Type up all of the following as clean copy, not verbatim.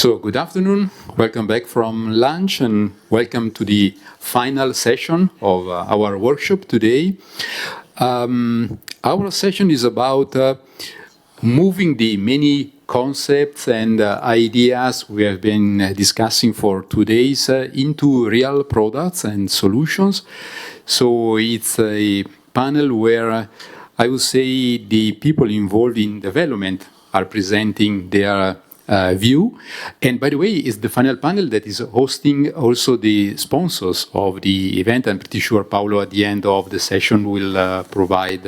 So good afternoon, welcome back from lunch and welcome to the final session of our workshop today. Our session is about moving the many concepts and ideas we have been discussing for 2 days into real products and solutions. So it's a panel where I would say the people involved in development are presenting their view. And by the way, it's the final panel that is hosting also the sponsors of the event. I'm pretty sure Paolo at the end of the session will provide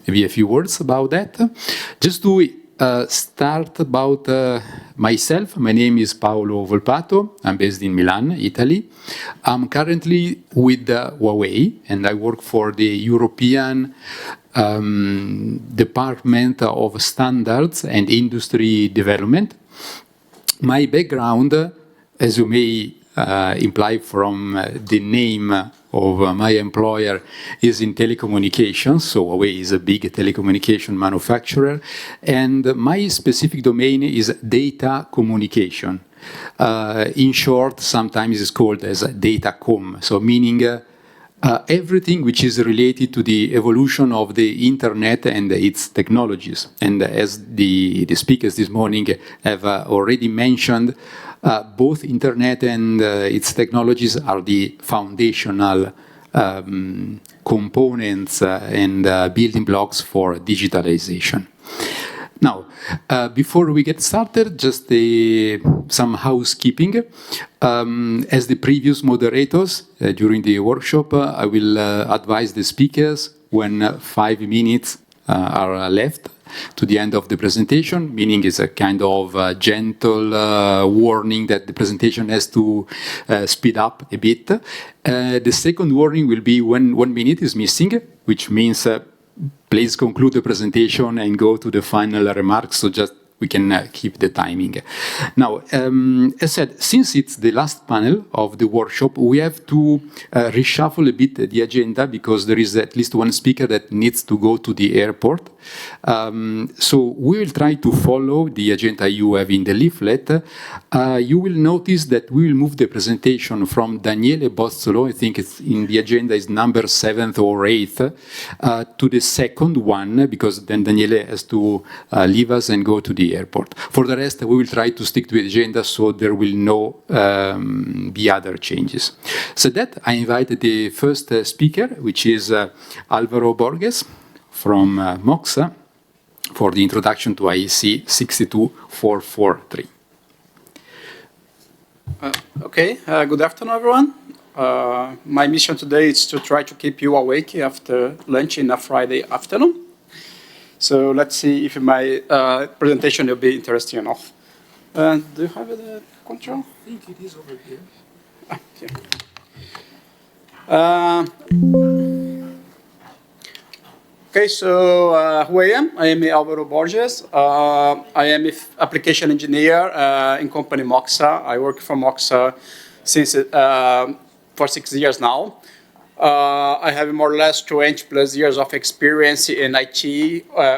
maybe a few words about that. Just to start about myself, my name is Paolo Volpato. I'm based in Milan, Italy. I'm currently with Huawei and I work for the European Department of Standards and Industry Development. My background, as you may imply from the name of my employer, is in telecommunications. So Huawei is a big telecommunication manufacturer. And my specific domain is data communication. In short, sometimes it's called as datacom, so meaning everything which is related to the evolution of the internet and its technologies. And as the speakers this morning have already mentioned, both internet and its technologies are the foundational components and building blocks for digitalization. Now, before we get started, just some housekeeping. As the previous moderators during the workshop, I will advise the speakers when 5 minutes are left to the end of the presentation, meaning it's a kind of gentle warning that the presentation has to speed up a bit. The second warning will be when 1 minute is missing, which means please conclude the presentation and go to the final remarks, so just we can keep the timing. Now, as said, since it's the last panel of the workshop, we have to reshuffle a bit the agenda because there is at least one speaker that needs to go to the airport. So we will try to follow the agenda you have in the leaflet. You will notice that we will move the presentation from Daniele Bozzolo, I think it's in the agenda is number 7th or 8th, to the second one, because then Daniele has to leave us and go to the airport. For the rest, we will try to stick to the agenda so there will no be other changes. So that I invited the first speaker, which is Alvaro Borges from Moxa, for the introduction to IEC 62443. Okay, good afternoon, everyone. My mission today is to try to keep you awake after lunch in a Friday afternoon. So let's see if my presentation will be interesting enough. Do you have the control? I think it is over here. Okay, so who I am? I am Alvaro Borges. I am an application engineer in company Moxa. I work for Moxa since for 6 years now. I have more or less 20 plus years of experience in IT,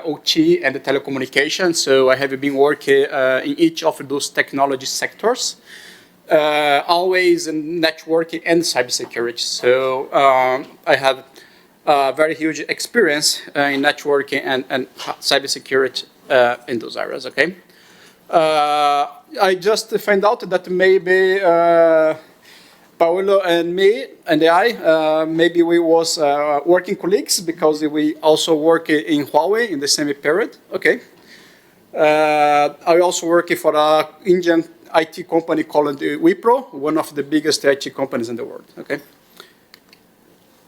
OT, and telecommunications. So I have been working in each of those technology sectors, always in networking and cybersecurity. So I have very huge experience in networking and cybersecurity in those areas. Okay, I just found out that maybe Paolo and me and I, maybe we was working colleagues because we also work in Huawei in the same period. Okay. I also work for an Indian IT company called Wipro, one of the biggest IT companies in the world. Okay.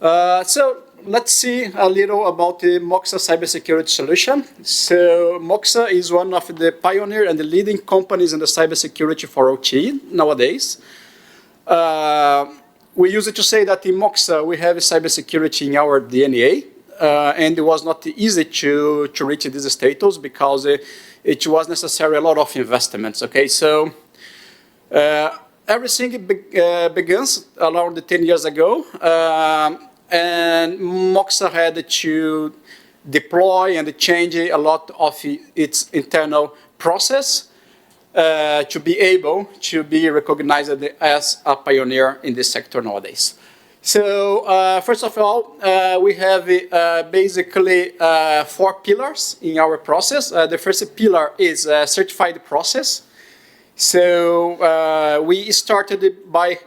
So let's see a little about the Moxa cybersecurity solution. So Moxa is one of the pioneer and the leading companies in the cybersecurity for OT nowadays. We used to say that in Moxa we have cybersecurity in our DNA, and it was not easy to reach this status because it was necessary a lot of investments. Okay, so everything begins around 10 years ago, and Moxa had to deploy and change a lot of its internal process. to be able to be recognized as a pioneer in this sector nowadays. So first of all, we have basically 4 pillars in our process. The first pillar is a certified process. So we started by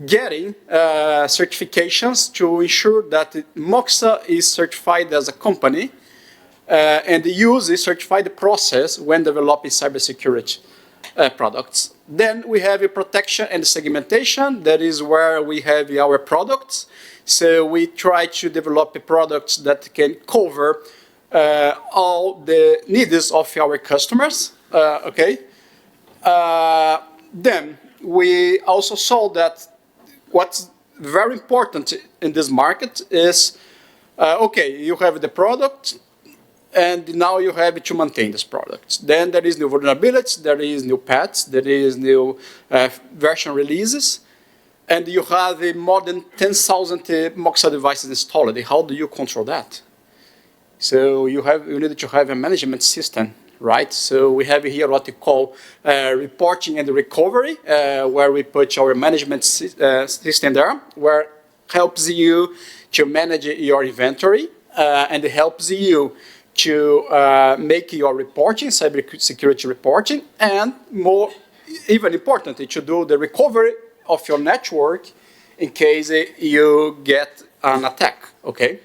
getting certifications to ensure that Moxa is certified as a company and use a certified process when developing cybersecurity products. Then we have a protection and segmentation. That is where we have our products. So we try to develop products that can cover all the needs of our customers. Okay. Then we also saw that what's very important in this market is, okay, you have the product, and now you have to maintain this product. Then there is new vulnerabilities, there is new patches, there is new version releases, and you have more than 10,000 Moxa devices installed. How do you control that? So you need to have a management system, right? So we have here what we call reporting and recovery, where we put our management system there, where helps you to manage your inventory and helps you to make your reporting, cybersecurity reporting, and more, even importantly, to do the recovery of your network in case you get an attack, okay?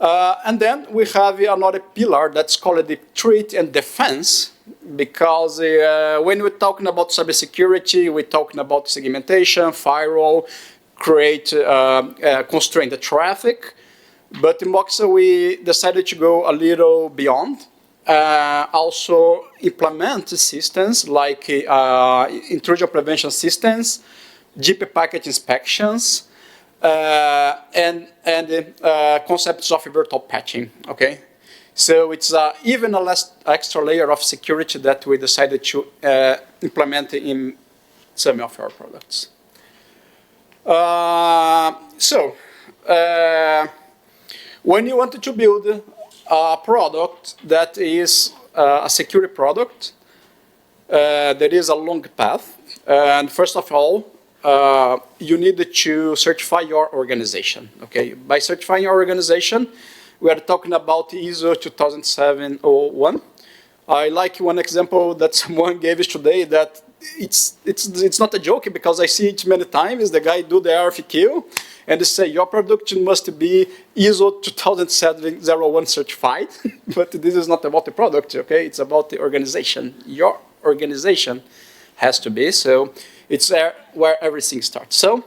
And then we have another pillar that's called the threat and defense, because when we're talking about cybersecurity, we're talking about segmentation, firewall, constrain the traffic. But in Moxa, we decided to go a little beyond. Also implement systems like intrusion prevention systems, GP packet inspections, and concepts of virtual patching, okay? So it's even a less extra layer of security that we decided to implement in some of our products. When you want to build a product that is a security product, there is a long path. And first of all, you need to certify your organization. Okay, by certifying your organization, we are talking about ISO 27001. I like one example that someone gave us today that it's not a joke, because I see it many times. The guy do the RFQ and they say your product must be ISO 27001 certified, but this is not about the product. Okay, it's about the organization. Your organization has to be. So it's there where everything starts. So,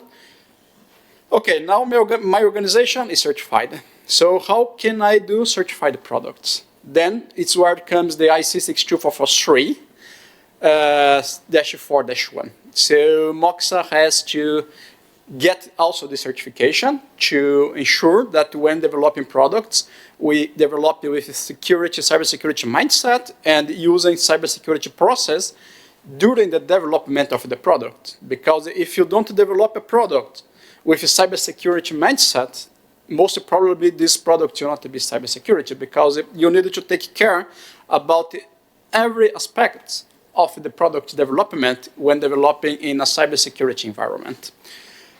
okay, now my organization is certified. So how can I do certified products? Then it's where it comes the IC 62443 -4-1. So Moxa has to get also the certification to ensure that when developing products, we develop it with a cybersecurity mindset and using cybersecurity process during the development of the product. Because if you don't develop a product with a cybersecurity mindset, most probably this product will not be cybersecurity, because you need to take care about every aspect of the product development when developing in a cybersecurity environment.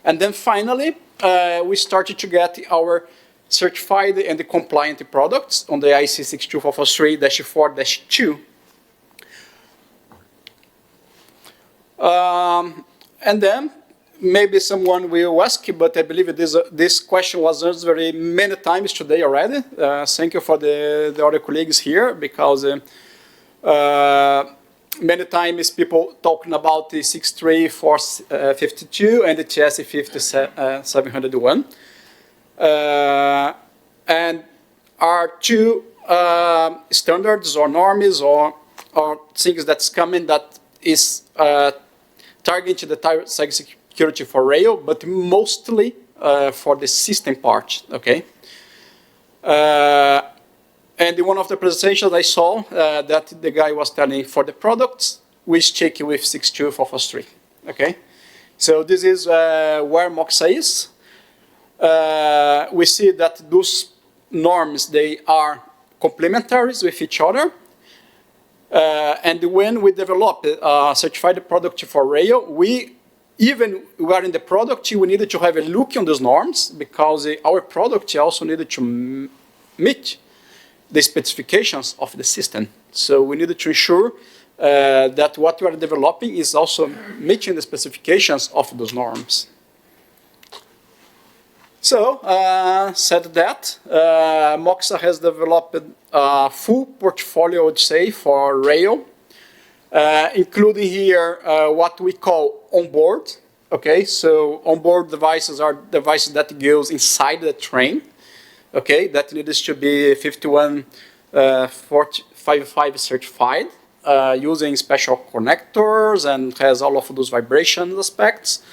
And then finally, we started to get our certified and compliant products on the IC 62443-4-2. And then maybe someone will ask, but I believe this question was answered many times today already. Thank you for the other colleagues here, because many times people talking about the 63452 and the TS 5701. And are two standards or norms or things that's coming that is targeting the cybersecurity for rail, but mostly for the system part, okay? And in one of the presentations I saw that the guy was telling for the products, we stick with 62443, okay? So this is where Moxa is. We see that those norms, they are complementary with each other. And when we develop a certified product for rail, even we are in the product, we needed to have a look on those norms because our product also needed to meet the specifications of the system. So we needed to ensure that what we are developing is also meeting the specifications of those norms. So, said that, Moxa has developed a full portfolio, I would say, for rail, including here what we call onboard. Okay, so onboard devices are devices that goes inside the train. Okay, that needs to be 51455 certified, using special connectors and has all of those vibration aspects.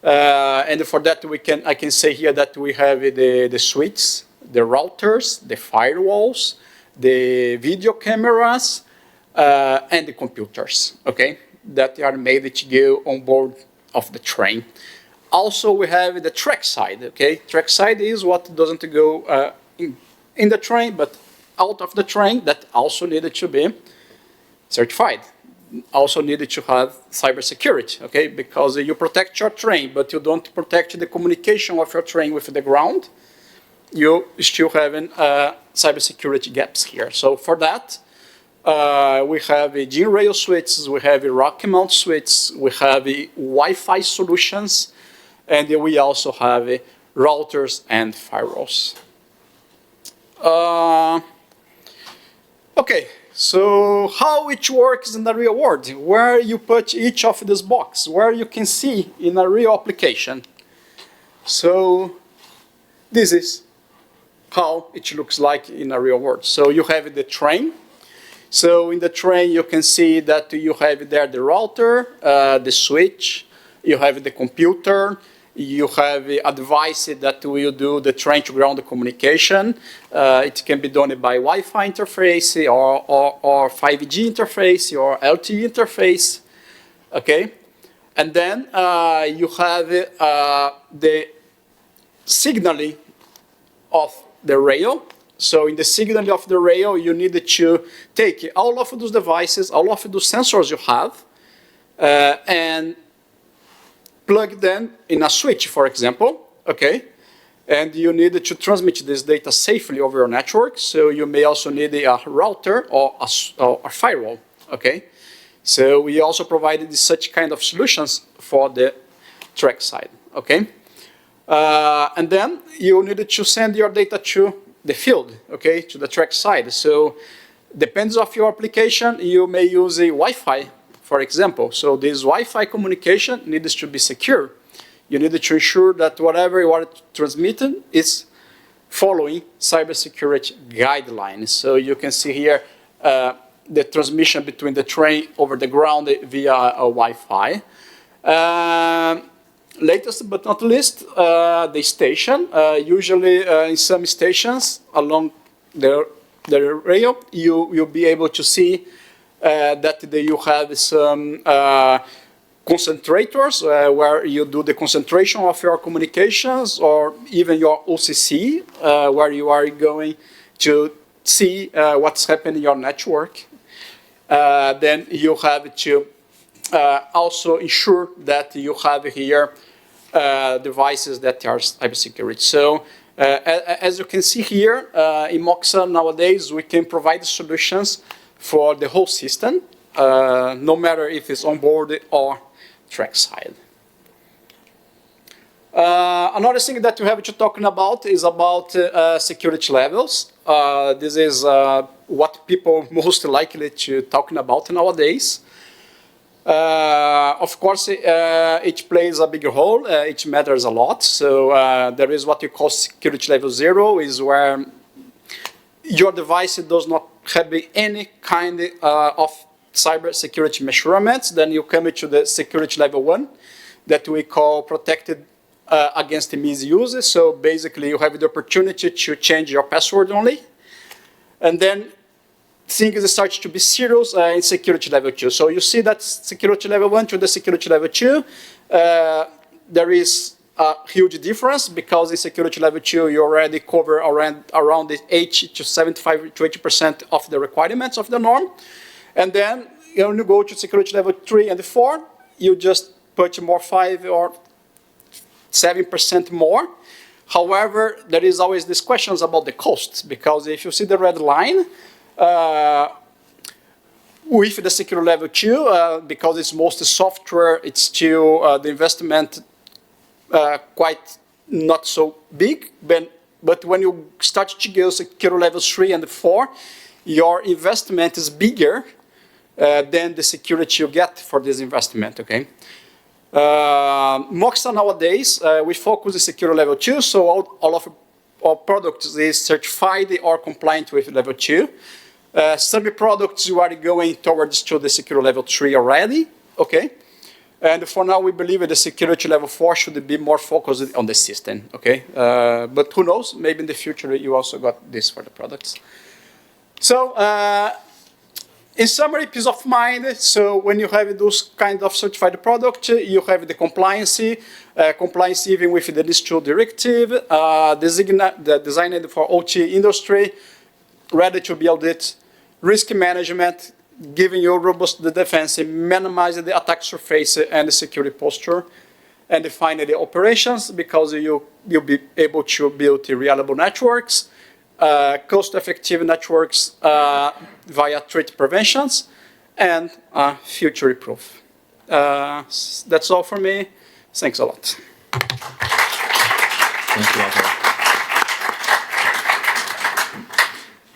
And for that, I can say here that we have the switches, the routers, the firewalls, the video cameras, and the computers, okay, that are made to go on board of the train. Also, we have the track side, okay? Track side is what doesn't go in the train, but out of the train, that also needed to be certified. Also needed to have cybersecurity, okay? Because you protect your train, but you don't protect the communication of your train with the ground. You still having cybersecurity gaps here. So for that, we have GIN rail switches, we have rack mount switches, we have Wi-Fi solutions, and we also have routers and firewalls. Okay. So how it works in the real world, where you put each of this box, where you can see in a real application. So this is how it looks like in a real world. So you have the train. So in the train, you can see that you have there the router, the switch, you have the computer, you have a device that will do the train-to-ground communication. It can be done by Wi-Fi interface or 5G interface or LTE interface, okay? And then you have the signaling of the rail. So in the signaling of the rail, you need to take all of those devices, all of those sensors you have, and plug them in a switch, for example, okay? And you need to transmit this data safely over your network, so you may also need a router or a firewall, okay? So we also provided such kind of solutions for the track side, okay? And then you need to send your data to the field, okay, to the track side. So depends on your application, you may use a Wi-Fi, for example. So this Wi-Fi communication needs to be secure. You need to ensure that whatever you are transmitting is following cybersecurity guidelines. So you can see here the transmission between the train over the ground via a Wi-Fi. Latest but not least, the station. Usually in some stations along the rail, you'll be able to see that you have some concentrators where you do the concentration of your communications, or even your OCC, where you are going to see what's happening in your network. Then you have to also ensure that you have here devices that are cybersecurity. So as you can see here, in Moxa nowadays, we can provide solutions for the whole system, no matter if it's onboard or trackside. Another thing that we have to talk about is about security levels. This is what people most likely to talking about nowadays. Of course, it plays a big role. It matters a lot. So there is what you call security level 0, is where your device does not have any kind of cyber security measurements. Then you come to the security level 1 that we call protected against misuse. So basically, you have the opportunity to change your password only. And then things start to be serious in security level 2. So you see that security level 1 to the security level 2, there is a huge difference, because in security level 2, you already cover around the 80 to 75 to 80% of the requirements of the norm. And then when you go to security level 3 and 4, you just put more 5 or 7% more. However, there is always these questions about the costs, because if you see the red line, with the security level 2, because it's mostly software, it's still the investment quite not so big. But when you start to go security level 3 and 4, your investment is bigger than the security you get for this investment, okay? Moxa nowadays, we focus on security level 2, so all of our products is certified or compliant with level 2. Some products you are going towards to the security level 3 already, okay? And for now, we believe that the security level 4 should be more focused on the system, okay? But who knows, maybe in the future you also got this for the products. So, in summary, peace of mind. So when you have those kind of certified product, you have the compliance even with the NIS2 directive, designed for OT industry, ready to build it, risk management, giving you robust defense, minimizing the attack surface and the security posture, and finally the operations, because you'll be able to build reliable networks, cost-effective networks via threat preventions, and future-proof. That's all for me. Thanks a lot. Thank you, Alvaro.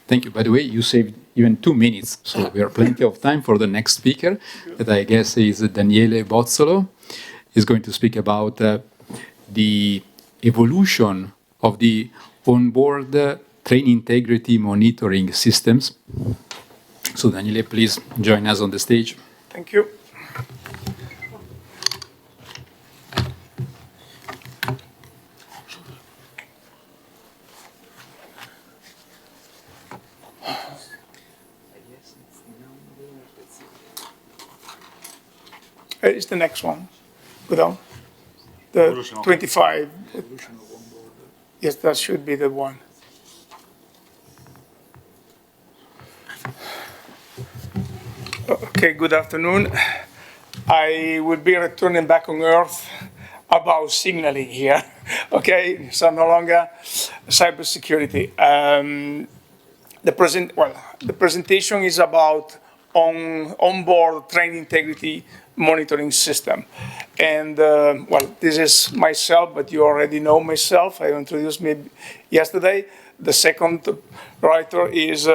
Thank you. By the way, you saved even 2 minutes, so we have plenty of time for the next speaker, that I guess is Daniele Bozzolo. He's going to speak about the evolution of the onboard train integrity monitoring systems. So Daniele, please join us on the stage. Thank you. It's the next one. Go down. The 25. Yes, that should be the one. Okay, good afternoon. I will be returning back on Earth about signaling here. Okay, so no longer cybersecurity. The presentation is about onboard train integrity monitoring system. And this is myself, but you already know myself. I introduced me yesterday. The second writer is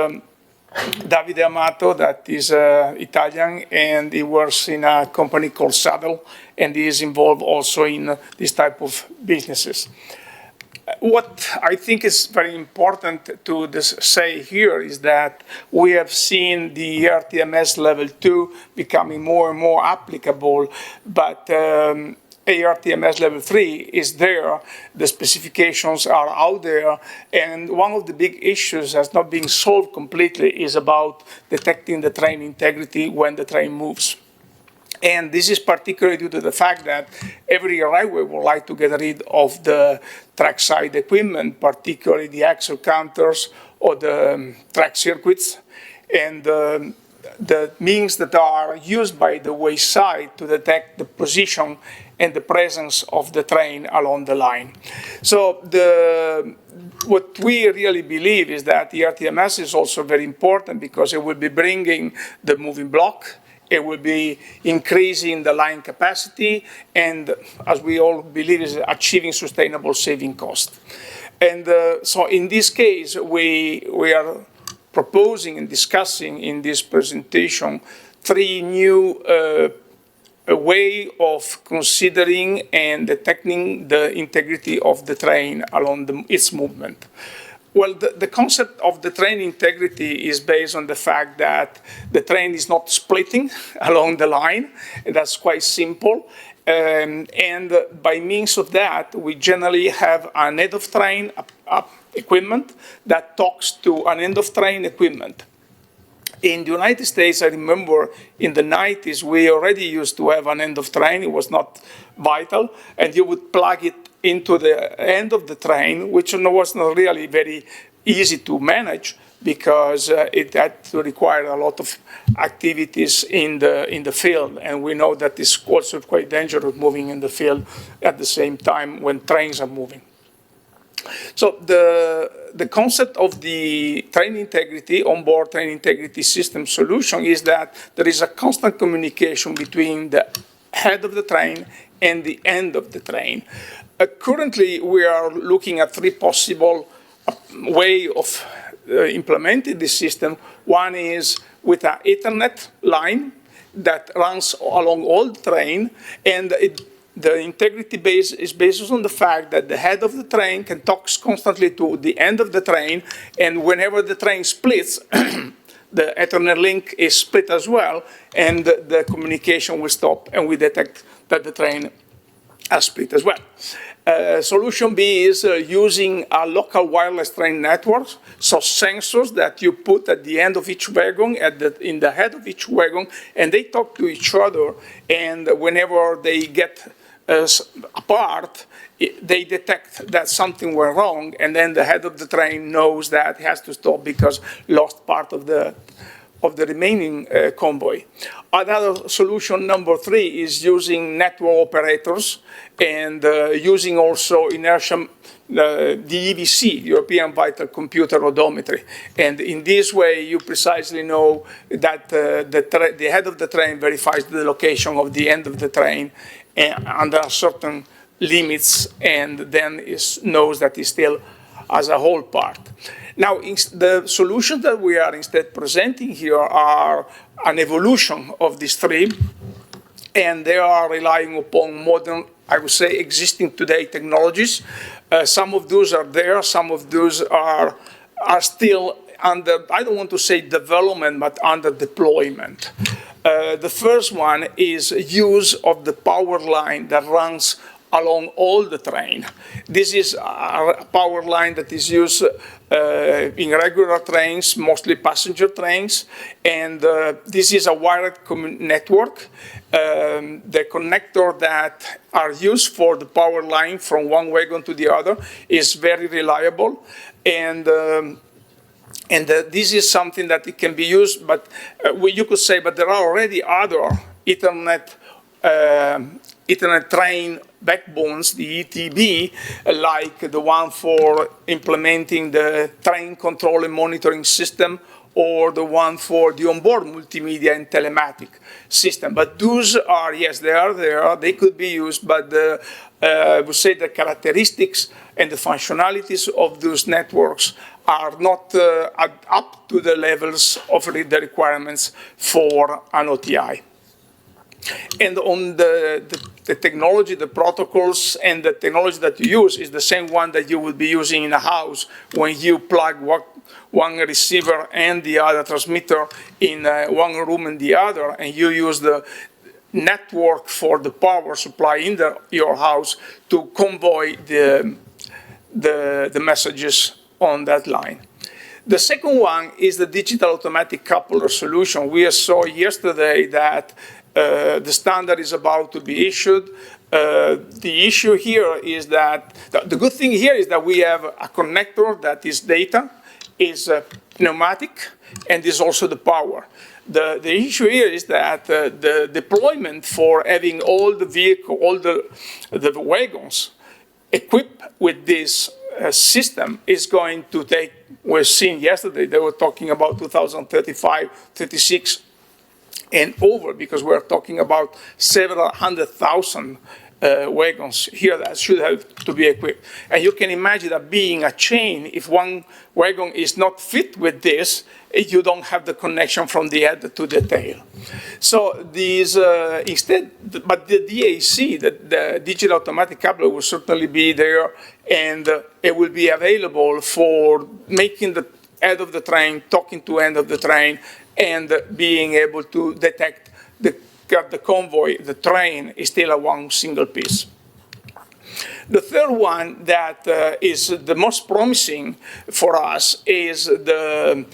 Davide Amato, that is Italian, and he works in a company called Saddle, and he is involved also in this type of businesses. What I think is very important to say here is that we have seen the RTMS level 2 becoming more and more applicable, but ARTMS level 3 is there, the specifications are out there, and one of the big issues that's not being solved completely is about detecting the train integrity when the train moves. And this is particularly due to the fact that every railway would like to get rid of the trackside equipment, particularly the axle counters or the track circuits, and the means that are used by the wayside to detect the position and the presence of the train along the line. So what we really believe is that the RTMS is also very important because it will be bringing the moving block, it will be increasing the line capacity, and as we all believe, is achieving sustainable saving cost. And so in this case, we are proposing and discussing in this presentation 3 new a way of considering and detecting the integrity of the train along its movement. Well, the concept of the train integrity is based on the fact that the train is not splitting along the line. That's quite simple. And by means of that, we generally have an end of train equipment that talks to an end of train equipment. In the United States, I remember in the 90s, we already used to have an end of train. It was not vital. And you would plug it into the end of the train, which was not really very easy to manage. because it had to require a lot of activities in the field, and we know that it's also quite dangerous moving in the field at the same time when trains are moving. So the concept of the train integrity, onboard train integrity system solution is that there is a constant communication between the head of the train and the end of the train. Currently, we are looking at three possible way of implementing this system. One is with an Ethernet line that runs along all the train, and the integrity base is based on the fact that the head of the train can talk constantly to the end of the train, and whenever the train splits, the Ethernet link is split as well, and the communication will stop, and we detect that the train has split as well. Solution B is using a local wireless train network, so sensors that you put at the end of each wagon, in the head of each wagon, and they talk to each other, and whenever they get apart, they detect that something went wrong, and then the head of the train knows that it has to stop because lost part of the remaining convoy. Another solution, number 3, is using network operators and using also inertia, the EVC, European Vital Computer Odometry. And in this way, you precisely know that the head of the train verifies the location of the end of the train under certain limits, and then knows that it still has a whole part. Now, the solutions that we are instead presenting here are an evolution of these three, and they are relying upon modern, I would say, existing today technologies. Some of those are there, some of those are still under, I don't want to say development, but under deployment. The first one is use of the power line that runs along all the train. This is a power line that is used in regular trains, mostly passenger trains, and this is a wired network. The connector that are used for the power line from one wagon to the other is very reliable, and this is something that it can be used, but you could say, but there are already other Ethernet train backbones, the ETB, like the one for implementing the train control and monitoring system, or the one for the onboard multimedia and telematic system. But those are, yes, they are there, they could be used, but I would say the characteristics and the functionalities of those networks are not up to the levels of the requirements for an OTI. And on the technology, the protocols, and the technology that you use is the same one that you will be using in a house when you plug one receiver and the other transmitter in one room and the other, and you use the network for the power supply in your house to convoy the messages on that line. The second one is the digital automatic coupler solution. We saw yesterday that the standard is about to be issued. The issue here is that, the good thing here is that we have a connector that is data, is pneumatic, and is also the power. The issue here is that the deployment for having all the vehicle, all the wagons equipped with this system is going to take, we're seeing yesterday, they were talking about 2035, 36, and over, because we're talking about several 100,000 wagons here that should have to be equipped. And you can imagine that being a chain, if one wagon is not fit with this, you don't have the connection from the head to the tail. So these, instead, but the DAC, the digital automatic coupler, will certainly be there, and it will be available for making the head of the train, talking to end of the train, and being able to detect the convoy, the train is still a one single piece. The third one that is the most promising for us is a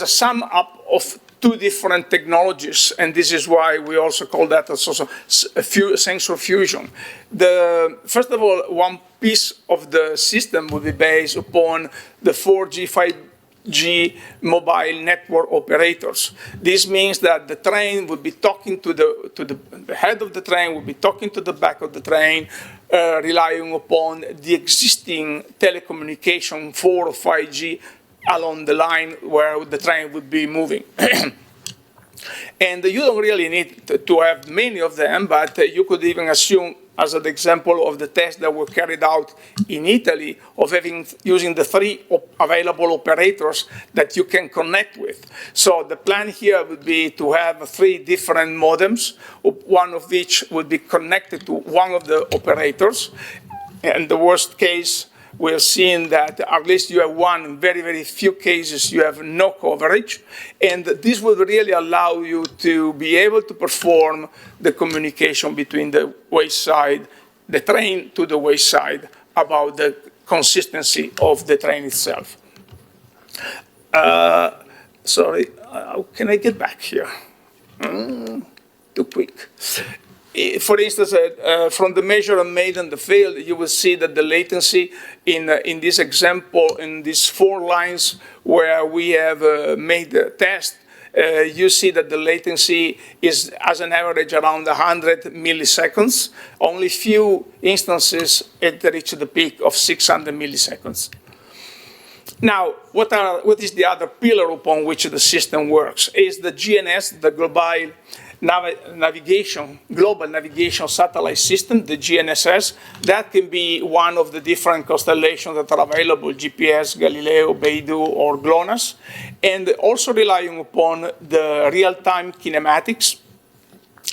sum up of two different technologies, and this is why we also call that also sensor fusion. First of all, one piece of the system will be based upon the 4G, 5G mobile network operators. This means that the train would be talking to the head of the train, would be talking to the back of the train, relying upon the existing telecommunication 4 or 5G along the line where the train would be moving. And you don't really need to have many of them, but you could even assume, as an example of the tests that were carried out in Italy, of using the 3 available operators that you can connect with. So the plan here would be to have 3 different modems, one of which would be connected to one of the operators. And the worst case, we're seeing that at least you have one, in very, very few cases, you have no coverage. And this would really allow you to be able to perform the communication between the wayside, the train to the wayside, about the consistency of the train itself. Sorry, can I get back here? Too quick. For instance, from the measurement made in the field, you will see that the latency in this example, in these 4 lines where we have made the test, you see that the latency is, as an average, around 100 milliseconds. Only few instances it reached the peak of 600 milliseconds. Now, what is the other pillar upon which the system works? Is the GNS, the Global Navigation Satellite System, the GNSS. That can be one of the different constellations that are available, GPS, Galileo, Beidou, or GLONASS, and also relying upon the real-time kinematics.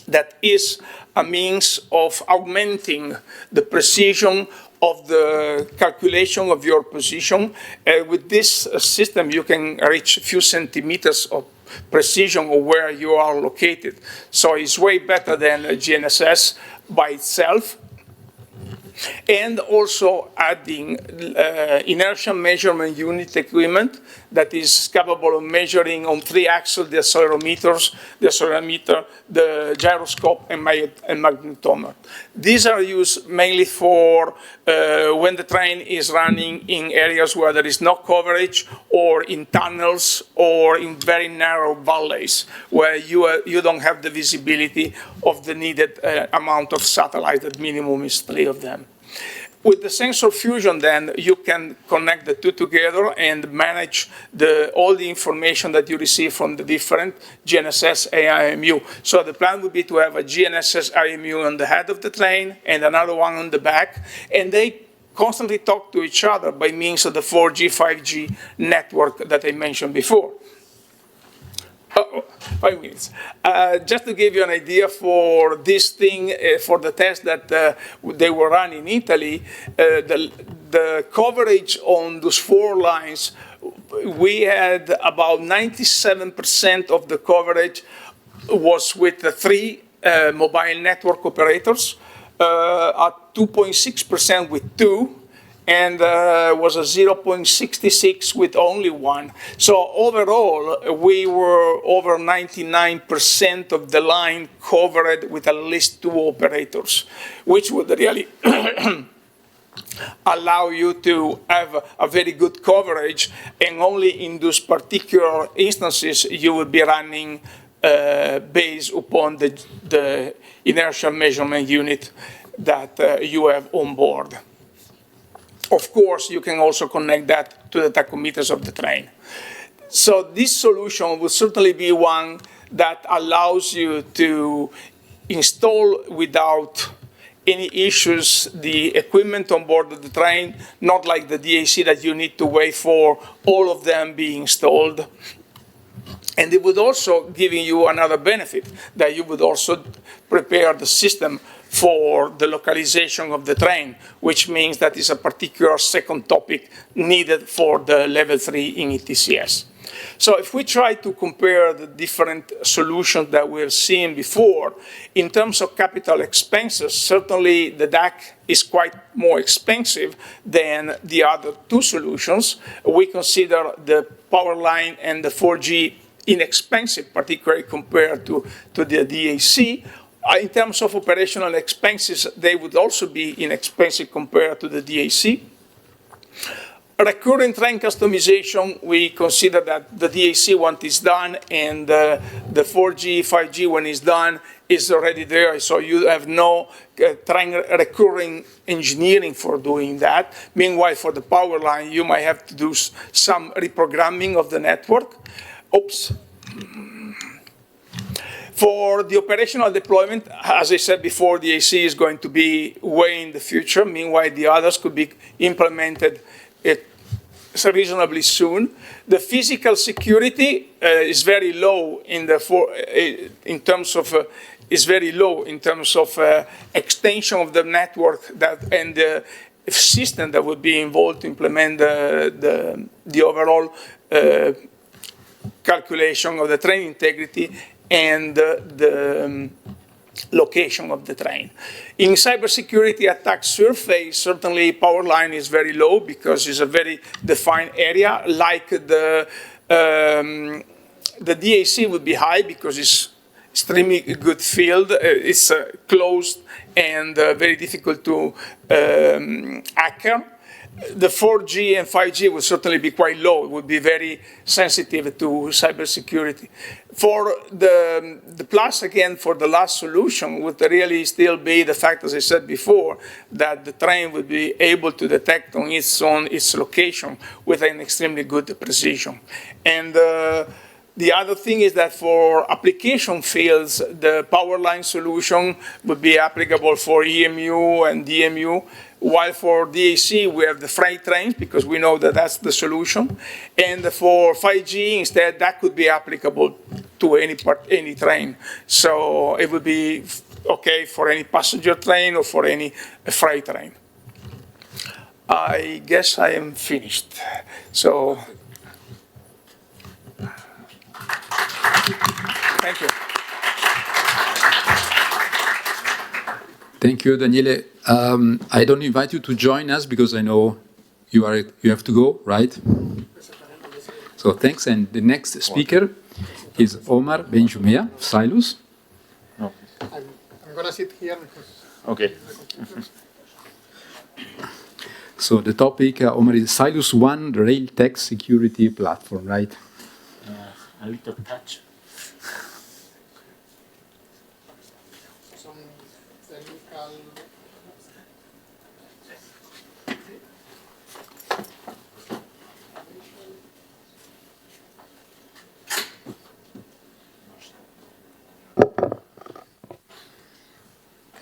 That is a means of augmenting the precision of the calculation of your position. With this system, you can reach a few centimeters of precision of where you are located. So it's way better than GNSS by itself. And also adding inertial measurement unit equipment that is capable of measuring on 3 axes the accelerometer, the gyroscope, and magnetometer. These are used mainly for when the train is running in areas where there is no coverage, or in tunnels, or in very narrow valleys where you don't have the visibility of the needed amount of satellites. That minimum is 3 of them. With the sensor fusion, then, you can connect the 2 together and manage all the information that you receive from the different GNSS IMU. So the plan would be to have a GNSS IMU on the head of the train and another one on the back, and they constantly talk to each other by means of the 4G, 5G network that I mentioned before. 5 minutes. Just to give you an idea for this thing, for the test that they were running in Italy, the coverage on those 4 lines, we had about 97% of the coverage was with the 3 mobile network operators, at 2.6% with 2, and was a 0.66 with only 1. So overall, we were over 99% of the line covered with at least 2 operators, which would really allow you to have a very good coverage, and only in those particular instances you would be running based upon the inertial measurement unit that you have on board. Of course, you can also connect that to the tachometers of the train. So this solution will certainly be one that allows you to install without any issues the equipment on board of the train, not like the DAC that you need to wait for all of them being installed. And it would also give you another benefit, that you would also prepare the system for the localization of the train, which means that is a particular second topic needed for the level 3 in ETCS. So if we try to compare the different solutions that we've seen before, in terms of capital expenses, certainly the DAC is quite more expensive than the other 2 solutions. We consider the power line and the 4G inexpensive, particularly compared to the DAC. In terms of operational expenses, they would also be inexpensive compared to the DAC. recurrent train customization, we consider that the DAC once is done and the 4G, 5G when it's done is already there. So you have no train recurring engineering for doing that. Meanwhile, for the power line, you might have to do some reprogramming of the network. Oops. For the operational deployment, as I said before, the AC is going to be way in the future. Meanwhile, the others could be implemented reasonably soon. The physical security is very low in terms of extension of the network and the system that would be involved to implement the overall calculation of the train integrity and the location of the train. In cybersecurity attack surface, certainly power line is very low because it's a very defined area. Like the DAC would be high because it's extremely good field. It's closed and very difficult to hacker. The 4G and 5G would certainly be quite low. It would be very sensitive to cybersecurity. For the plus, again, for the last solution would really still be the fact, as I said before, that the train would be able to detect on its own its location with an extremely good precision. And the other thing is that for application fields, the power line solution would be applicable for EMU and DMU, while for DAC we have the freight trains because we know that that's the solution. And for 5G, instead, that could be applicable to any train. So it would be okay for any passenger train or for any freight train. I guess I am finished. So. Thank you. Thank you, Daniele. I don't invite you to join us because I know you have to go, right? So thanks. And the next speaker is Omar Benjumea, Silus. No. I'm going to sit here because... Okay. So the topic, Omar, is Silus One Rail Tech Security Platform, right? A little touch. Some technical...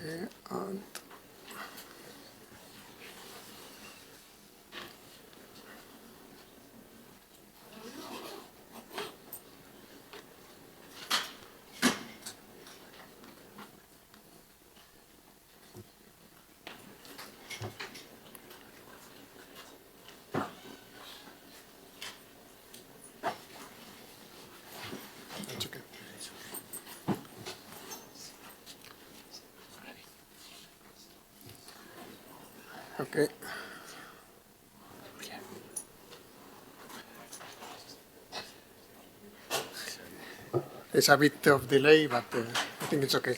Okay, and... That's okay. Okay. There's a bit of delay, but I think it's okay.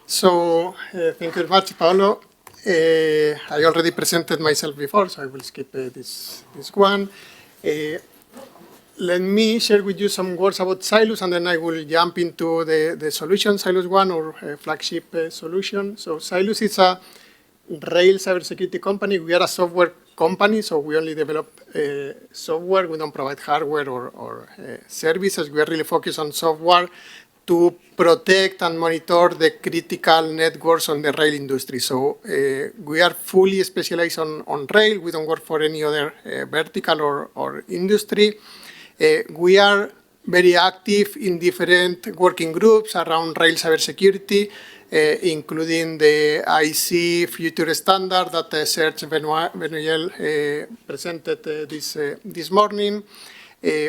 So, thank you very much, Paolo. I already presented myself before, so I will skip this one. Let me share with you some words about Silus, and then I will jump into the solution, Silus One, or flagship solution. So Silus is a rail cybersecurity company. We are a software company, so we only develop software. We don't provide hardware or services. We are really focused on software to protect and monitor the critical networks on the rail industry. So we are fully specialized on rail. We don't work for any other vertical or industry. We are very active in different working groups around rail cybersecurity, including the IC future standard that Serge Benoyel presented this morning.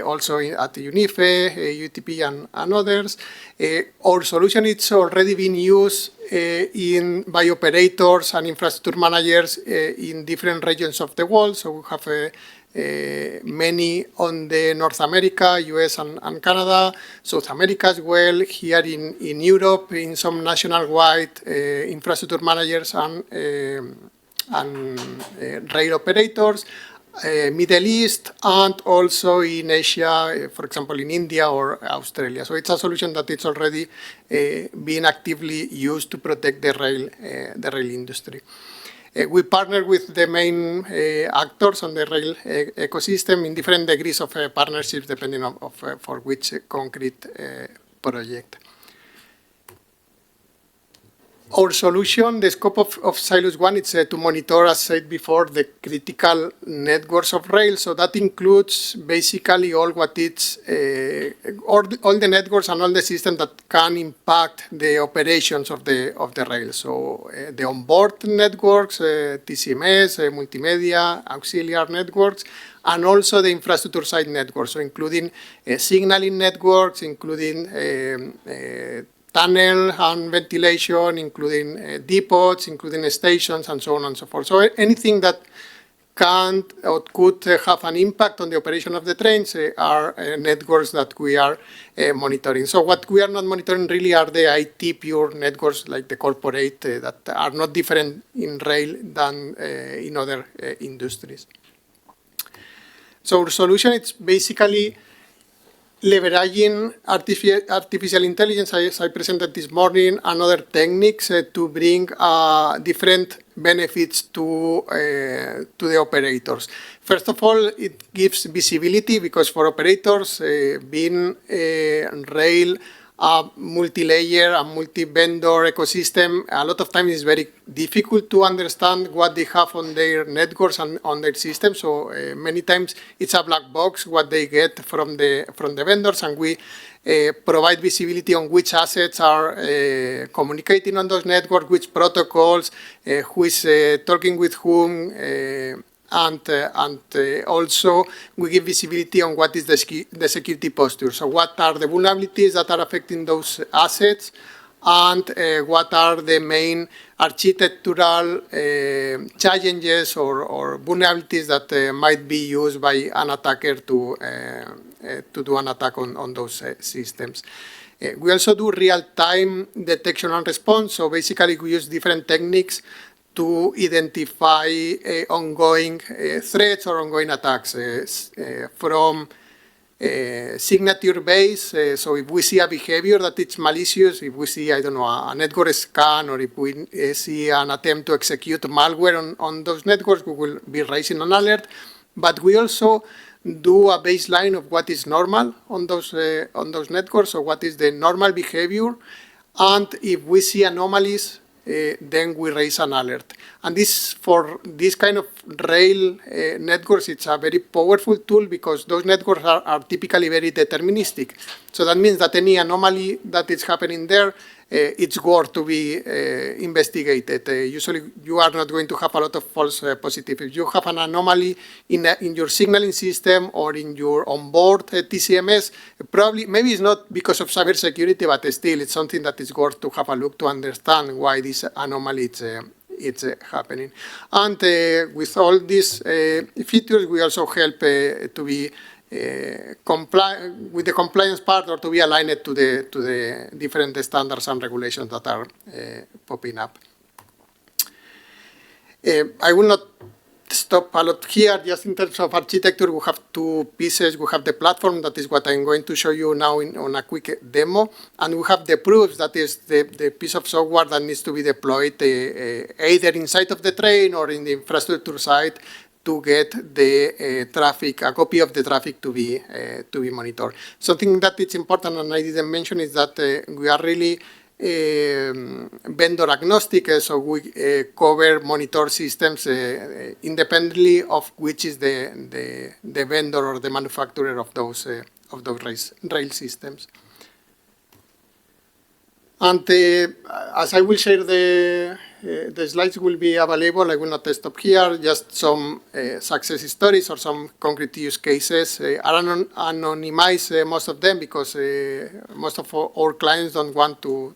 Also at UNIFE, UTP, and others. Our solution is already being used by operators and infrastructure managers in different regions of the world. So we have many on the North America, US and Canada, South America as well, here in Europe, in some national-wide infrastructure managers and rail operators. Middle East, and also in Asia, for example, in India or Australia. So it's a solution that it's already being actively used to protect the rail industry. We partner with the main actors on the rail ecosystem in different degrees of partnerships, depending on for which concrete project. Our solution, the scope of Silus One, it's to monitor, as said before, the critical networks of rail. So that includes basically all what it's, all the networks and all the systems that can impact the operations of the rail. So the onboard networks, TCMS, multimedia, auxiliary networks, and also the infrastructure side networks, so including signaling networks, including tunnel and ventilation, including depots, including stations, and so on and so forth. So anything that can or could have an impact on the operation of the trains are networks that we are monitoring. So what we are not monitoring really are the IT pure networks, like the corporate, that are not different in rail than in other industries. So our solution, it's basically leveraging artificial intelligence, as I presented this morning, and other techniques to bring different benefits to the operators. First of all, it gives visibility, because for operators, being rail a multi-layer, a multi-vendor ecosystem, a lot of times it's very difficult to understand what they have on their networks and on their systems. So many times it's a black box what they get from the vendors, and we provide visibility on which assets are communicating on those networks, which protocols, who is talking with whom, and also we give visibility on what is the security posture. So what are the vulnerabilities that are affecting those assets, and what are the main architectural challenges or vulnerabilities that might be used by an attacker to do an attack on those systems. We also do real-time detection and response. So basically we use different techniques to identify ongoing threats or ongoing attacks from signature-based. So if we see a behavior that it's malicious, if we see, I don't know, a network scan, or if we see an attempt to execute malware on those networks, we will be raising an alert. But we also do a baseline of what is normal on those networks, so what is the normal behavior. And if we see anomalies, then we raise an alert. And this, for this kind of rail networks, it's a very powerful tool, because those networks are typically very deterministic. So that means that any anomaly that is happening there, it's worth to be investigated. Usually you are not going to have a lot of false positives. If you have an anomaly in your signaling system or in your onboard TCMS, probably, maybe it's not because of cybersecurity, but still it's something that is worth to have a look to understand why this anomaly it's happening. And with all these features, we also help to be comply with the compliance part, or to be aligned to the different standards and regulations that are popping up. I will not stop a lot here. Just in terms of architecture, we have two pieces. We have the platform, that is what I'm going to show you now on a quick demo. And we have the proofs, that is the piece of software that needs to be deployed either inside of the train or in the infrastructure side, to get the traffic, a copy of the traffic to be monitored. Something that is important, and I didn't mention, is that we are really vendor agnostic, so we cover monitor systems independently of which is the vendor or the manufacturer of those rail systems. And as I will share, the slides will be available. I will not stop here. Just some success stories or some concrete use cases. Are anonymized, most of them, because most of our clients don't want to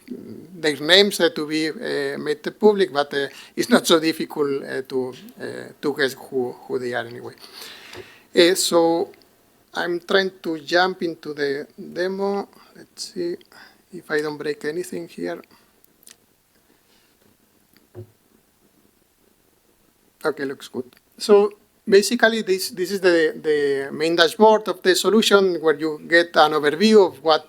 their names to be made public, but it's not so difficult to guess who they are anyway. So I'm trying to jump into the demo. Let's see if I don't break anything here. Okay, looks good. So basically, this is the main dashboard of the solution, where you get an overview of what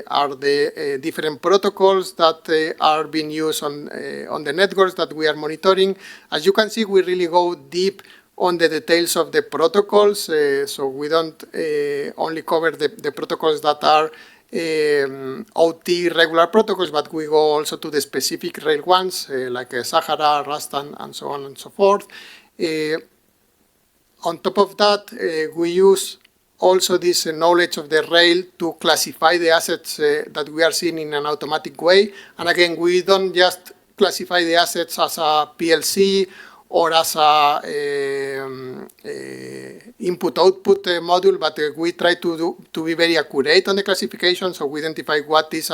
are the different protocols that are being used on the networks that we are monitoring. As you can see, we really go deep on the details of the protocols, so we don't only cover the protocols that are OT regular protocols, but we go also to the specific rail ones, like Sahara, Rust, and so on and so forth. On top of that, we use also this knowledge of the rail to classify the assets that we are seeing in an automatic way. And again, we don't just classify the assets as a PLC or as a input-output module, but we try to be very accurate on the classification. So we identify what is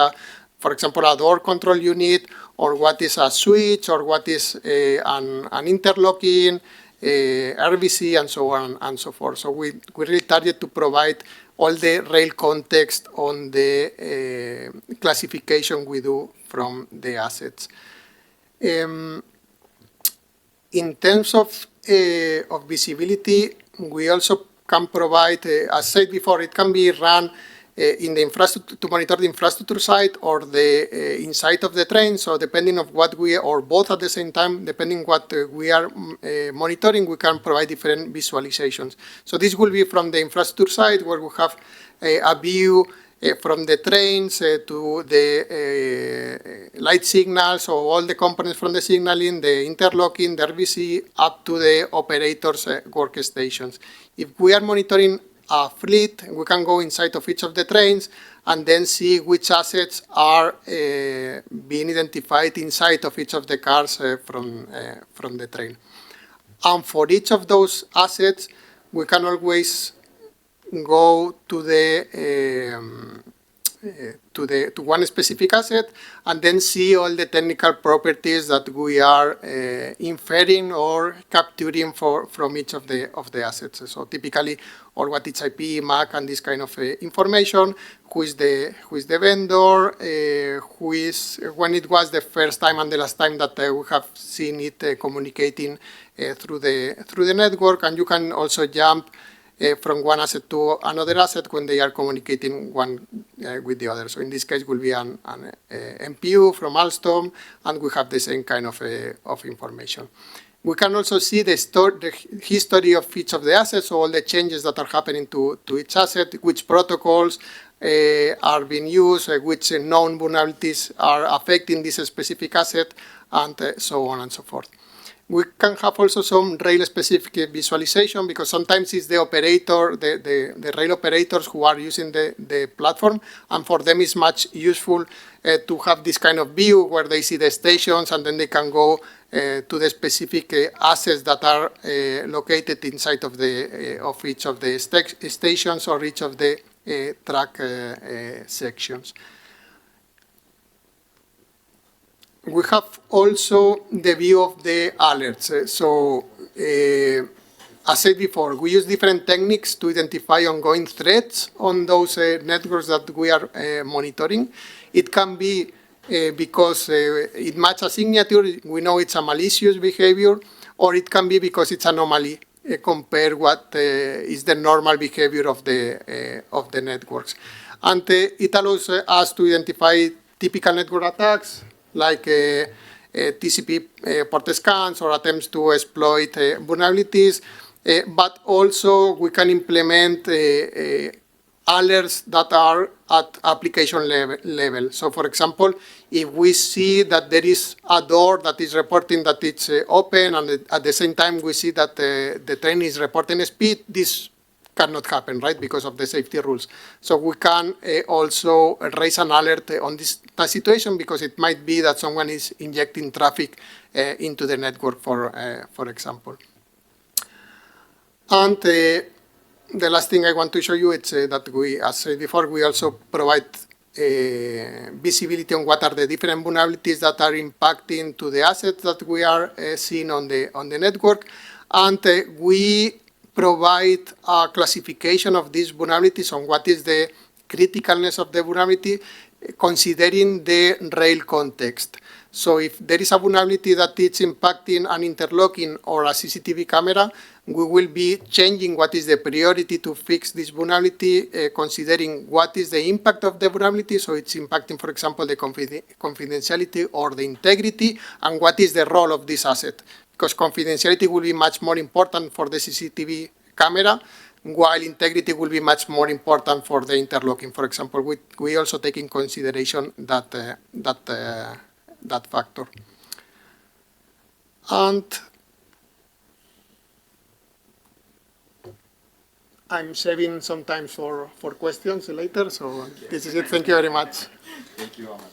for example, a door control unit, or what is a switch, or what is an interlocking, RVC, and so on and so forth. So we really target to provide all the rail context on the classification we do from the assets. In terms of visibility, we also can provide, as said before, it can be run in the infrastructure, to monitor the infrastructure side or the inside of the train. So depending on what we, or both at the same time, depending what we are monitoring, we can provide different visualizations. So this will be from the infrastructure side, where we have a view from the trains to the light signals, so all the components from the signaling, the interlocking, the RVC, up to the operators' workstations. If we are monitoring a fleet, we can go inside of each of the trains and then see which assets are being identified inside of each of the cars from the train. And for each of those assets, we can always go to one specific asset and then see all the technical properties that we are inferring or capturing from each of the assets. So typically, or what is IP, MAC, and this kind of information. Who is the vendor? Who is, when it was the first time and the last time that we have seen it communicating through the network, and you can also jump from one asset to another asset when they are communicating one with the other. So in this case, will be an MPU from Alstom, and we have the same kind of information. We can also see the history of each of the assets, so all the changes that are happening to each asset, which protocols are being used, which known vulnerabilities are affecting this specific asset, and so on and so forth. We can have also some rail-specific visualization, because sometimes it's the operator, the rail operators who are using the platform, and for them it's much useful to have this kind of view where they see the stations, and then they can go to the specific assets that are located inside of each of the stations or each of the track sections. We have also the view of the alerts. So, as said before, we use different techniques to identify ongoing threats on those networks that we are monitoring. It can be because it matches a signature, we know it's a malicious behavior, or it can be because it's anomaly compared what is the normal behavior of the networks. And it allows us to identify typical network attacks, like TCP port scans or attempts to exploit vulnerabilities, but also we can implement alerts that are at application level. So, for example, if we see that there is a door that is reporting that it's open, and at the same time we see that the train is reporting speed, this cannot happen, right, because of the safety rules. So we can also raise an alert on that situation, because it might be that someone is injecting traffic into the network, for example. And the last thing I want to show you is that we, as said before, we also provide visibility on what are the different vulnerabilities that are impacting to the assets that we are seeing on the network, and we provide a classification of these vulnerabilities on what is the criticalness of the vulnerability, considering the rail context. So if there is a vulnerability that is impacting an interlocking or a CCTV camera, we will be changing what is the priority to fix this vulnerability, considering what is the impact of the vulnerability, so it's impacting, for example, the confidentiality or the integrity, and what is the role of this asset. Because confidentiality will be much more important for the CCTV camera, while integrity will be much more important for the interlocking. For example, we also take in consideration that factor. And I'm saving some time for questions later, so this is it. Thank you very much. Thank you very much.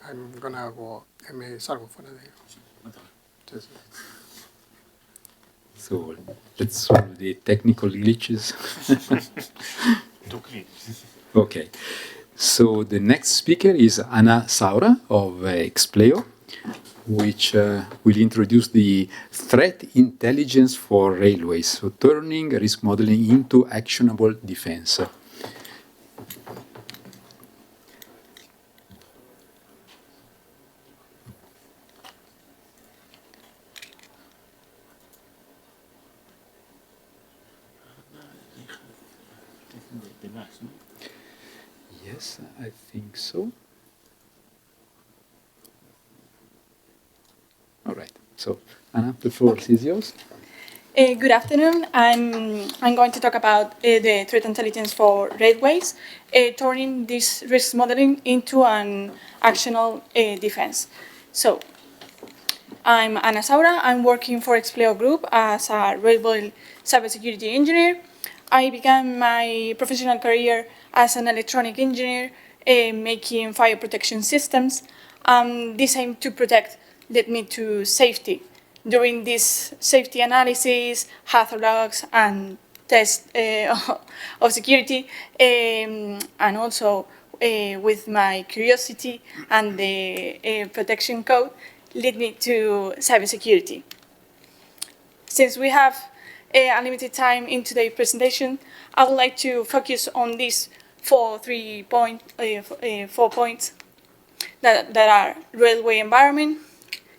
I'm gonna go. Me salgo fuera de. So let's solve the technical glitches. Okay. So the next speaker is Ana Saura of Expleo, which will introduce the threat intelligence for railways, so turning risk modeling into actionable defense. Yes, I think so. All right. So, Anna, the floor is yours. Good afternoon. I'm going to talk about the threat intelligence for railways, turning this risk modeling into an actionable defense. So, I'm Ana Saura. I'm working for Expleo Group as a railway cybersecurity engineer. I began my professional career as an electronic engineer, making fire protection systems. This aim to protect led me to safety. During this safety analysis, hazard logs, and test of security, and also with my curiosity and the protection code, led me to cybersecurity. Since we have a limited time in today's presentation, I would like to focus on these 4 points that are railway environment,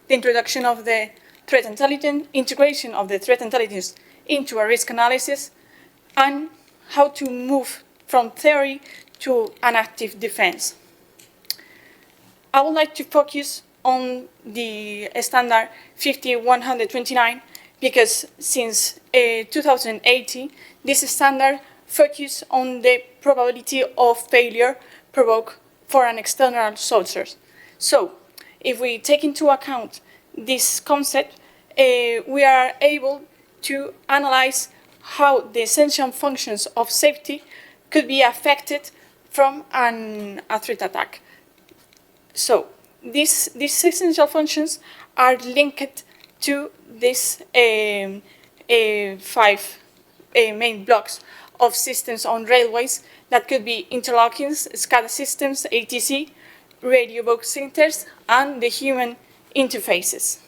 the introduction of the threat intelligence, integration of the threat intelligence into a risk analysis, and how to move from theory to an active defense. I would like to focus on the standard 50129 because since 2018, this standard focuses on the probability of failure provoked for an external source. So, if we take into account this concept, we are able to analyze how the essential functions of safety could be affected from a threat attack. So, these essential functions are linked to these 5 main blocks of systems on railways that could be interlockings, SCADA systems, ATC, radio box centers, and the human interfaces.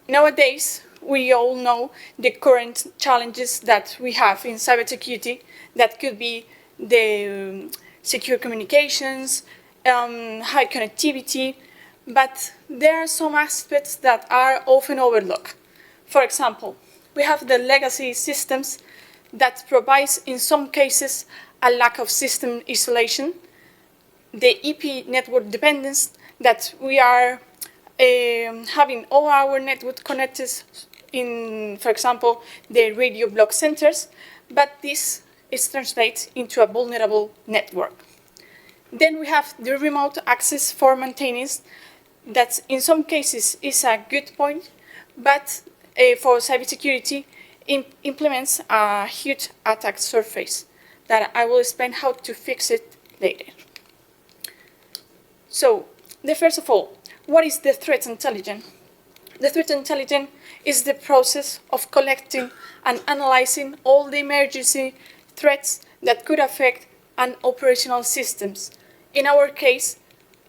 Nowadays, we all know the current challenges that we have in cybersecurity that could be the secure communications, high connectivity, but there are some aspects that are often overlooked. For example, we have the legacy systems that provides, in some cases, a lack of system isolation, the EP network dependence that we are having all our network connected in, for example, the radio block centers, but this is translated into a vulnerable network. Then we have the remote access for maintenance that in some cases is a good point, but for cybersecurity implements a huge attack surface that I will explain how to fix it later. So, first of all, what is the threat intelligence? The threat intelligence is the process of collecting and analyzing all the emergency threats that could affect an operational systems. In our case,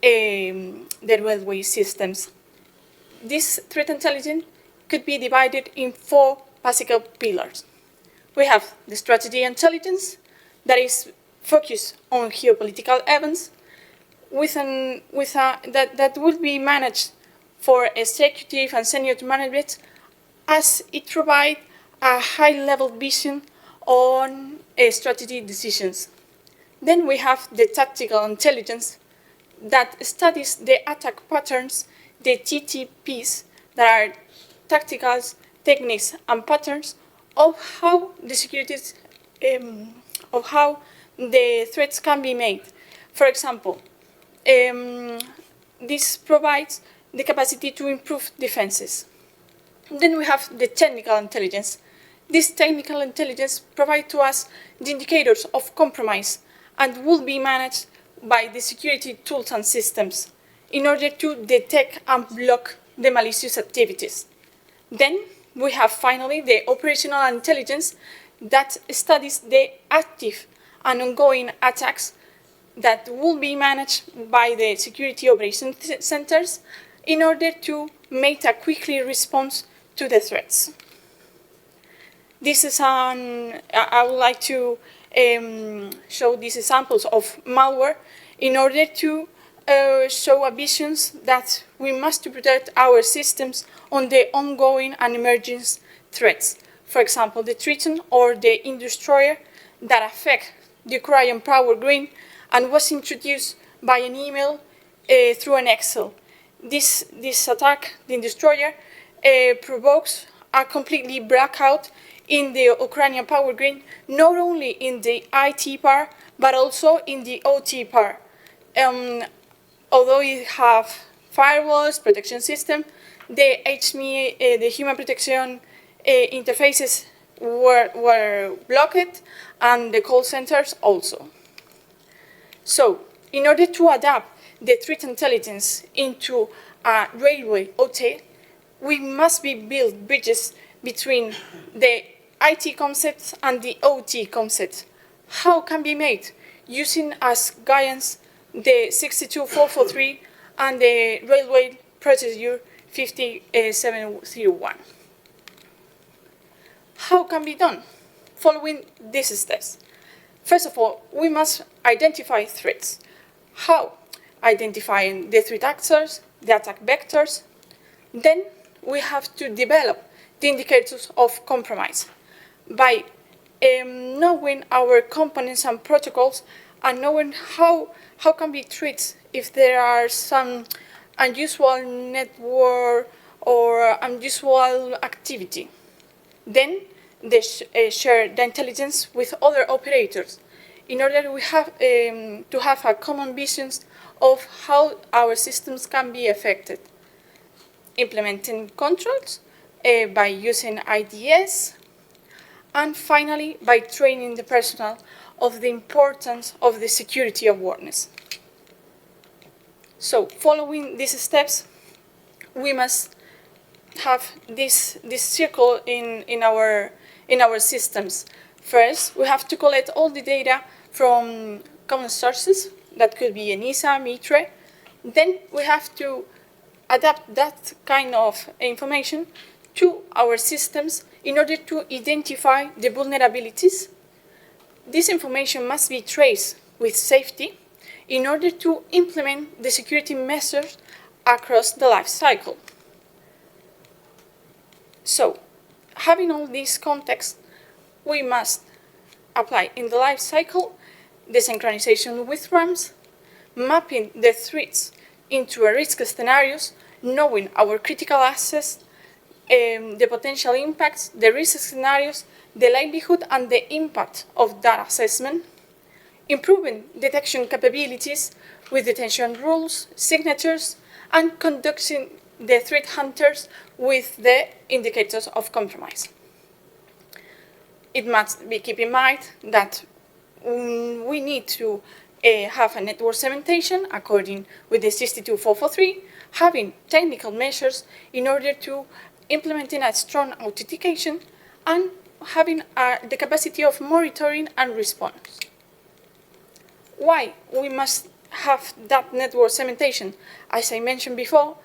the railway systems. This threat intelligence could be divided in 4 basic pillars. We have the strategy intelligence that is focused on geopolitical events that will be managed for executive and senior management as it provides a high-level vision on strategy decisions. Then we have the tactical intelligence that studies the attack patterns, the TTPs, that are tactical techniques and patterns of how the securities, of how the threats can be made. For example, this provides the capacity to improve defenses. Then we have the technical intelligence. This technical intelligence provides to us the indicators of compromise and will be managed by the security tools and systems in order to detect and block the malicious activities. Then we have finally the operational intelligence that studies the active and ongoing attacks that will be managed by the security operations centers in order to make a quickly response to the threats. This is I would like to show these examples of malware in order to show a vision that we must protect our systems on the ongoing and emerging threats. For example, the Triton or the Indestroyer that affect the Ukrainian power grid and was introduced by an email through an Excel. This attack, the Indestroyer, provokes a completely blackout in the Ukrainian power grid, not only in the IT part, but also in the OT part. Although it have firewalls, protection system, the HME, the human protection interfaces were blocked, and the call centers also. So, in order to adapt the threat intelligence into a railway OT, we must build bridges between the IT concepts and the OT concepts. How can be made? Using as guidance the 62443 and the Railway Procedure 5701. How can be done? Following these steps. First of all, we must identify threats. How? Identifying the threat actors, the attack vectors. Then we have to develop the indicators of compromise by knowing our components and protocols and knowing how can be treated if there are some unusual network or unusual activity. Then they share the intelligence with other operators in order to have a common vision of how our systems can be affected. Implementing controls by using IDS, and finally by training the personnel of the importance of the security awareness. So following these steps, we must have this circle in our systems. First, we have to collect all the data from common sources, that could be ENISA, Mitre. Then we have to adapt that kind of information to our systems in order to identify the vulnerabilities. This information must be traced with safety in order to implement the security measures across the life cycle. So, having all this context, we must apply in the life cycle the synchronization with RAMs, mapping the threats into a risk scenarios, knowing our critical assets, the potential impacts, the risk scenarios, the likelihood and the impact of that assessment, improving detection capabilities with detection rules, signatures, and conducting the threat hunters with the indicators of compromise. It must be kept in mind that we need to have a network segmentation according with the 62443, having technical measures in order to implementing a strong authentication and having the capacity of monitoring and response. Why we must have that network segmentation? As I mentioned before,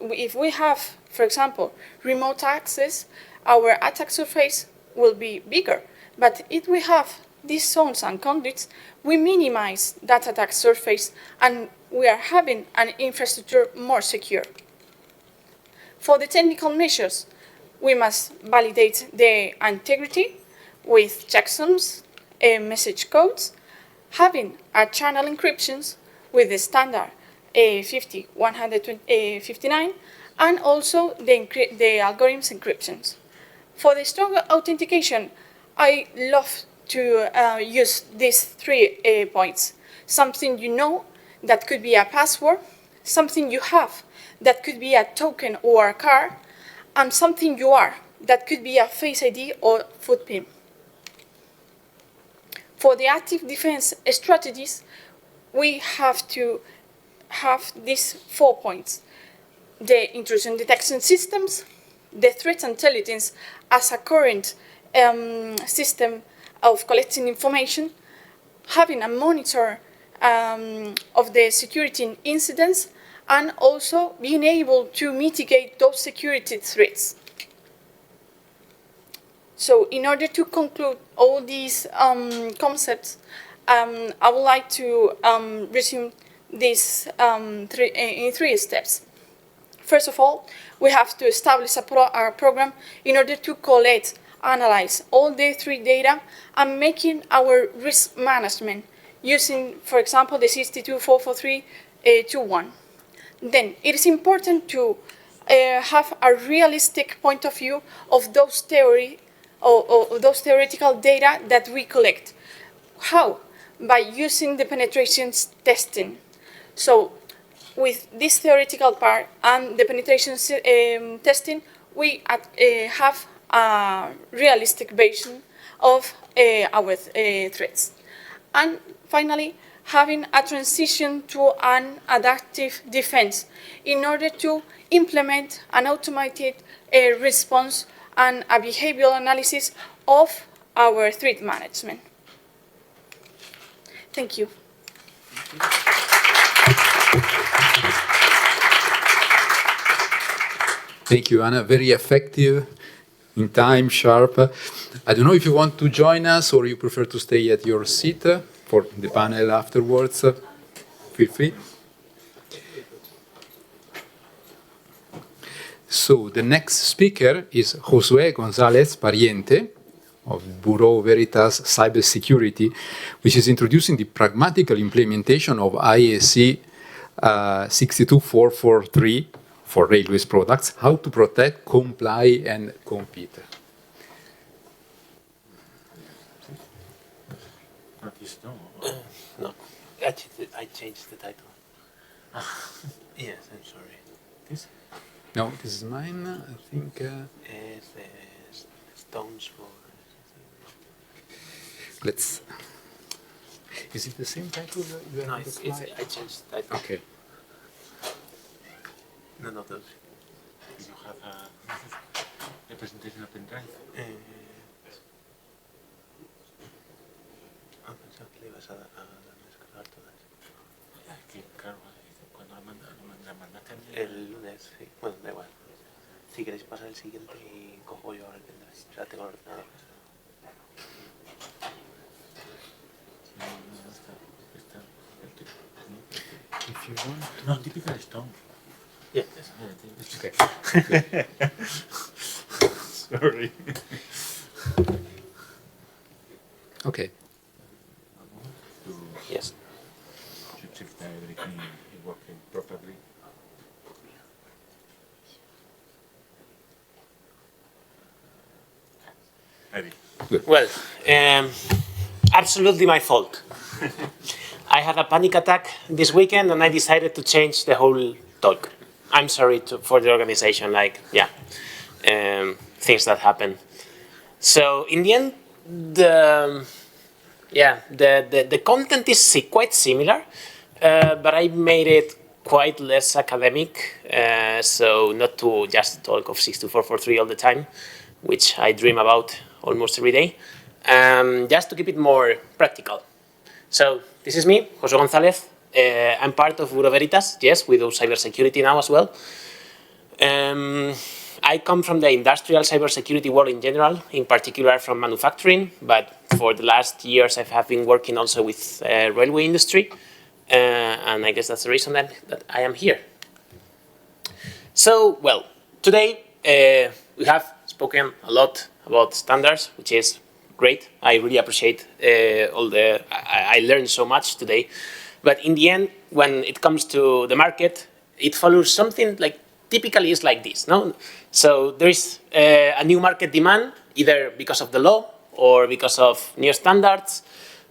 if we have, for example, remote access, our attack surface will be bigger. But if we have these zones and conduits, we minimize that attack surface and we are having an infrastructure more secure. For the technical measures, we must validate the integrity with checksums, message codes, having a channel encryptions with the standard 50/159, and also the algorithms encryptions. For the strong authentication, I love to use these 3 points. Something you know, that could be a password, something you have, that could be a token or a card, and something you are, that could be a Face ID or footprint. For the active defense strategies, we have to have these 4 points: the intrusion detection systems, the threat intelligence as a current system of collecting information, having a monitor of the security incidents, and also being able to mitigate those security threats. So in order to conclude all these concepts, I would like to resume this in 3 steps. First of all, we have to establish a program in order to collect, analyze all the 3 data and making our risk management using, for example, the 62443-21. Then it is important to have a realistic point of view of those those theoretical data that we collect. How? By using the penetrations testing. So with this theoretical part and the penetration testing, we have a realistic version of our threats. And finally, having a transition to an adaptive defense in order to implement an automated response and a behavioral analysis of our threat management. Thank you. Thank you, Anna. Very effective, in time, sharp. I don't know if you want to join us or you prefer to stay at your seat for the panel afterwards. Feel free. So the next speaker is Josué González Pariente of Bureau Veritas Cybersecurity, which is introducing the pragmatical implementation of IEC 62443 for railways products, how to protect, comply, and compete. No, I changed the title. Yes, I'm sorry. This? No, this is mine, I think. It's the stones for... Let's... Is it the same title that you have No, on the I slide? changed the title. Okay. None of those. You have a presentation of pen drive. Pensaba que le ibas a descargar todas. Que, claro, cuando la mandaste a mí, El lunes, sí. Bueno, da igual. Si queréis pasar el siguiente y cojo yo ahora el pendrive. Ya tengo el ordenador. If you want... No, typical stone. Yeah. Okay. Sorry. Okay. Yes. To check that everything is working properly. Ready. Well, absolutely my fault. I had a panic attack this weekend and I decided to change the whole talk. I'm sorry for the organization, things that happen. So in the end, the content is quite similar, but I made it quite less academic, so not to just talk of 62443 all the time, which I dream about almost every day, just to keep it more practical. So this is me, José González. I'm part of Bureau Veritas. Yes, we do cybersecurity now as well. I come from the industrial cybersecurity world in general, in particular from manufacturing, but for the last years I have been working also with railway industry, and I guess that's the reason that I am here. So, well, today we have spoken a lot about standards, which is great. I really appreciate I learned so much today. But in the end, when it comes to the market, it follows something like typically is like this, no? So there is a new market demand, either because of the law or because of new standards.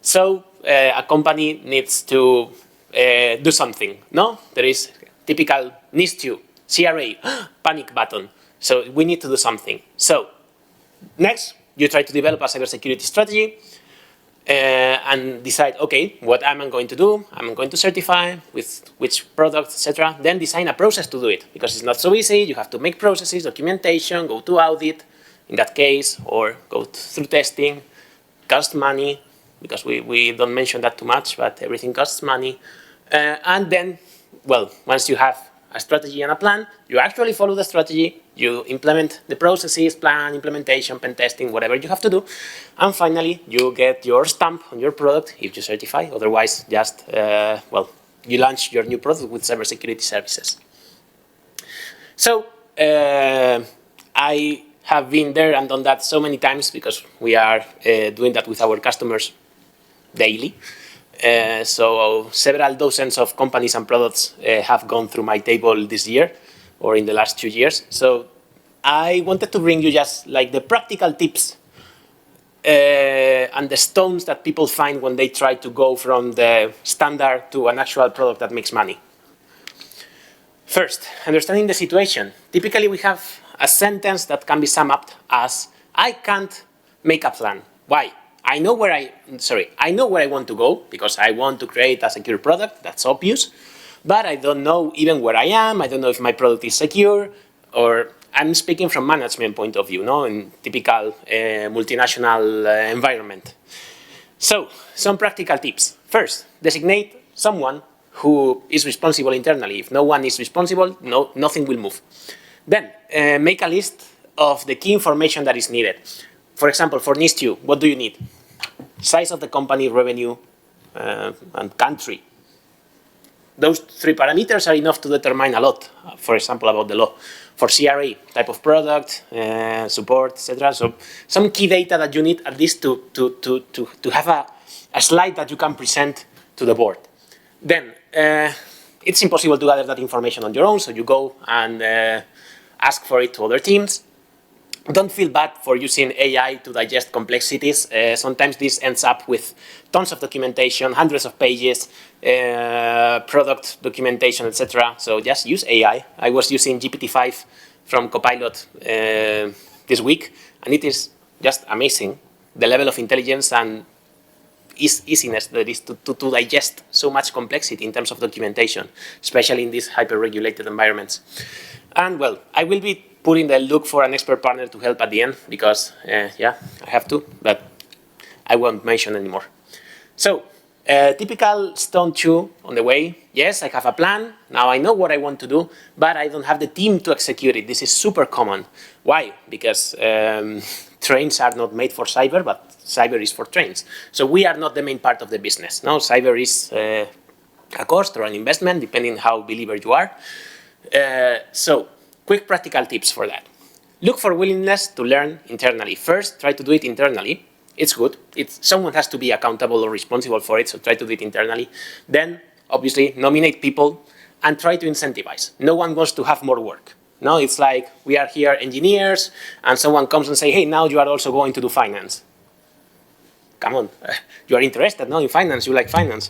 So a company needs to do something, no? There is typical needs to, CRA, panic button. So we need to do something. So next, you try to develop a cybersecurity strategy and decide, okay, what am I going to do? I'm going to certify with which products, etc. Then design a process to do it, because it's not so easy. You have to make processes, documentation, go to audit, in that case, or go through testing, cost money, because we don't mention that too much, but everything costs money. And then, well, once you have a strategy and a plan, you actually follow the strategy, you implement the processes, plan, implementation, pen testing, whatever you have to do, and finally you get your stamp on your product if you certify. Otherwise, just, well, you launch your new product with cybersecurity services. So, I have been there and done that so many times because we are doing that with our customers daily. So several dozens of companies and products have gone through my table this year or in the last 2 years. So I wanted to bring you just like the practical tips and the stones that people find when they try to go from the standard to an actual product that makes money. First, understanding the situation. Typically we have a sentence that can be summed up as, I can't make a plan. Why? I know where I want to go because I want to create a secure product, that's obvious, but I don't know even where I am, I don't know if my product is secure, or I'm speaking from management point of view, no, in typical multinational environment. So, some practical tips. First, designate someone who is responsible internally. If no one is responsible, nothing will move. Then, make a list of the key information that is needed. For example, for NIST, what do you need? Size of the company, revenue, and country. Those 3 parameters are enough to determine a lot, for example, about the law. For CRA, type of product, support, etc. So some key data that you need at least to have a slide that you can present to the board. Then, it's impossible to gather that information on your own, so you go and ask for it to other teams. Don't feel bad for using AI to digest complexities. Sometimes this ends up with tons of documentation, hundreds of pages, product documentation, etc. So just use AI. I was using GPT-5 from Copilot this week, and it is just amazing, the level of intelligence and easiness that is to digest so much complexity in terms of documentation, especially in these hyper-regulated environments. And well, I will be putting the look for an expert partner to help at the end because, yeah, I have to, but I won't mention anymore. So, typical stone 2 on the way. Yes, I have a plan. Now I know what I want to do, but I don't have the team to execute it. This is super common. Why? Because trains are not made for cyber, but cyber is for trains. So we are not the main part of the business. No, cyber is a cost or an investment, depending how believer you are. So, quick practical tips for that. Look for willingness to learn internally. First, try to do it internally. It's good. Someone has to be accountable or responsible for it, so try to do it internally. Then, obviously, nominate people and try to incentivize. No one wants to have more work. No, it's like we are here engineers and someone comes and say, hey, now you are also going to do finance. Come on, you are interested, no, in finance, you like finance.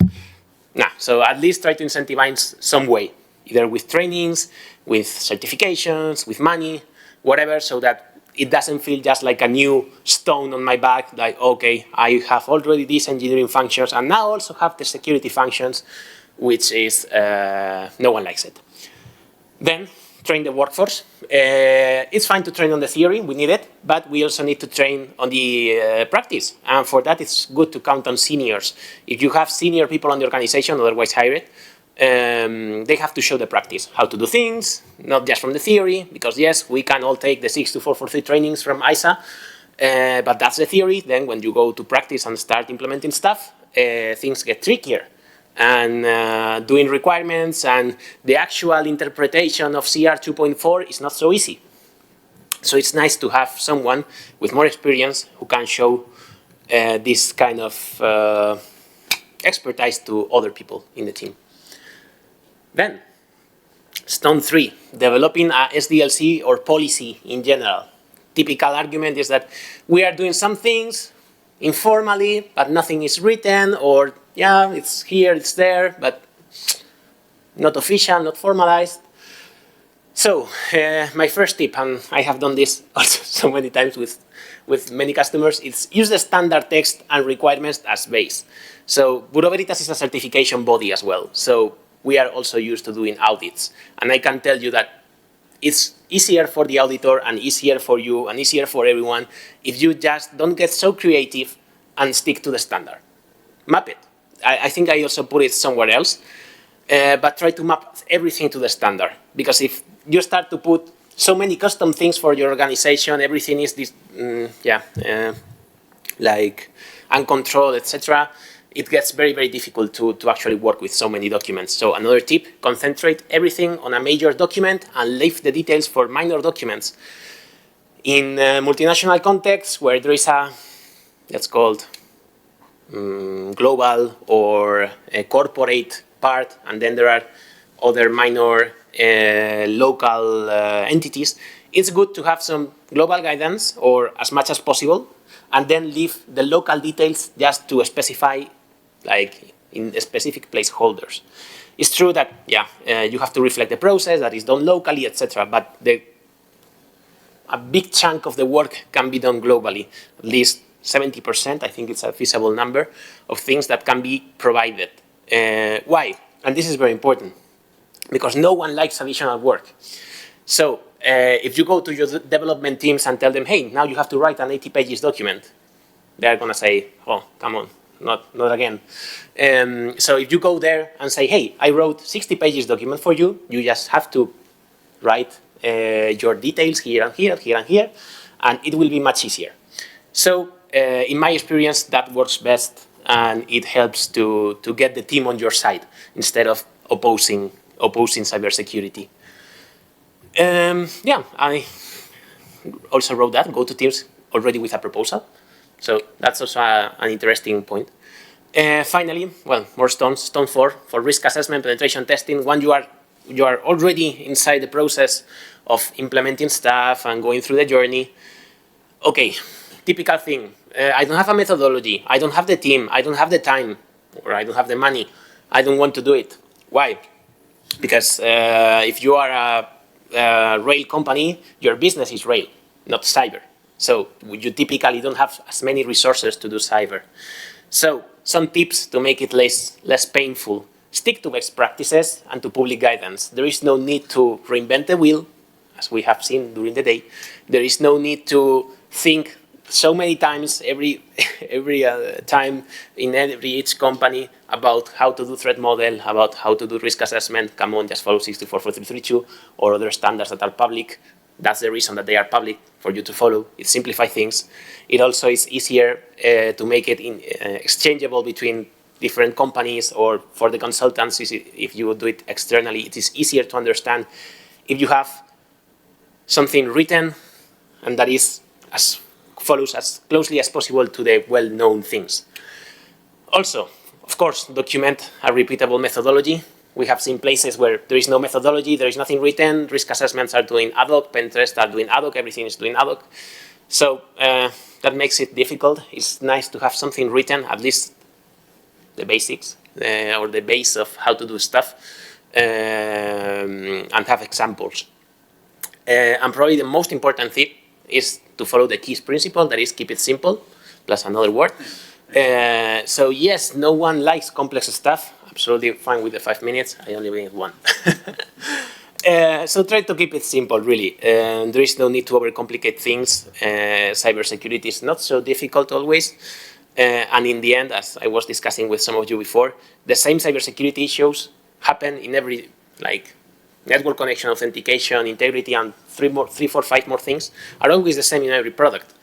Nah, so at least try to incentivize some way, either with trainings, with certifications, with money, whatever, so that it doesn't feel just like a new stone on my back, like, okay, I have already these engineering functions and now also have the security functions, which is, no one likes it. Then, train the workforce. It's fine to train on the theory, we need it, but we also need to train on the practice. And for that, it's good to count on seniors. If you have senior people on the organization, otherwise hire it, they have to show the practice, how to do things, not just from the theory, because yes, we can all take the 62443 trainings from ISA, but that's the theory. Then when you go to practice and start implementing stuff, things get trickier. And doing requirements and the actual interpretation of CR 2.4 is not so easy. So it's nice to have someone with more experience who can show this kind of expertise to other people in the team. Then, stone 3, developing a SDLC or policy in general. Typical argument is that we are doing some things informally, but nothing is written, or yeah, it's here, it's there, but not official, not formalized. So my first tip, and I have done this also so many times with many customers, is use the standard text and requirements as base. So Bureau Veritas is a certification body as well. So we are also used to doing audits. And I can tell you that it's easier for the auditor and easier for you and easier for everyone if you just don't get so creative and stick to the standard. Map it. I think I also put it somewhere else, but try to map everything to the standard. Because if you start to put so many custom things for your organization, everything is this, like uncontrolled, etc., it gets very, very difficult to actually work with so many documents. So another tip, concentrate everything on a major document and leave the details for minor documents. In multinational contexts where there is a, that's called global or a corporate part, and then there are other minor local entities, it's good to have some global guidance, or as much as possible, and then leave the local details just to specify, like in specific placeholders. It's true that, yeah, you have to reflect the process that is done locally, etc., but a big chunk of the work can be done globally, at least 70%, I think it's a feasible number, of things that can be provided. Why? And this is very important, because no one likes additional work. So if you go to your development teams and tell them, hey, now you have to write an 80 pages document, they're going to say, oh, come on, not again. So if you go there and say, hey, I wrote 60 pages document for you, you just have to write your details here and here, here and here, and it will be much easier. So in my experience, that works best, and it helps to get the team on your side instead of opposing cybersecurity. Yeah, I also wrote that, go to teams already with a proposal. So that's also an interesting point. Finally, well, more stones. Stone 4 for risk assessment, penetration testing. When you are already inside the process of implementing stuff and going through the journey. Okay, typical thing. I don't have a methodology. I don't have the team. I don't have the time, or I don't have the money. I don't want to do it. Why? Because if you are a rail company, your business is rail, not cyber. So you typically don't have as many resources to do cyber. So some tips to make it less painful. Stick to best practices and to public guidance. There is no need to reinvent the wheel, as we have seen during the day. There is no need to think so many times every time in each company about how to do threat model, about how to do risk assessment. Come on, just follow 6244332 or other standards that are public. That's the reason that they are public, for you to follow. It simplifies things. It also is easier to make it exchangeable between different companies, or for the consultants, if you do it externally, it is easier to understand if you have something written and that is follows as closely as possible to the well-known things. Also, of course, document a repeatable methodology. We have seen places where there is no methodology, there is nothing written, risk assessments are doing ad hoc, pen tests are doing ad hoc, everything is doing ad hoc. So that makes it difficult. It's nice to have something written, at least the basics, or the base of how to do stuff, and have examples. And probably the most important thing is to follow the KEYS principle, that is, keep it simple, plus another word. So yes, no one likes complex stuff. Absolutely fine with the 5 minutes. I only need one. So try to keep it simple, really. There is no need to overcomplicate things. Cybersecurity is not so difficult always. And in the end, as I was discussing with some of you before, the same cybersecurity issues happen in every, like, network connection, authentication, integrity, and three, four, five more things are always the same in every product.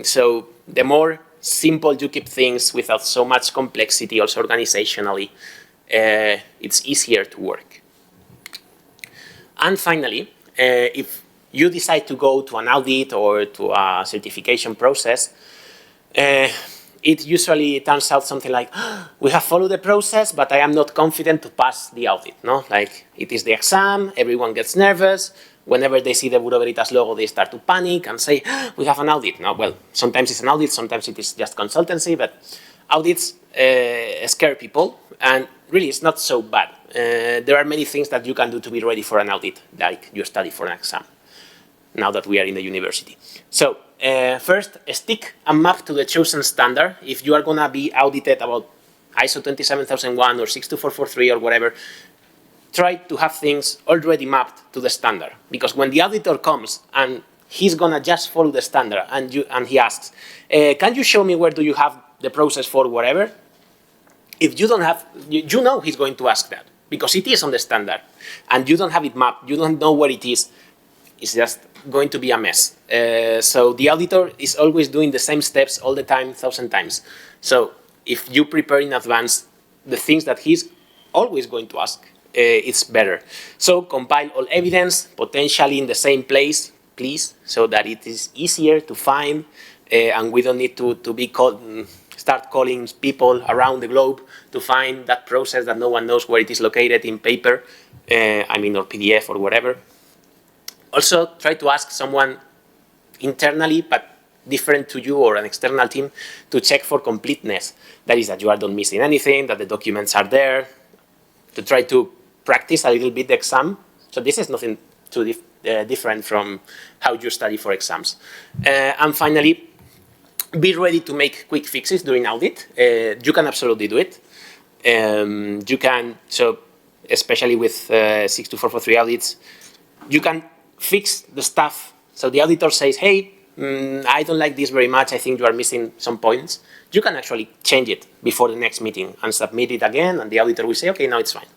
So the more simple you keep things without so much complexity, also organizationally, it's easier to work. And finally, if you decide to go to an audit or to a certification process, it usually turns out something like, we have followed the process, but I am not confident to pass the audit. No? Like, it is the exam, everyone gets nervous. Whenever they see the Bureau Veritas logo, they start to panic and say, we have an audit. No, well, sometimes it's an audit, sometimes it is just consultancy, but audits scare people, and really it's not so bad. There are many things that you can do to be ready for an audit, like you study for an exam, now that we are in the university. So first, stick a map to the chosen standard. If you are going to be audited about ISO 27001 or 62443 or whatever, try to have things already mapped to the standard. Because when the auditor comes and he's going to just follow the standard and he asks, can you show me where do you have the process for whatever? If you don't have, you know he's going to ask that because it is on the standard and you don't have it mapped, you don't know where it is, it's just going to be a mess. So the auditor is always doing the same steps all the time, 1,000 times. So if you prepare in advance the things that he's always going to ask, it's better. So compile all evidence, potentially in the same place, please, so that it is easier to find and we don't need to be start calling people around the globe to find that process that no one knows where it is located in paper, or PDF or whatever. Also, try to ask someone internally, but different to you or an external team, to check for completeness. That is, that you are not missing anything, that the documents are there, to try to practice a little bit the exam. So this is nothing too different from how you study for exams. And finally, be ready to make quick fixes during audit. You can absolutely do it. You can, so especially with 62443 audits, you can fix the stuff. So the auditor says, hey, I don't like this very much. I think you are missing some points. You can actually change it before the next meeting and submit it again, and the auditor will say, okay, now it's fine.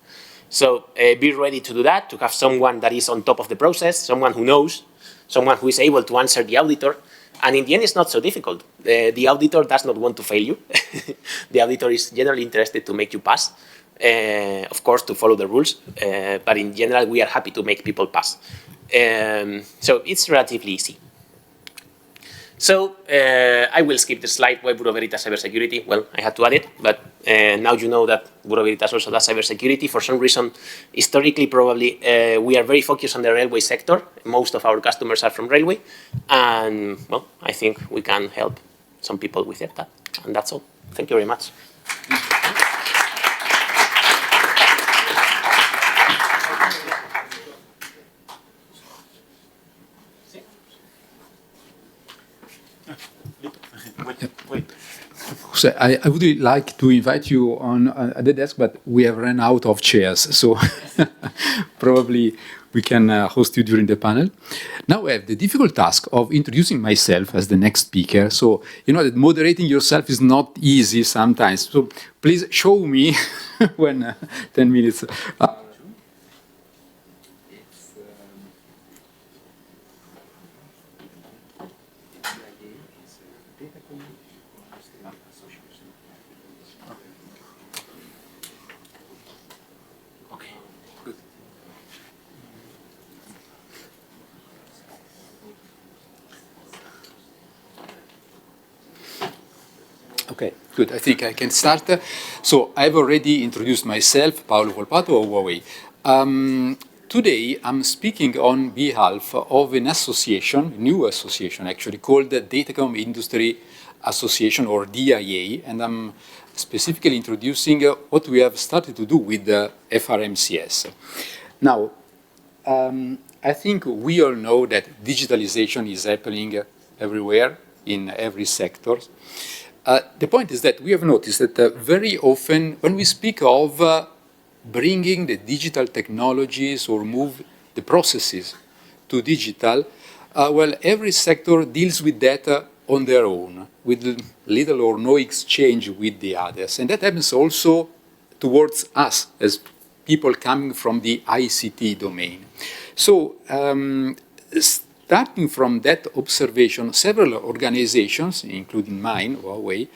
So be ready to do that, to have someone that is on top of the process, someone who knows, someone who is able to answer the auditor. And in the end, it's not so difficult. The auditor does not want to fail you. The auditor is generally interested to make you pass, of course, to follow the rules. But in general, we are happy to make people pass. So it's relatively easy. So I will skip the slide, why Bureau Veritas cybersecurity. Well, I had to add it, but now you know that Bureau Veritas also does cybersecurity. For some reason, historically, probably, we are very focused on the railway sector. Most of our customers are from railway. And, well, I think we can help some people with that. And that's all. Thank you very much. Wait. So I would like to invite you on at the desk, but we have run out of chairs, so probably we can host you during the panel. Now I have the difficult task of introducing myself as the next speaker. So you know that moderating yourself is not easy sometimes. So please show me when 10 minutes. Okay, good. I think I can start. So I've already introduced myself, Paolo Volpato of Huawei. Today I'm speaking on behalf of an association, new association actually, called the Datacom Industry Association, or DIA, and I'm specifically introducing what we have started to do with the FRMCS. Now, I think we all know that digitalization is happening everywhere, in every sector. The point is that we have noticed that very often when we speak of bringing the digital technologies or move the processes to digital, well, every sector deals with that on their own, with little or no exchange with the others. And that happens also towards us as people coming from the ICT domain. So starting from that observation, several organizations, including mine, Huawei,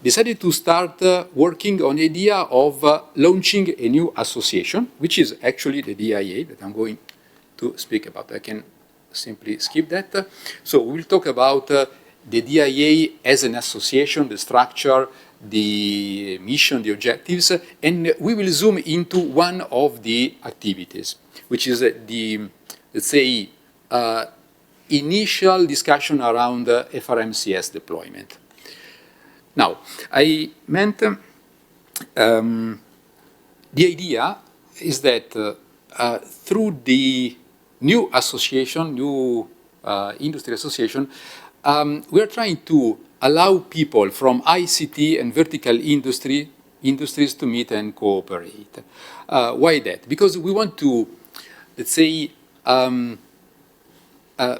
decided to start working on the idea of launching a new association, which is actually the DIA that I'm going to speak about. I can simply skip that. So we'll talk about the DIA as an association, the structure, the mission, the objectives, and we will zoom into one of the activities, which is the, let's say, initial discussion around FRMCS deployment. Now, I meant the idea is that through the new association, new industry association, we are trying to allow people from ICT and vertical industries to meet and cooperate. Why that? Because we want to, let's say,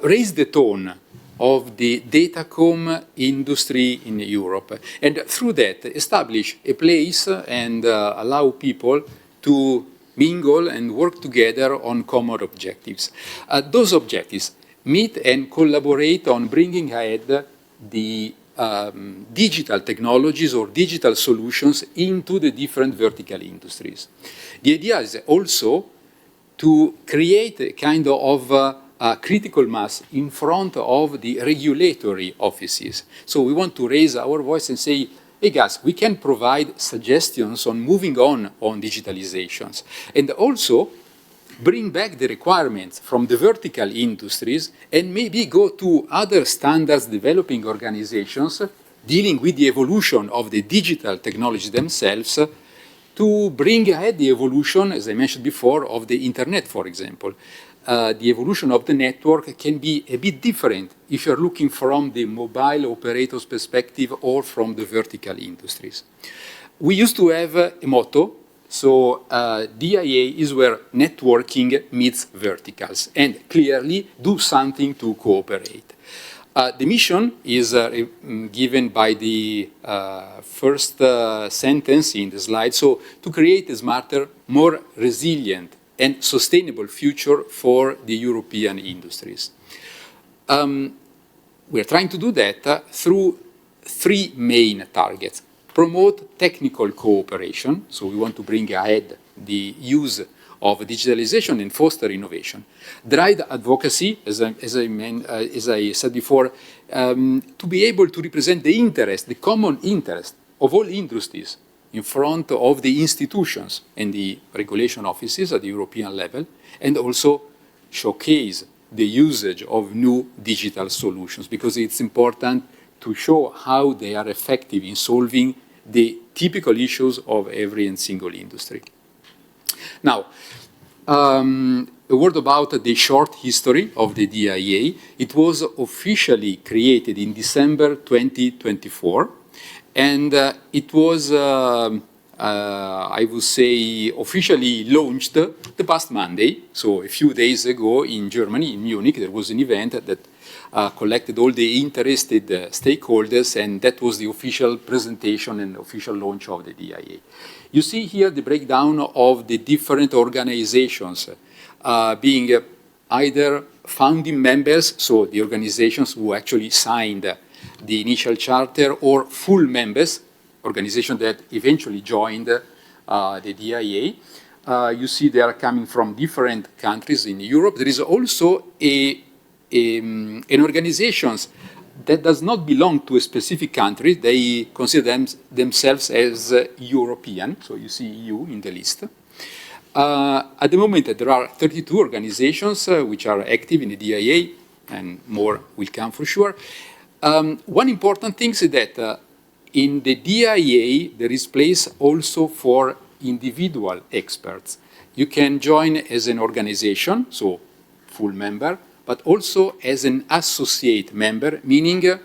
raise the tone of the datacom industry in Europe, and through that establish a place and allow people to mingle and work together on common objectives. Those objectives meet and collaborate on bringing ahead the digital technologies or digital solutions into the different vertical industries. The idea is also to create a kind of critical mass in front of the regulatory offices. So we want to raise our voice and say, hey guys, we can provide suggestions on moving on digitalizations, and also bring back the requirements from the vertical industries and maybe go to other standards developing organizations dealing with the evolution of the digital technologies themselves to bring ahead the evolution, as I mentioned before, of the internet, for example. The evolution of the network can be a bit different if you're looking from the mobile operator's perspective or from the vertical industries. We used to have a motto, so DIA is where networking meets verticals, and clearly do something to cooperate. The mission is given by the first sentence in the slide, so to create a smarter, more resilient, and sustainable future for the European industries. We're trying to do that through three main targets. Promote technical cooperation, so we want to bring ahead the use of digitalization and foster innovation. Drive advocacy, as I said before, to be able to represent the interest, the common interest of all industries in front of the institutions and the regulation offices at the European level, and also showcase the usage of new digital solutions, because it's important to show how they are effective in solving the typical issues of every and single industry. Now, a word about the short history of the DIA. It was officially created in December 2024, and it was, I would say, officially launched the past Monday. So a few days ago in Germany, in Munich, there was an event that collected all the interested stakeholders, and that was the official presentation and official launch of the DIA. You see here the breakdown of the different organizations being either founding members, so the organizations who actually signed the initial charter, or full members, organizations that eventually joined the DIA. You see they are coming from different countries in Europe. There is also an organization that does not belong to a specific country. They consider themselves as European, so you see EU in the list. At the moment, there are 32 organizations which are active in the DIA, and more will come for sure. One important thing is that in the DIA, there is place also for individual experts. You can join as an organization, so full member, but also as an associate member, meaning an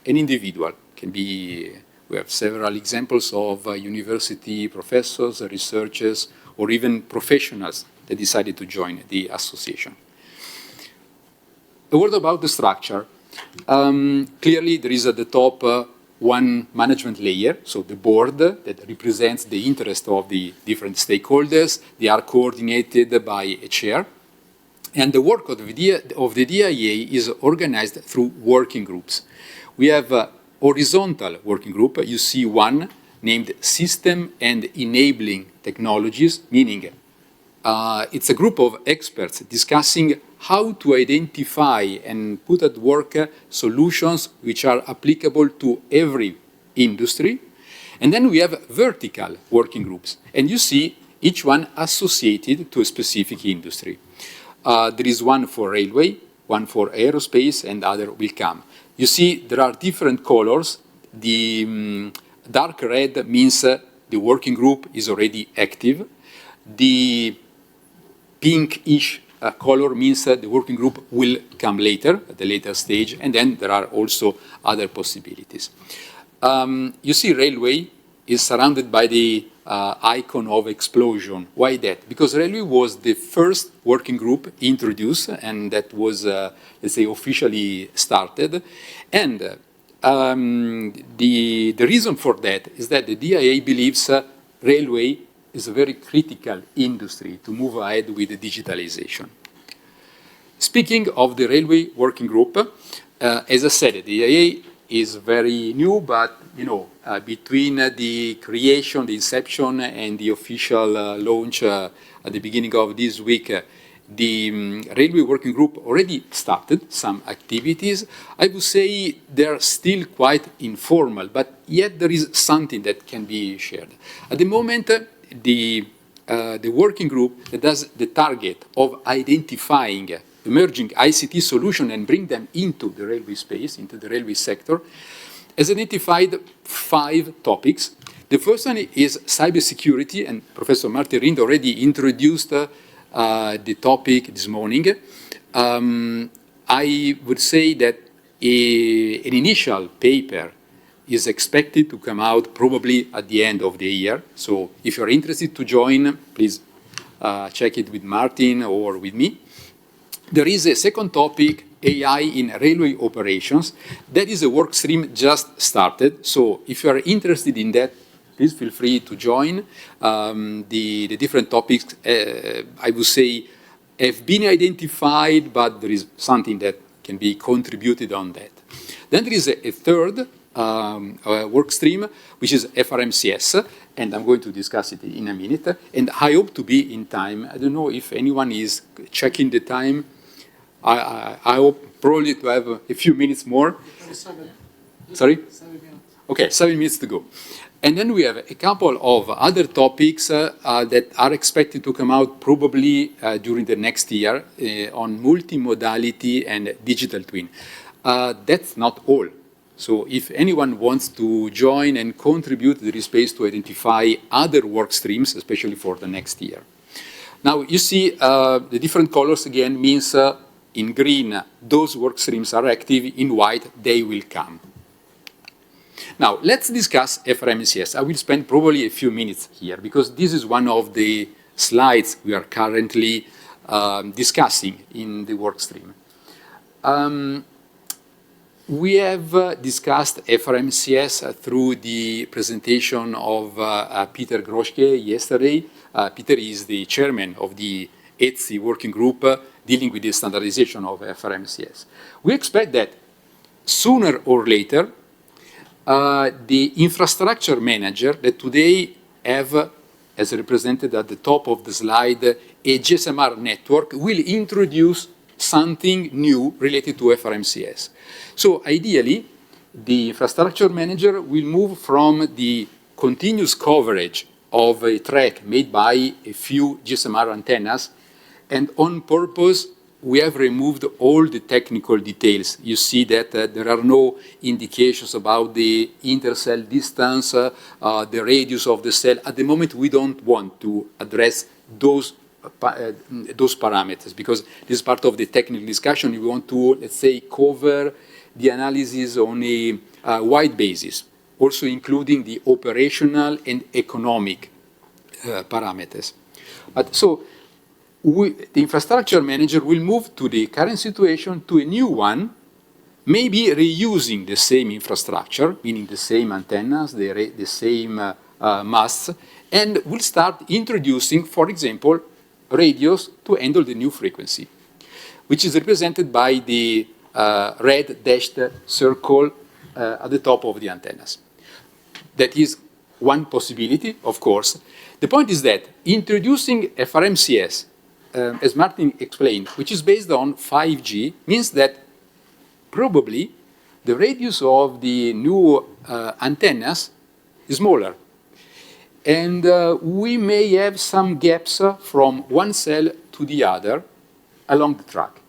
individual. Can be, we have several examples of university professors, researchers, or even professionals that decided to join the association. A word about the structure. Clearly, there is at the top one management layer, so the board that represents the interest of the different stakeholders. They are coordinated by a chair. And the work of the DIA is organized through working groups. We have a horizontal working group. You see one named System and Enabling Technologies, meaning it's a group of experts discussing how to identify and put at work solutions which are applicable to every industry. And then we have vertical working groups. And you see each one associated to a specific industry. There is one for railway, one for aerospace, and other will come. You see there are different colors. The dark red means the working group is already active. The pinkish color means that the working group will come later, at the later stage, and then there are also other possibilities. You see railway is surrounded by the icon of explosion. Why that? Because railway was the first working group introduced, and that was, let's say, officially started. And the reason for that is that the DIA believes railway is a very critical industry to move ahead with the digitalization. Speaking of the railway working group, as I said, the DIA is very new, but between the creation, the inception, and the official launch at the beginning of this week, the railway working group already started some activities. I would say they're still quite informal, but yet there is something that can be shared. At the moment, the working group that does the target of identifying emerging ICT solutions and bring them into the railway space, into the railway sector, has identified 5 topics. The first one is cybersecurity, and Professor Martin Rind already introduced the topic this morning. I would say that an initial paper is expected to come out probably at the end of the year. So if you're interested to join, please check it with Martin or with me. There is a second topic, AI in railway operations. That is a work stream just started. So if you are interested in that, please feel free to join. The different topics, I would say, have been identified, but there is something that can be contributed on that. Then there is a third work stream, which is FRMCS, and I'm going to discuss it in a minute. And I hope to be in time. I don't know if anyone is checking the time. I hope probably to have a few minutes more. 7. Sorry? 7 minutes. Okay, 7 minutes to go. And then we have a couple of other topics that are expected to come out probably during the next year on multimodality and digital twin. That's not all. So if anyone wants to join and contribute, there is space to identify other work streams, especially for the next year. Now, you see the different colors again means in green, those work streams are active. In white, they will come. Now, let's discuss FRMCS. I will spend probably a few minutes here because this is one of the slides we are currently discussing in the work stream. We have discussed FRMCS through the presentation of Peter Groschke yesterday. Peter is the chairman of the ETSI working group dealing with the standardization of FRMCS. We expect that sooner or later, the infrastructure manager that today have, as represented at the top of the slide, a GSMR network will introduce something new related to FRMCS. So ideally, the infrastructure manager will move from the continuous coverage of a track made by a few GSMR antennas, and on purpose, we have removed all the technical details. You see that there are no indications about the intercell distance, the radius of the cell. At the moment, we don't want to address those parameters because this is part of the technical discussion. We want to, let's say, cover the analysis on a wide basis, also including the operational and economic parameters. But so the infrastructure manager will move to the current situation to a new one, maybe reusing the same infrastructure, meaning the same antennas, the same masts, and will start introducing, for example, radios to handle the new frequency, which is represented by the red dashed circle at the top of the antennas. That is one possibility, of course. The point is that introducing FRMCS, as Martin explained, which is based on 5G, means that probably the radius of the new antennas is smaller. And we may have some gaps from one cell to the other along the track.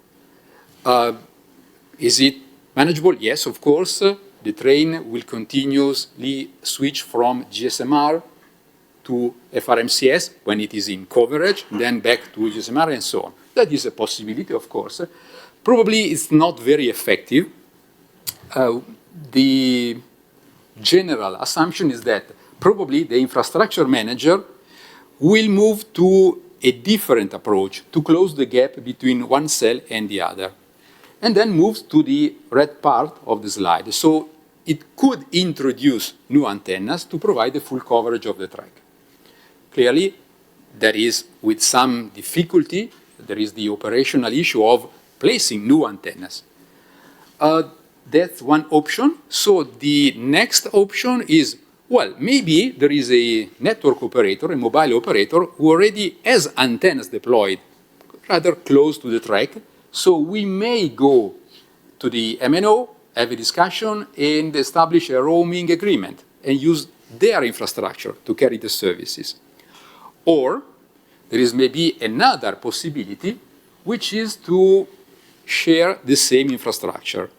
Is it manageable? Yes, of course. The train will continuously switch from GSMR to FRMCS when it is in coverage, then back to GSMR and so on. That is a possibility, of course. Probably it's not very effective. The general assumption is that probably the infrastructure manager will move to a different approach to close the gap between one cell and the other, and then moves to the red part of the slide. So it could introduce new antennas to provide the full coverage of the track. Clearly, there is, with some difficulty, there is the operational issue of placing new antennas. That's one option. So the next option is, well, maybe there is a network operator, a mobile operator, who already has antennas deployed rather close to the track. So we may go to the MNO, have a discussion, and establish a roaming agreement and use their infrastructure to carry the services. Or there is maybe another possibility, which is to share the same infrastructure.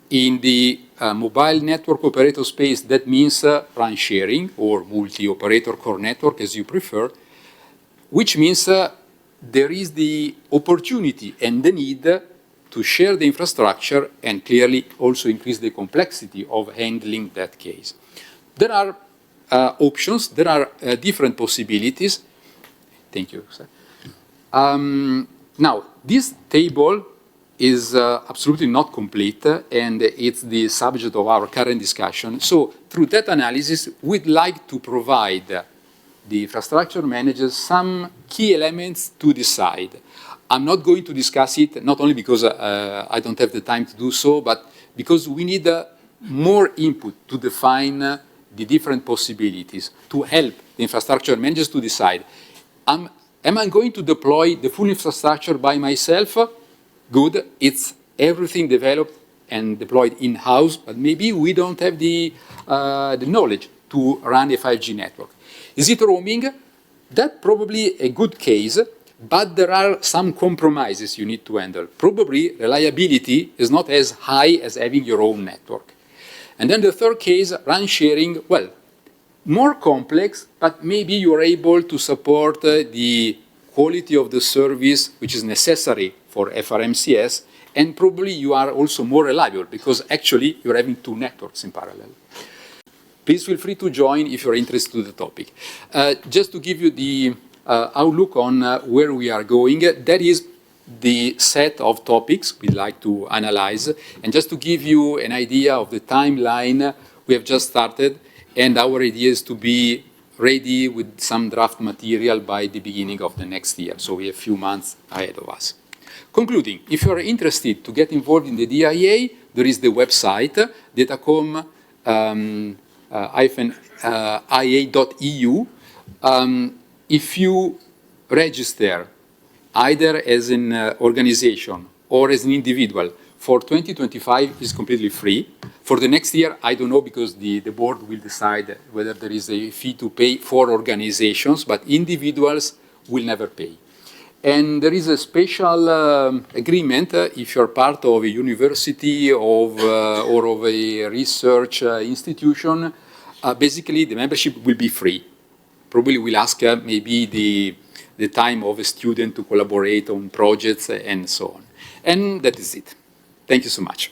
In the mobile network operator space, that means RAN sharing or multi-operator core network, as you prefer, which means there is the opportunity and the need to share the infrastructure and clearly also increase the complexity of handling that case. There are options, there are different possibilities. Thank you, sir. Now, this table is absolutely not complete, and it's the subject of our current discussion. So through that analysis, we'd like to provide the infrastructure managers some key elements to decide. I'm not going to discuss it, not only because I don't have the time to do so, but because we need more input to define the different possibilities, to help the infrastructure managers to decide. Am I going to deploy the full infrastructure by myself? Good, it's everything developed and deployed in-house, but maybe we don't have the knowledge to run a 5G network. Is it roaming? That's probably a good case, but there are some compromises you need to handle. Probably reliability is not as high as having your own network. And then the third case, RAN sharing, well, more complex, but maybe you're able to support the quality of the service which is necessary for FRMCS, and probably you are also more reliable because actually you're having two networks in parallel. Please feel free to join if you're interested in the topic. Just to give you the outlook on where we are going, that is the set of topics we'd like to analyze. And just to give you an idea of the timeline, we have just started, and our idea is to be ready with some draft material by the beginning of the next year. So we have a few months ahead of us. Concluding, if you are interested to get involved in the DIA, there is the website, datacom-ia.eu. If you register either as an organization or as an individual, for 2025 is completely free. For the next year, I don't know because the board will decide whether there is a fee to pay for organizations, but individuals will never pay. And there is a special agreement if you're part of a university or of a research institution. Basically, the membership will be free. Probably we'll ask maybe the time of a student to collaborate on projects and so on. And that is it. Thank you so much.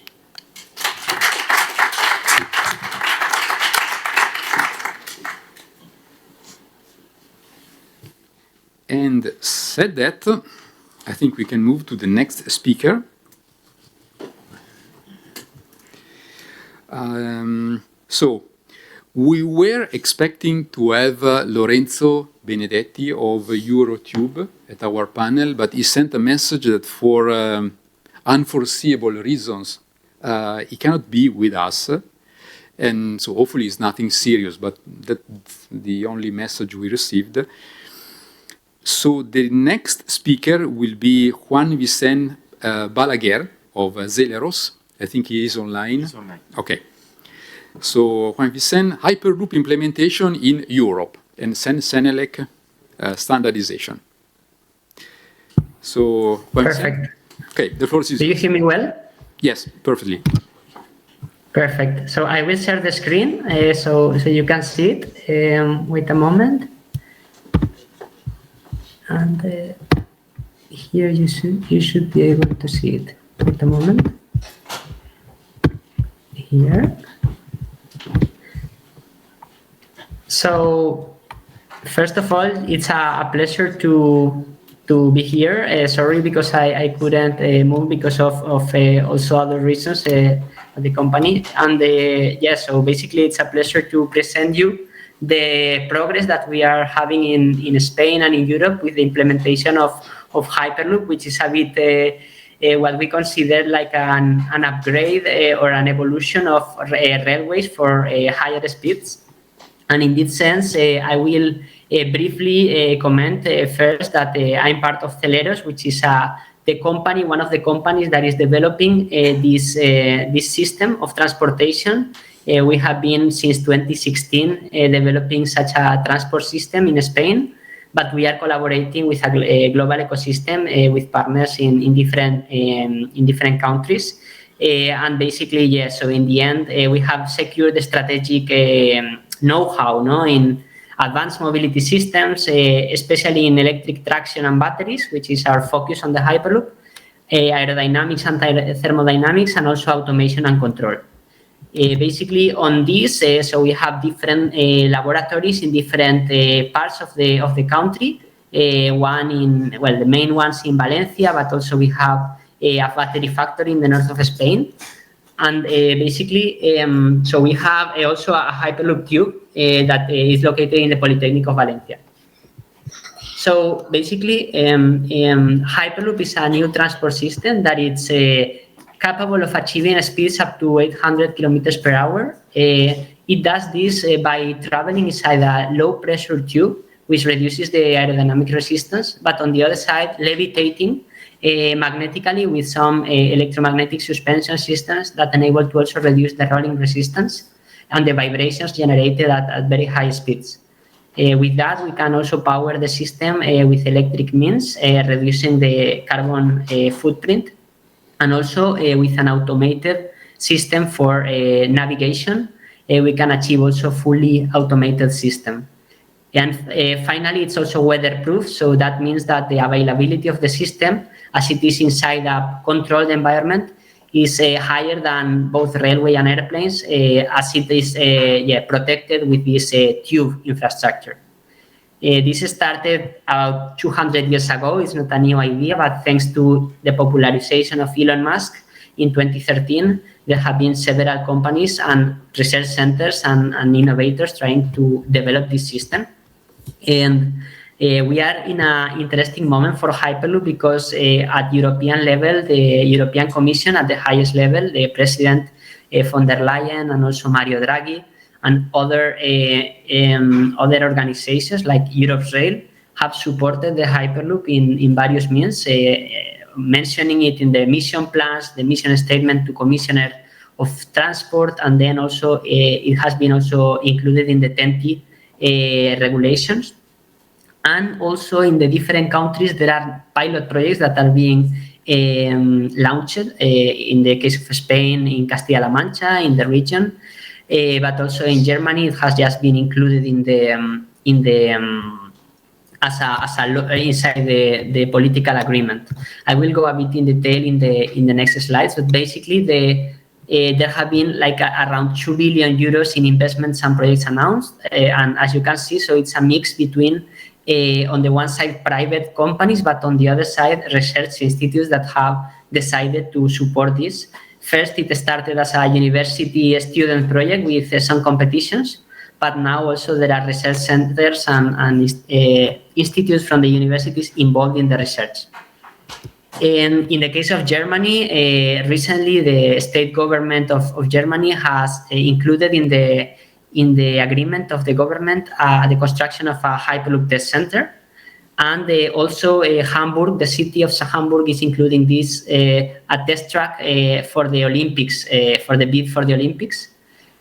And said that, I think we can move to the next speaker. So we were expecting to have Lorenzo Benedetti of Eurotube at our panel, but he sent a message that for unforeseeable reasons, he cannot be with us. And so hopefully it's nothing serious, but that's the only message we received. So the next speaker will be Juan Vicente Balaguer of Celeros. I think he is online. He's online. Okay. So Juan Vicente, Hyperloop implementation in Europe and Senelec standardization. So Juan Perfect. Vicente. Okay, the floor is Do you hear me well? Yes, perfectly. Perfect. So I will share the screen so you can see it. Wait a moment. And here you should be able to see it. Wait a moment. Here. So first of all, it's a pleasure to be here. Sorry because I couldn't move because of also other reasons of the company. And yeah, so basically it's a pleasure to present you the progress that we are having in Spain and in Europe with the implementation of Hyperloop, which is a bit what we consider like an upgrade or an evolution of railways for higher speeds. And in this sense, I will briefly comment first that I'm part of Celeros, which is the company, one of the companies that is developing this system of transportation. We have been since 2016 developing such a transport system in Spain, but we are collaborating with a global ecosystem with partners in different countries. And basically, yes, so in the end, we have secured the strategic know-how in advanced mobility systems, especially in electric traction and batteries, which is our focus on the Hyperloop, aerodynamics and thermodynamics, and also automation and control. Basically, on this, so we have different laboratories in different parts of the country. The main ones in Valencia, but also we have a battery factory in the north of Spain. And basically, so we have also a Hyperloop tube that is located in the Polytechnic of Valencia. So basically, Hyperloop is a new transport system that is capable of achieving speeds up to 800 kilometers per hour. It does this by traveling inside a low-pressure tube, which reduces the aerodynamic resistance, but on the other side, levitating magnetically with some electromagnetic suspension systems that enable to also reduce the rolling resistance and the vibrations generated at very high speeds. With that, we can also power the system with electric means, reducing the carbon footprint, and also with an automated system for navigation, we can achieve also fully automated system. And finally, it's also weatherproof, so that means that the availability of the system, as it is inside a controlled environment, is higher than both railway and airplanes, as it is protected with this tube infrastructure. This started about 200 years ago. It's not a new idea, but thanks to the popularization of Elon Musk in 2013, there have been several companies and research centers and innovators trying to develop this system. And we are in an interesting moment for Hyperloop because at European level, the European Commission at the highest level, the President von der Leyen and also Mario Draghi and other organizations like Europe's Rail have supported the Hyperloop in various means, mentioning it in the mission plans, the mission statement to Commissioner of Transport, and then also it has been also included in the TEN-T regulations. And also in the different countries, there are pilot projects that are being launched, in the case of Spain, in Castilla-La Mancha, in the region, but also in Germany, it has just been included inside the political agreement. I will go a bit in detail in the next slides, but basically there have been like around 2 billion euros in investments and projects announced, and as you can see, so it's a mix between on the one side, private companies, but on the other side, research institutes that have decided to support this. First, it started as a university student project with some competitions, but now also there are research centers and institutes from the universities involved in the research. And in the case of Germany, recently the state government of Germany has included in the agreement of the government the construction of a Hyperloop test center. And also Hamburg, the city of Hamburg is including this a test track for the Olympics, for the bid for the Olympics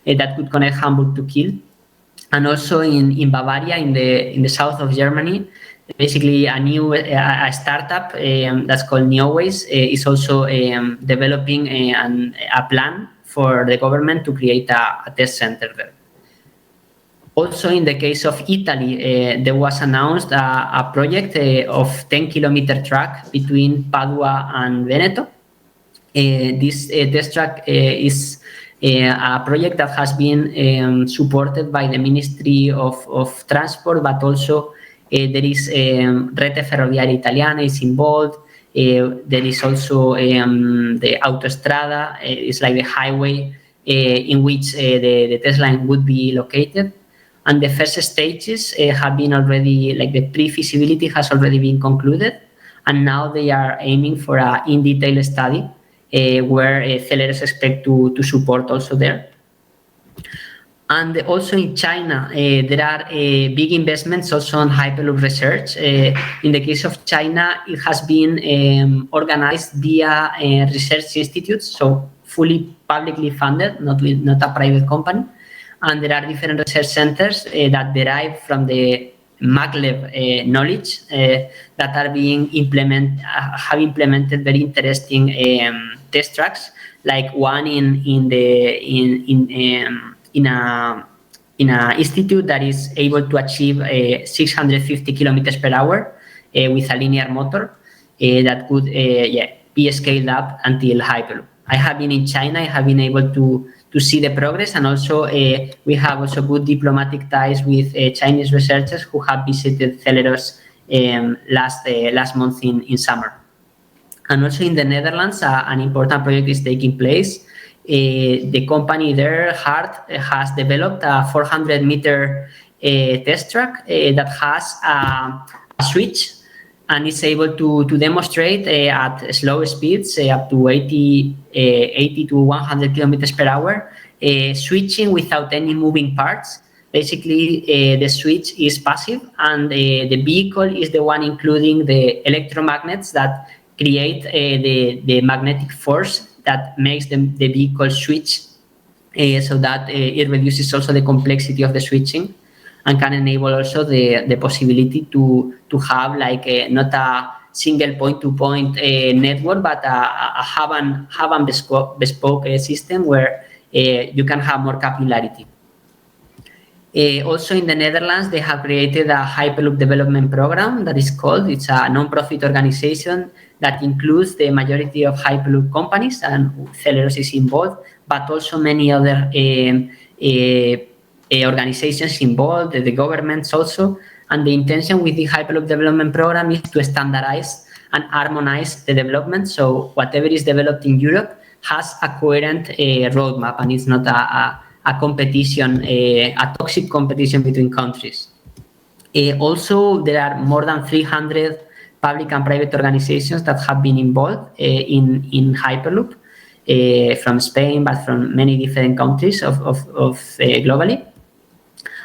that could connect Hamburg to Kiel. And also in Bavaria, in the south of Germany, basically a startup that's called Neoways is also developing a plan for the government to create a test center there. Also, in the case of Italy, there was announced a project of 10-kilometer track between Padua and Veneto. This test track is a project that has been supported by the Ministry of Transport, but also there is Rete Ferroviaria Italiana is involved. There is also the Autostrada, it's like the highway in which the test line would be located. And the first stages have been already, like the pre-feasibility has already been concluded. And now they are aiming for an in-detail study where Celeros expect to support also there. And also in China, there are big investments also on Hyperloop research. In the case of China, it has been organized via research institutes, so fully publicly funded, not a private company. And there are different research centers that derive from the maglev knowledge that are being have implemented very interesting test tracks, like one in a institute that is able to achieve 650 kilometers per hour with a linear motor that could be scaled up until Hyperloop. I have been in China. I have been able to see the progress, and also we have also good diplomatic ties with Chinese researchers who have visited Celeros last month in summer. And also in the Netherlands, an important project is taking place. The company there, HART, has developed a 400-meter test track that has a switch, and is able to demonstrate at slow speeds, up to 80 to 100 kilometers per hour, switching without any moving parts. Basically, the switch is passive, and the vehicle is the one including the electromagnets that create the magnetic force that makes the vehicle switch, so that it reduces also the complexity of the switching, and can enable also the possibility to have like not a single point-to-point network, but a hub and bespoke system where you can have more capillarity. Also in the Netherlands, they have created a Hyperloop development program that is called, it's a non-profit organization that includes the majority of Hyperloop companies, and Celeros is involved, but also many other organizations involved, the governments also. And the intention with the Hyperloop development program is to standardize and harmonize the development, so whatever is developed in Europe has a coherent roadmap, and it's not a competition, a toxic competition between countries. Also, there are more than 300 public and private organizations that have been involved in Hyperloop from Spain, but from many different countries globally.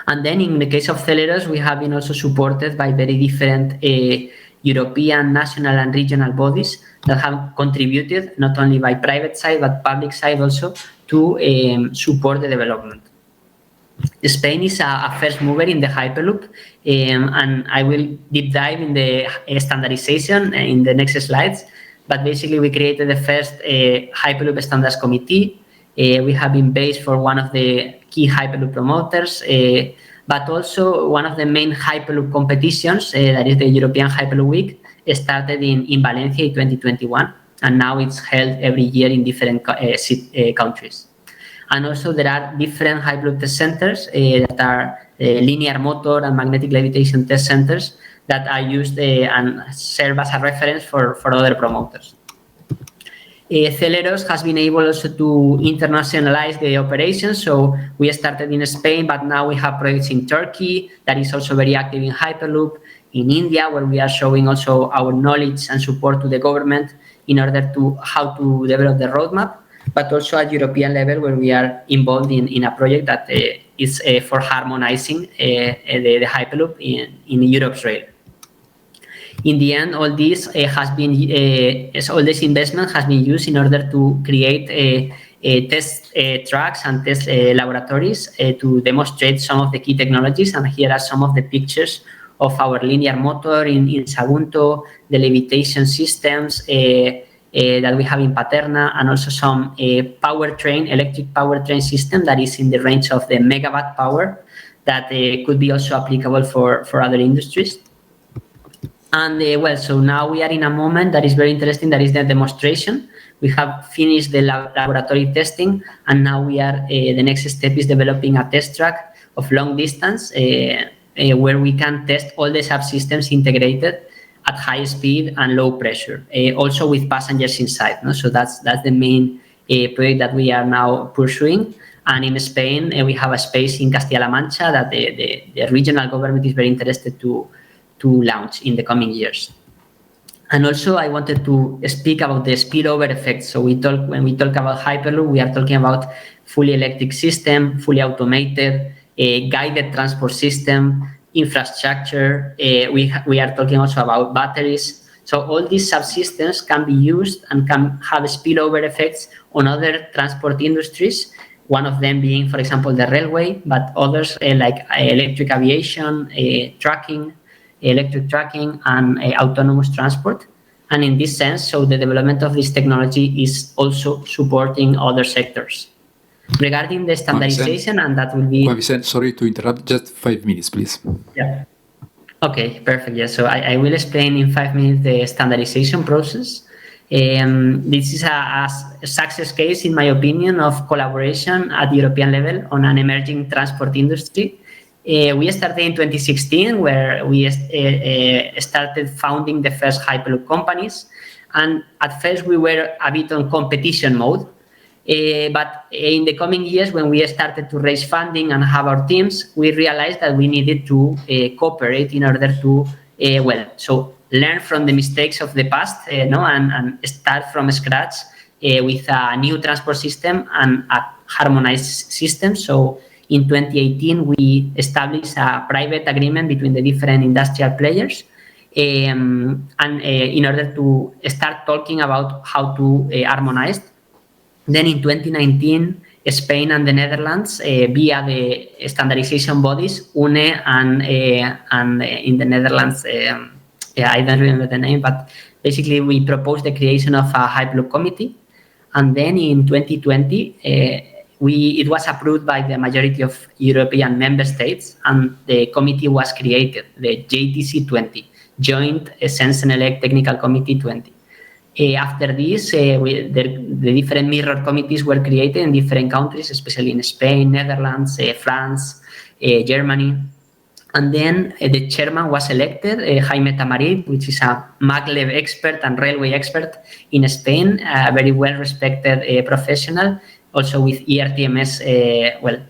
And then in the case of Celeros, we have been also supported by very different European, national and regional bodies that have contributed, not only by private side, but public side also, to support the development. Spain is a first mover in the Hyperloop, and I will deep dive in the standardization in the next slides. But basically, we created the first Hyperloop Standards Committee. We have been based for one of the key Hyperloop promoters, but also one of the main Hyperloop competitions, that is the European Hyperloop Week, started in Valencia in 2021, and now it's held every year in different countries. And also there are different Hyperloop test centers that are linear motor and magnetic levitation test centers that are used and serve as a reference for other promoters. Celeros has been able also to internationalize the operations. So we started in Spain, but now we have projects in Turkey that is also very active in Hyperloop, in India, where we are showing also our knowledge and support to the government in order to how to develop the roadmap, but also at European level, where we are involved in a project that is for harmonizing the Hyperloop in Europe's rail. In the end, all this has been all this investment has been used in order to create test tracks and test laboratories to demonstrate some of the key technologies. And here are some of the pictures of our linear motor in Sagunto, the levitation systems that we have in Paterna, and also some electric powertrain system that is in the range of the megawatt power that could be also applicable for other industries. And so now we are in a moment that is very interesting, that is the demonstration. We have finished the laboratory testing, and now we are, the next step is developing a test track of long distance where we can test all the subsystems integrated at high speed and low pressure, also with passengers inside. No? So that's the main project that we are now pursuing. And in Spain, we have a space in Castilla-La Mancha that the regional government is very interested to launch in the coming years. And also I wanted to speak about the spillover effect. So when we talk about Hyperloop, we are talking about fully electric system, fully automated, guided transport system, infrastructure. We are talking also about batteries. So all these subsystems can be used and can have spillover effects on other transport industries. One of them being, for example, the railway, but others like electric aviation, electric tracking, and autonomous transport. And in this sense, so the development of this technology is also supporting other sectors. Regarding the standardization, and that will be... Vicente, sorry to interrupt, just 5 minutes, please. Yeah. Okay, perfect. Yeah, so I will explain in 5 minutes the standardization process. This is a success case, in my opinion, of collaboration at European level on an emerging transport industry. We started in 2016, where we started founding the first Hyperloop companies. And at first, we were a bit on competition mode. But in the coming years, when we started to raise funding and have our teams, we realized that we needed to cooperate in order to, learn from the mistakes of the past and start from scratch with a new transport system and a harmonized system. So in 2018, we established a private agreement between the different industrial players in order to start talking about how to harmonize. Then in 2019, Spain and the Netherlands, via the standardization bodies, UNE and in the Netherlands, I don't remember the name, but basically we proposed the creation of a Hyperloop committee. And then in 2020, it was approved by the majority of European member states, and the committee was created, the JTC 20, Joint Sense and Elect Technical Committee 20. After this, the different mirror committees were created in different countries, especially in Spain, Netherlands, France, Germany. And then the chairman was elected, Jaime Tamarit, which is a maglev expert and railway expert in Spain, a very well-respected professional. Also with ERTMS,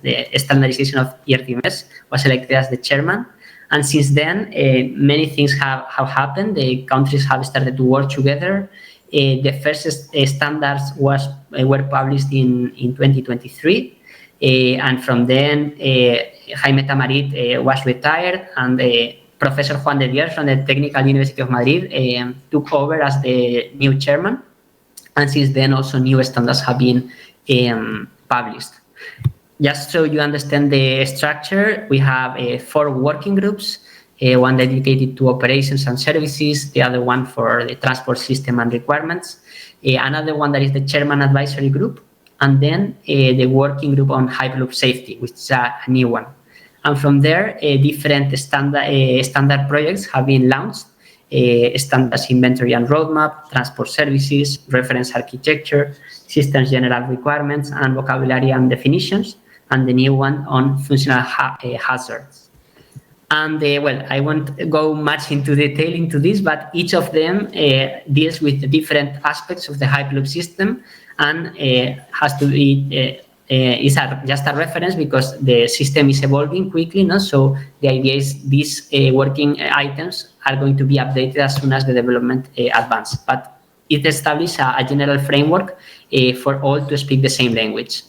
the standardization of ERTMS, was elected as the chairman. And since then, many things have happened. The countries have started to work together. The first standards were published in 2023. And from then, Jaime Tamarit was retired, and Professor Juan de Dios from the Technical University of Madrid took over as the new chairman. And since then, also new standards have been published. Just so you understand the structure, we have 4 working groups, one dedicated to operations and services, the other one for the transport system and requirements, another one that is the chairman advisory group, and then the working group on Hyperloop safety, which is a new one. And from there, different standard projects have been launched, standards inventory and roadmap, transport services, reference architecture, systems general requirements and vocabulary and definitions, and the new one on functional hazards. And well, I won't go much into detail into this, but each of them deals with the different aspects of the Hyperloop system, and has to be just a reference because the system is evolving quickly. No? So the idea is these working items are going to be updated as soon as the development advances. But it establishes a general framework for all to speak the same language.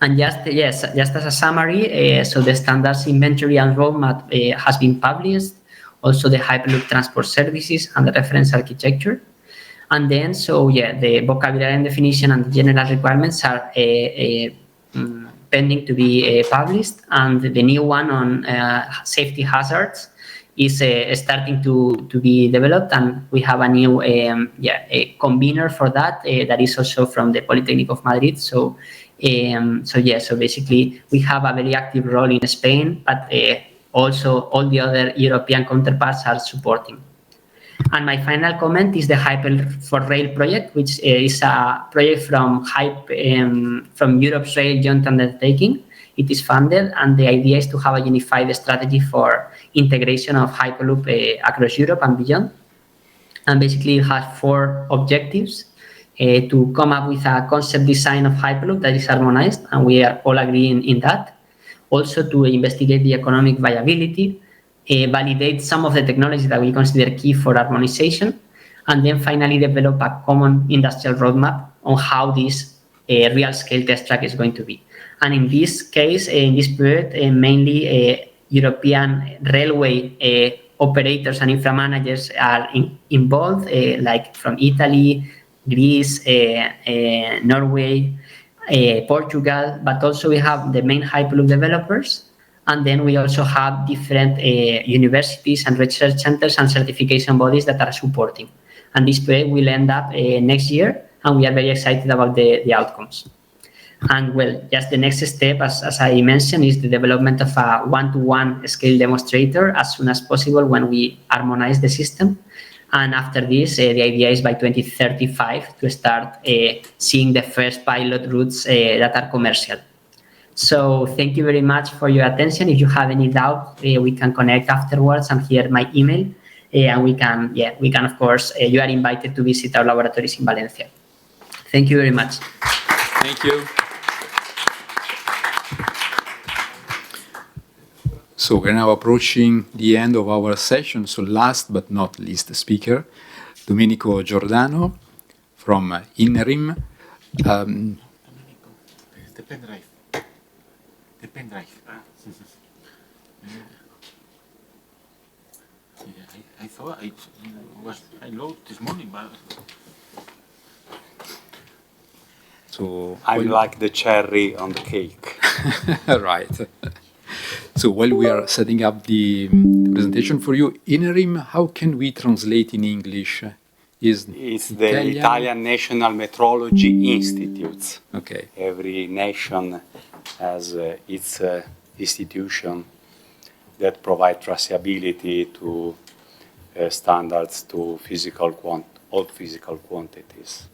And just as a summary, so the standards inventory and roadmap has been published, also the Hyperloop transport services and the reference architecture. And then, the vocabulary and definition and the general requirements are pending to be published. And the new one on safety hazards is starting to be developed, and we have a new a convener for that that is also from the Polytechnic of Madrid. So basically we have a very active role in Spain, but also all the other European counterparts are supporting. And my final comment is the Hyper for Rail project, which is a project from Europe's Rail Joint Undertaking. It is funded, and the idea is to have a unified strategy for integration of Hyperloop across Europe and beyond. And basically, it has 4 objectives: to come up with a concept design of Hyperloop that is harmonized, and we are all agreeing in that. Also, to investigate the economic viability, validate some of the technologies that we consider key for harmonization, and then finally develop a common industrial roadmap on how this real-scale test track is going to be. And in this case, in this project, mainly European railway operators and infra managers are involved, like from Italy, Greece, Norway, Portugal, but also we have the main Hyperloop developers. And then we also have different universities and research centers and certification bodies that are supporting. And this project will end up next year, and we are very excited about the outcomes. And well, just the next step, as I mentioned, is the development of a one-to-one scale demonstrator as soon as possible when we harmonize the system. And after this, the idea is by 2035 to start seeing the first pilot routes that are commercial. So thank you very much for your attention. If you have any doubt, we can connect afterwards, and here my email, and we can of course, you are invited to visit our laboratories in Valencia. Thank you very much. Thank you. So we're now approaching the end of our session. So last but not least speaker, Domenico Giordano from INRIM. The pendrive. The pendrive. I thought I loaded this morning, but So I'm like the cherry on the cake. right. So while we are setting up the presentation for you, INRIM, how can we translate in English? It's the Italian National Metrology Institute. Okay. Every nation has its institution that provide traceability to standards to all physical quantities.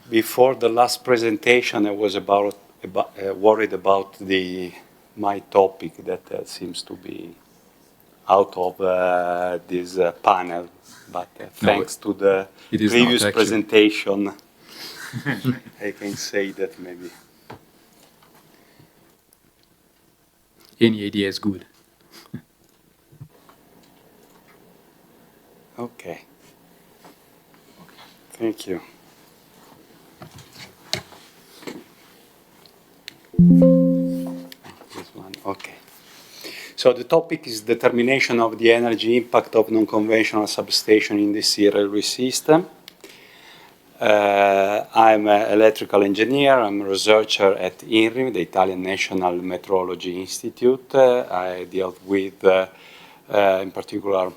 Before the last presentation, I was worried about my topic that seems to be out of this panel, but thanks to the previous presentation, I can say that maybe. Any idea is good. Okay. Thank you. This one, okay. So the topic is determination of the energy impact of non-conventional substation in the sea railway system. I'm an electrical engineer. I'm a researcher at INRIM, the Italian National Metrology Institute. I deal with, in particular,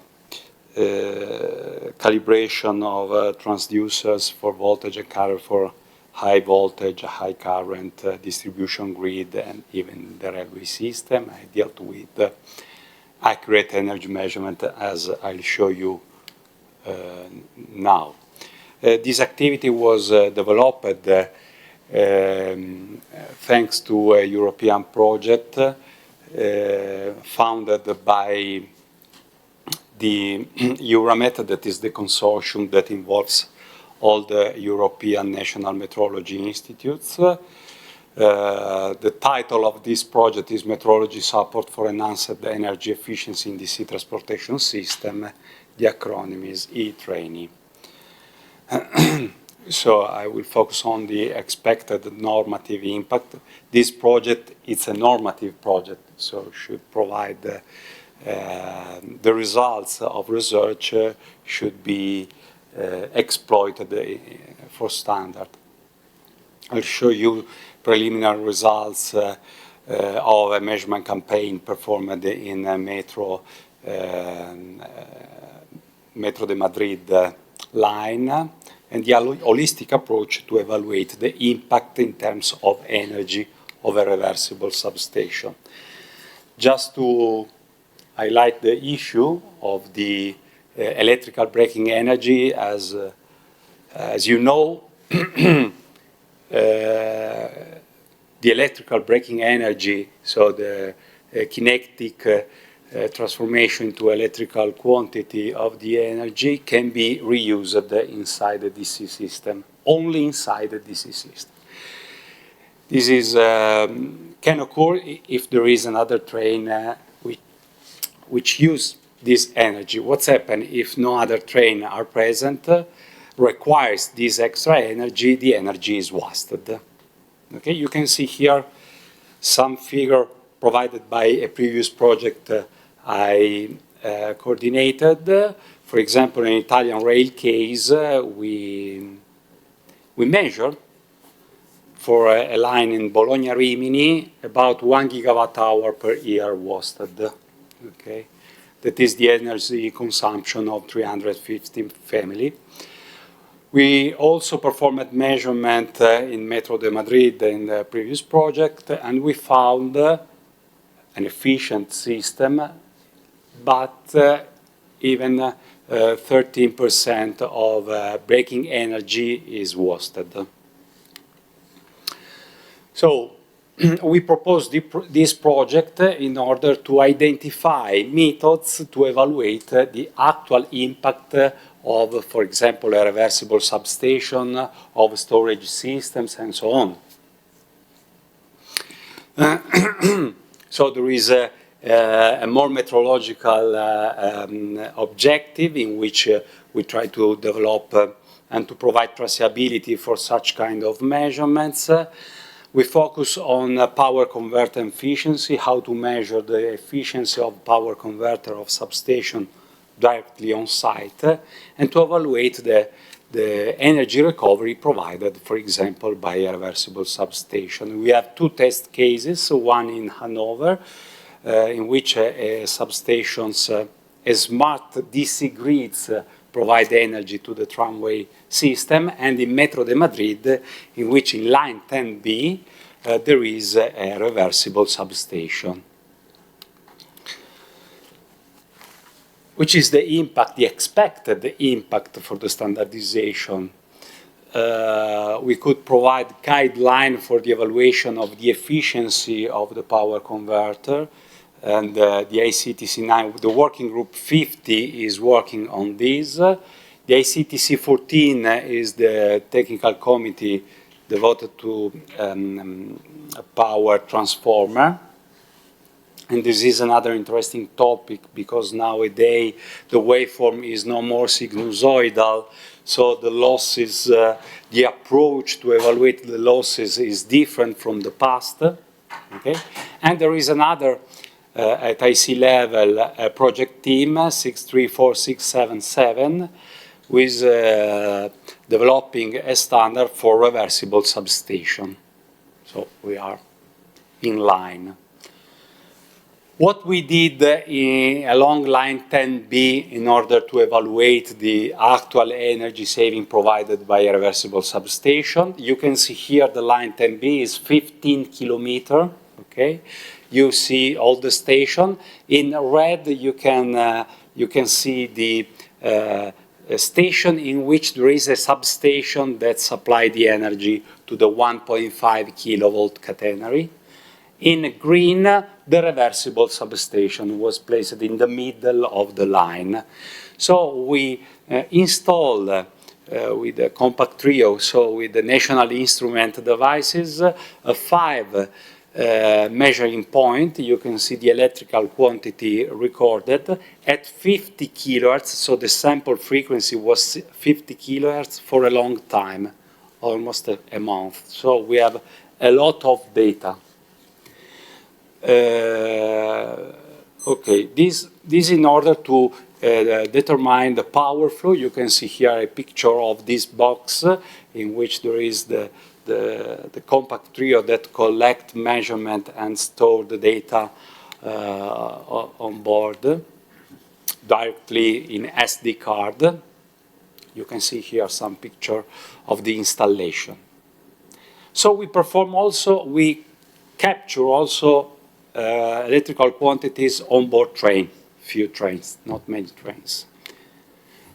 calibration of transducers for voltage and current for high voltage, high current distribution grid, and even the railway system. I dealt with accurate energy measurement, as I'll show you now. This activity was developed thanks to a European project founded by the Euramet, that is the consortium that involves all the European National Metrology Institutes. The title of this project is Metrology Support for Enhanced Energy Efficiency in the Sea Transportation System. The acronym is e-TRAINee. So I will focus on the expected normative impact. This project, it's a normative project, so it should provide the results of research should be exploited for standard. I'll show you preliminary results of a measurement campaign performed in Metro de Madrid line, and the holistic approach to evaluate the impact in terms of energy of a reversible substation. Just to highlight the issue of the electrical braking energy, as you know, the electrical braking energy, so the kinetic transformation into electrical quantity of the energy, can be reused inside the DC system, only inside the DC system. This is, can occur if there is another train which use this energy. What's happened if no other train are present, requires this extra energy, the energy is wasted. Okay, you can see here some figure provided by a previous project I coordinated. For example, in Italian rail case, we measured for a line in Bologna-Rimini about 1 gigawatt hour per year wasted. Okay, that is the energy consumption of 350 family. We also performed measurement in Metro de Madrid in the previous project, and we found an efficient system, but even 13% of braking energy is wasted. So we proposed this project in order to identify methods to evaluate the actual impact of, for example, a reversible substation, of storage systems, and so on. So there is a more metrological objective in which we try to develop and to provide traceability for such kind of measurements. We focus on power converter efficiency, how to measure the efficiency of power converter of substation directly on site, and to evaluate the energy recovery provided, for example, by a reversible substation. We have two test cases, one in Hanover, in which substations, smart DC grids provide energy to the tramway system, and in Metro de Madrid, in which in line 10B, there is a reversible substation. Which is the impact, the expected impact for the standardization? We could provide guideline for the evaluation of the efficiency of the power converter, and the ICTC 9, the working group 50 is working on this. The ICTC 14 is the technical committee devoted to a power transformer. And this is another interesting topic because nowadays the waveform is no more sinusoidal, so the losses, the approach to evaluate the losses is different from the past. Okay? And there is another at IC level project team 634677 who is developing a standard for reversible substation. So we are in line. What we did along line 10B in order to evaluate the actual energy saving provided by a reversible substation, you can see here the line 10B is 15 kilometers Okay, you see all the station. In red, you can see the a station in which there is a substation that supplies the energy to the 1.5 kilovolt catenary. In green, the reversible substation was placed in the middle of the line. So we installed with the compact trio, so with the National Instrument devices, 5 measuring point. You can see the electrical quantity recorded at 50 kilohertz, so the sample frequency was 50 kilohertz for a long time, almost a month. So we have a lot of data. Okay, this in order to determine the power flow. You can see here a picture of this box in which there is the compact trio that collect measurement and store the data on board directly in SD card. You can see here some picture of the installation. So we perform also, we capture also electrical quantities on board train, few trains, not many trains.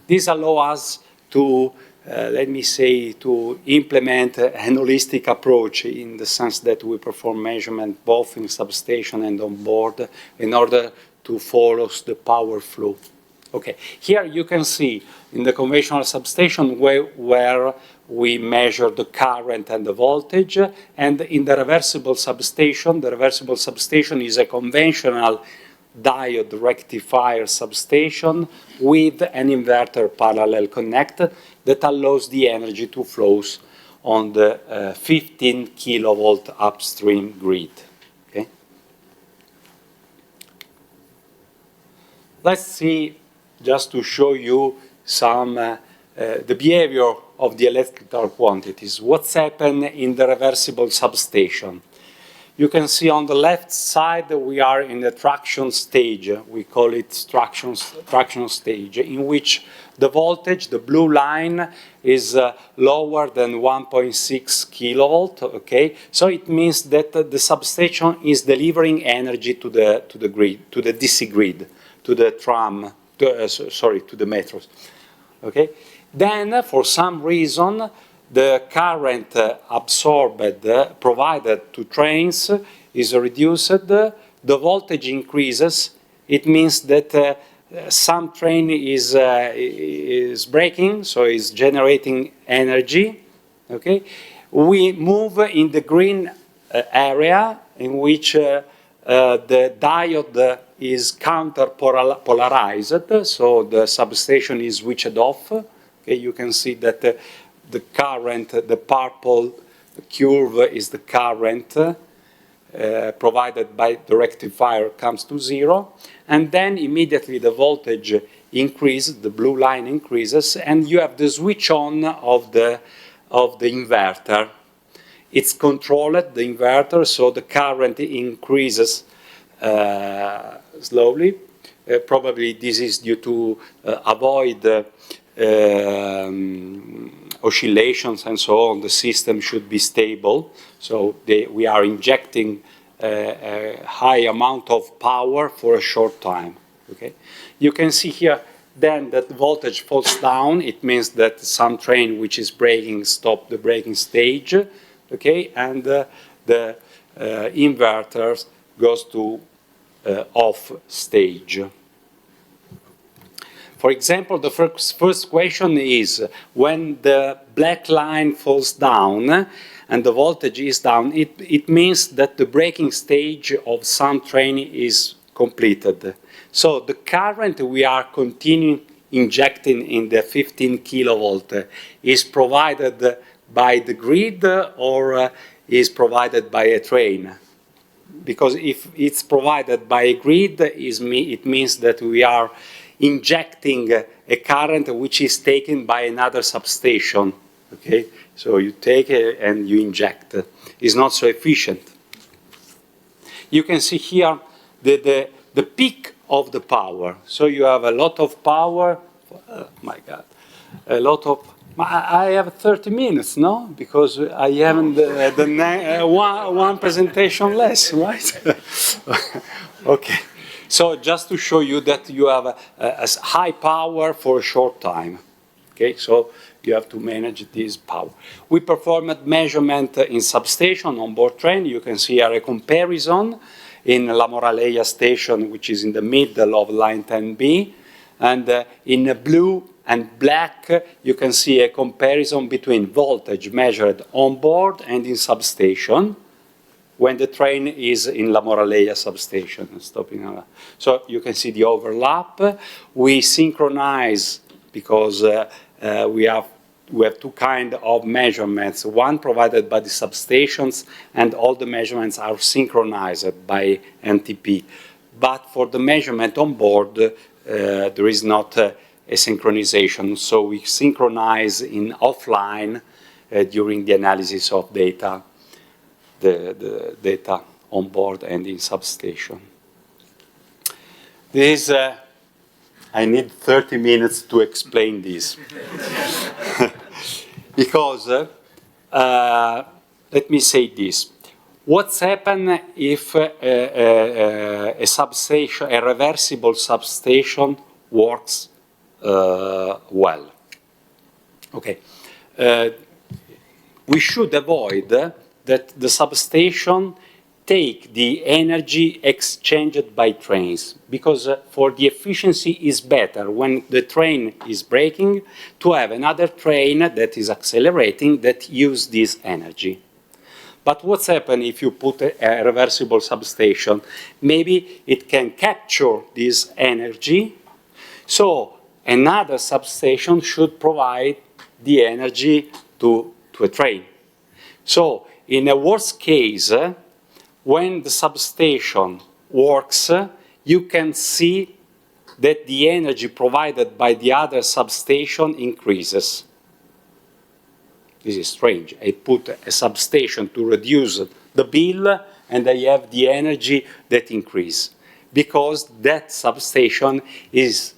This allows us to, let me say, to implement an holistic approach in the sense that we perform measurement both in substation and on board in order to follow the power flow. Okay, here you can see in the conventional substation where we measure the current and the voltage, and in the reversible substation is a conventional diode rectifier substation with an inverter parallel connect that allows the energy to flow on the 15 kilovolt upstream grid. Okay? Let's see, just to show you some the behavior of the electrical quantities. What's happened in the reversible substation? You can see on the left side we are in the traction stage. We call it traction stage, in which the voltage, the blue line, is lower than 1.6 kilovolt. Okay, so it means that the substation is delivering energy to the grid, to the DC grid, to the tram, to the metros. Okay, then for some reason the current absorbed, provided to trains is reduced, the voltage increases. It means that some train is braking, so is generating energy. Okay, we move in the green area in which the diode is counter-polarized, so the substation is switched off. Okay, you can see that the current, the purple curve is the current provided by the rectifier comes to 0. And then immediately the voltage increases, the blue line increases, and you have the switch on of the inverter. It's controlled, the inverter, so the current increases slowly. Probably this is due to avoid oscillations and so on. The system should be stable. So we are injecting a high amount of power for a short time. Okay? You can see here then that voltage falls down. It means that some train which is braking stop the braking stage. Okay? And the inverter goes to off stage. For example, the first question is, when the black line falls down and the voltage is down, it means that the braking stage of some train is completed. So the current we are continuing injecting in the 15 kilovolt is provided by the grid or is provided by a train? Because if it's provided by a grid, it means that we are injecting a current which is taken by another substation. Okay, so you take it and you inject. It's not so efficient. You can see here the peak of the power. So you have a lot of power. My God, a lot of I have 30 minutes, no? Because I haven't one presentation less, right? Okay. So just to show you that you have a high power for a short time. Okay, so you have to manage this power. We performed measurement in substation on board train. You can see here a comparison in La Moraleja station, which is in the middle of line 10B. And in blue and black, you can see a comparison between voltage measured on board and in substation when the train is in La Moraleja substation. Stopping. So you can see the overlap. We synchronize because we have two kinds of measurements. One provided by the substations, and all the measurements are synchronized by NTP. But for the measurement on board, there is not a synchronization. So we synchronize in offline during the analysis of data, the data on board and in substation. This I need 30 minutes to explain this. Because, let me say this. What's happened if a substation, a reversible substation works well? Okay. We should avoid that the substation take the energy exchanged by trains, because for the efficiency is better when the train is braking to have another train that is accelerating that use this energy. But what's happened if you put a reversible substation? Maybe it can capture this energy, so another substation should provide the energy to a train. So in a worst case, when the substation works, you can see that the energy provided by the other substation increases. This is strange. I put a substation to reduce the bill, and I have the energy that increases, because that substation is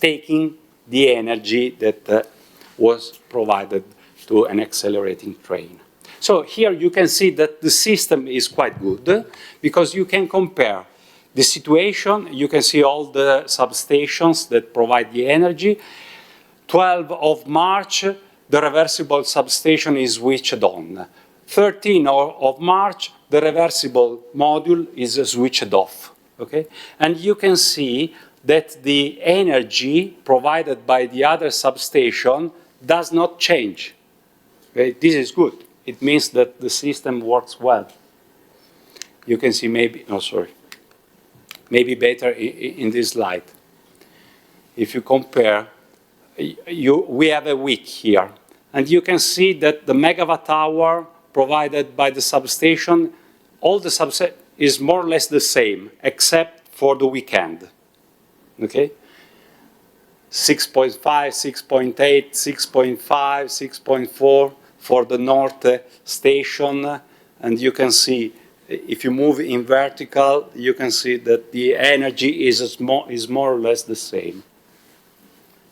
taking the energy that was provided to an accelerating train. So here you can see that the system is quite good, because you can compare the situation. You can see all the substations that provide the energy. 12 of March, the reversible substation is switched on. 13 of March, the reversible module is switched off. Okay? And you can see that the energy provided by the other substation does not change. Okay? This is good. It means that the system works well. You can see maybe better in this slide. If you compare, we have a wick here. And you can see that the megawatt hour provided by the substation, all the substation is more or less the same, except for the weekend. Okay? 6.5, 6.8, 6.5, 6.4 for the north station. And you can see, if you move in vertical, you can see that the energy is more or less the same.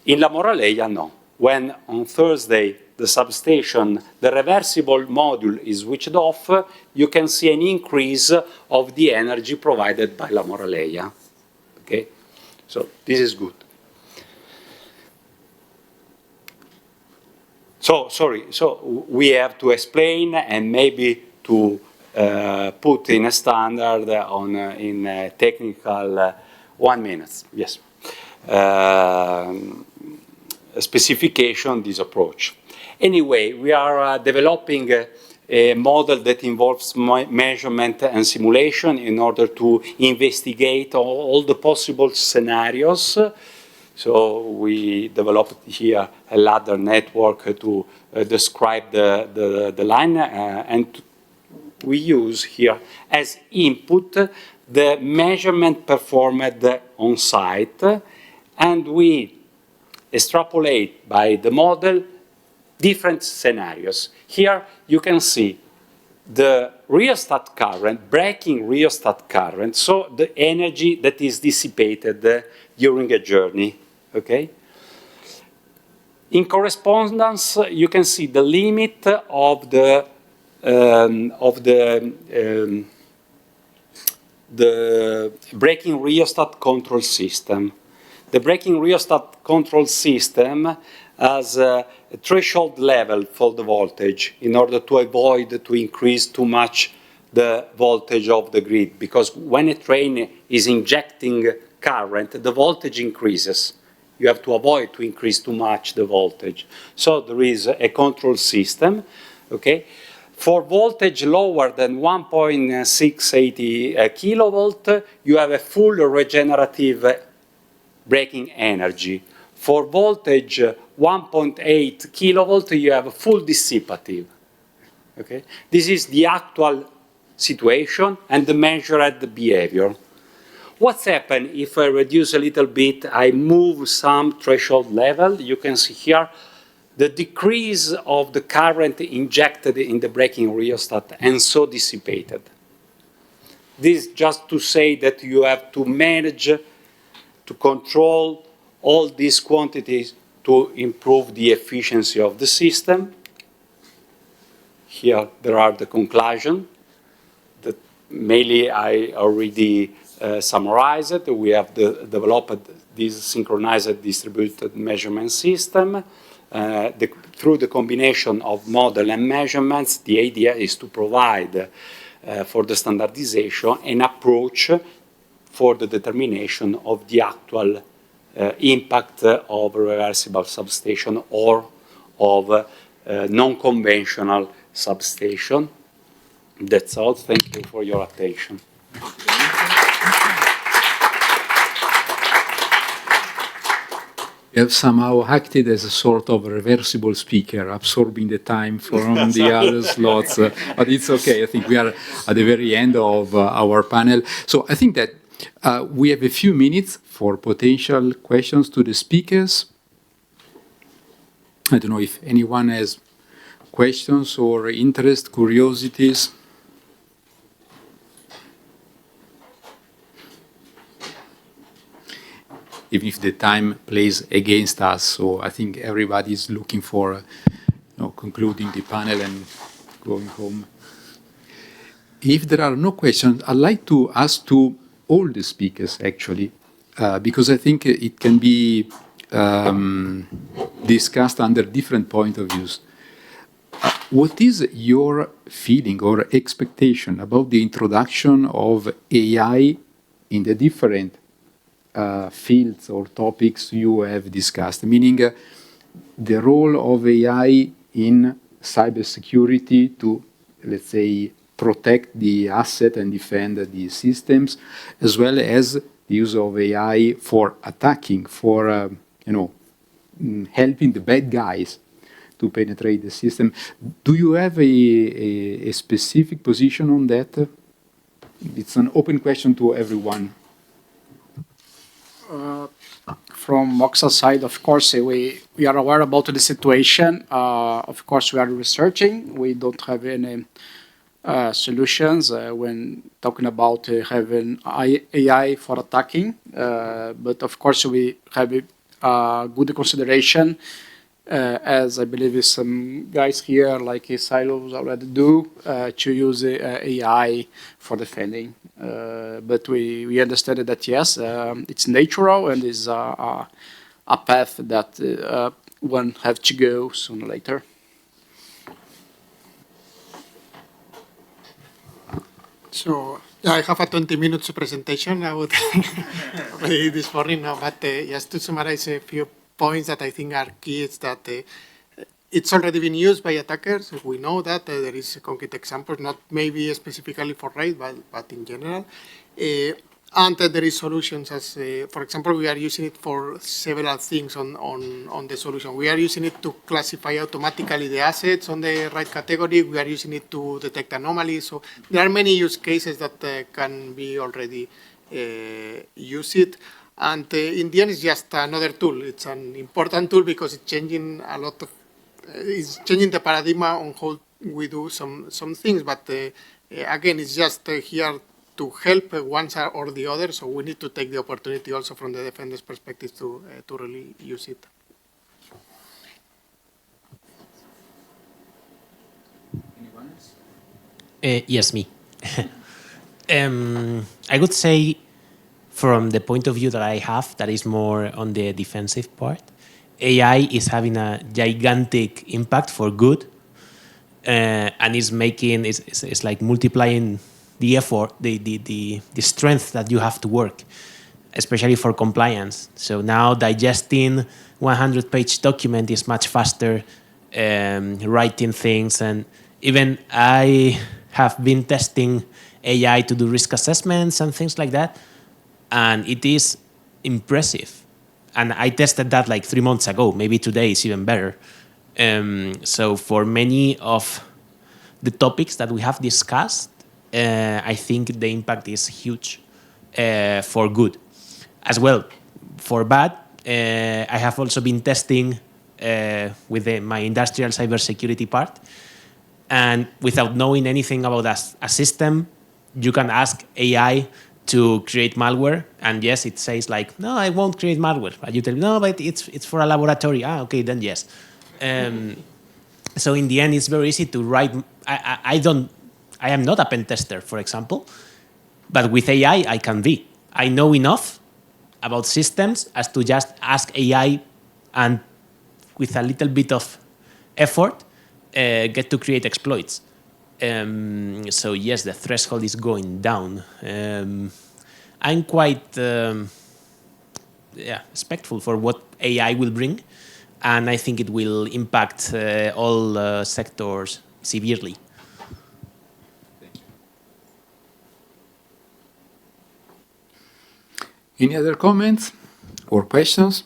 In La Moraleja, no. When on Thursday the substation, the reversible module is switched off, you can see an increase of the energy provided by La Moraleja. Okay? So this is good. So we have to explain and maybe to put in a standard in a technical 1 minute. Yes. Specification this approach. Anyway, we are developing a model that involves measurement and simulation in order to investigate all the possible scenarios. So we developed here a ladder network to describe the line, and we use here as input the measurement performed on site, and we extrapolate by the model different scenarios. Here you can see the rheostat current, braking rheostat current, so the energy that is dissipated during a journey. Okay? In correspondence, you can see the limit of the braking rheostat control system. The braking rheostat control system has a threshold level for the voltage in order to avoid to increase too much the voltage of the grid, because when a train is injecting current, the voltage increases. You have to avoid to increase too much the voltage. So there is a control system, okay? For voltage lower than 1.680 kilovolt, you have a full regenerative braking energy. For voltage 1.8 kilovolt, you have a full dissipative. Okay? This is the actual situation and the measured behavior. What's happened if I reduce a little bit, I move some threshold level? You can see here the decrease of the current injected in the braking rheostat and so dissipated. This just to say that you have to manage, to control all these quantities to improve the efficiency of the system. Here there are the conclusions that mainly I already summarized. We have developed this synchronized distributed measurement system. Through the combination of model and measurements, the idea is to provide for the standardization an approach for the determination of the actual impact of reversible substation or of non-conventional substation. That's all. Thank you for your attention. You have somehow acted as a sort of reversible speaker, absorbing the time from the other slots. But it's okay. I think we are at the very end of our panel. So I think that we have a few minutes for potential questions to the speakers. I don't know if anyone has questions or interest, curiosities. Even if the time plays against us. So I think everybody is looking for concluding the panel and going home. If there are no questions, I'd like to ask to all the speakers, actually, because I think it can be discussed under different point of views. What is your feeling or expectation about the introduction of AI in the different fields or topics you have discussed, meaning the role of AI in cybersecurity to, let's say, protect the asset and defend the systems, as well as the use of AI for attacking, for helping the bad guys to penetrate the system. Do you have a specific position on that? It's an open question to everyone. From Moxa's side, of course, we are aware about the situation. Of course, we are researching. We don't have any solutions when talking about having AI for attacking. But of course, we have a good consideration, as I believe some guys here, like Silos, already do, to use AI for defending. But we understand that, yes, it's natural and is a path that one have to go sooner or later. So I have a 20 minutes presentation I would already this morning now, but just to summarize a few points that I think are key is that it's already been used by attackers. We know that there is concrete examples, not maybe specifically for RAID, but in general. And there is solutions as, for example, we are using it for several things on the solution. We are using it to classify automatically the assets on the right category. We are using it to detect anomalies. So there are many use cases that can be already used. And in the end, it's just another tool. It's an important tool because it's changing a lot of, it's changing the paradigm on how we do some things. But again, it's just here to help one side or the other. So we need to take the opportunity also from the defender's perspective to really use it. Yes, me. I would say, from the point of view that I have, that is more on the defensive part, AI is having a gigantic impact for good, and it's like multiplying the effort, the strength that you have to work, especially for compliance. So now digesting 100-page document is much faster, writing things, and even I have been testing AI to do risk assessments and things like that, and it is impressive. And I tested that like 3 months ago. Maybe today is even better. So for many of the topics that we have discussed, I think the impact is huge for good. As well, for bad, I have also been testing with my industrial cybersecurity part. And without knowing anything about a system, you can ask AI to create malware, and yes, it says like, no, I won't create malware. But you tell me, no, but it's for a laboratory. Ah, okay, then yes. So in the end, it's very easy to write. I am not a pen tester, for example, but with AI, I can be. I know enough about systems as to just ask AI, and with a little bit of effort, get to create exploits. So yes, the threshold is going down. I'm quite respectful for what AI will bring, and I think it will impact all sectors severely. Any other comments or questions?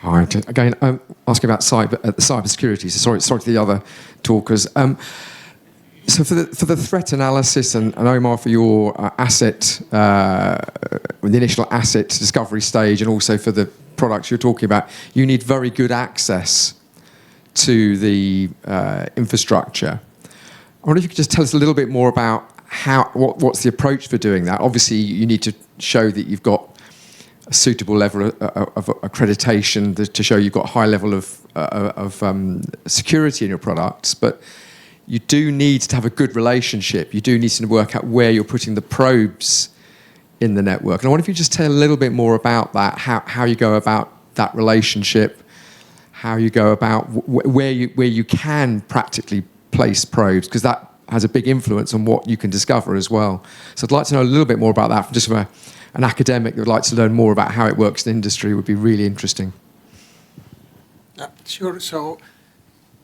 Hi, again, asking about cybersecurity. So sorry to the other talkers. So for the threat analysis, and Omar, for your the initial asset discovery stage, and also for the products you're talking about, you need very good access to the infrastructure. I wonder if you could just tell us a little bit more about what's the approach for doing that. Obviously, you need to show that you've got a suitable level of accreditation to show you've got a high level of security in your products, but you do need to have a good relationship. You do need to work out where you're putting the probes in the network. And I wonder if you just tell a little bit more about that, how you go about that relationship, how you go about where you can practically place probes, because that has a big influence on what you can discover as well. So I'd like to know a little bit more about that, just from an academic that would like to learn more about how it works in industry. Would be really interesting. Yeah, sure. So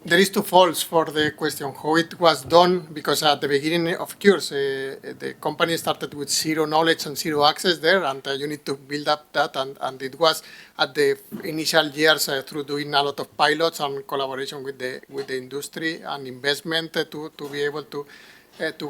there is two folds for the question, how it was done, because at the beginning, of course, the company started with zero knowledge and zero access there, and you need to build up that, and it was at the initial years through doing a lot of pilots and collaboration with the industry and investment to be able to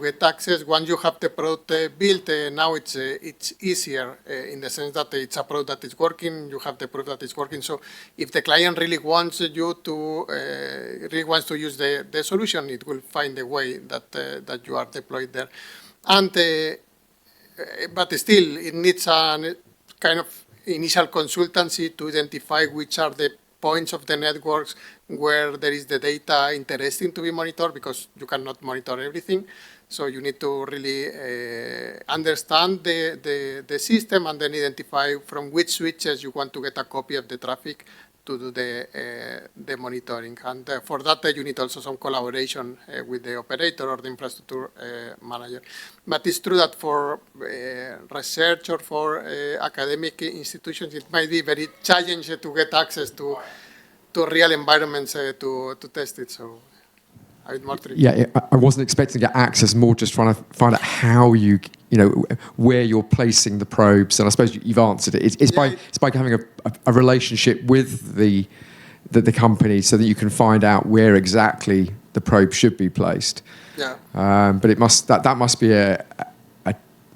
get access. Once you have the product built, now it's easier in the sense that it's a product that is working, you have the proof that it's working. So if the client really wants you to, really wants to use the solution, it will find a way that you are deployed there. And, but still, it needs a kind of initial consultancy to identify which are the points of the networks where there is the data interesting to be monitored, because you cannot monitor everything. So you need to really understand the system, and then identify from which switches you want to get a copy of the traffic to do the monitoring. And for that, you need also some collaboration with the operator or the infrastructure manager. But it's true that for research or for academic institutions, it might be very challenging to get access to real environments to test it. So I would more tricky. Yeah, I wasn't expecting to get access, more just trying to find out how you know, where you're placing the probes. And I suppose you've answered it. It's by having a relationship with the company, so that you can find out where exactly the probe should be placed. Yeah. But that must be a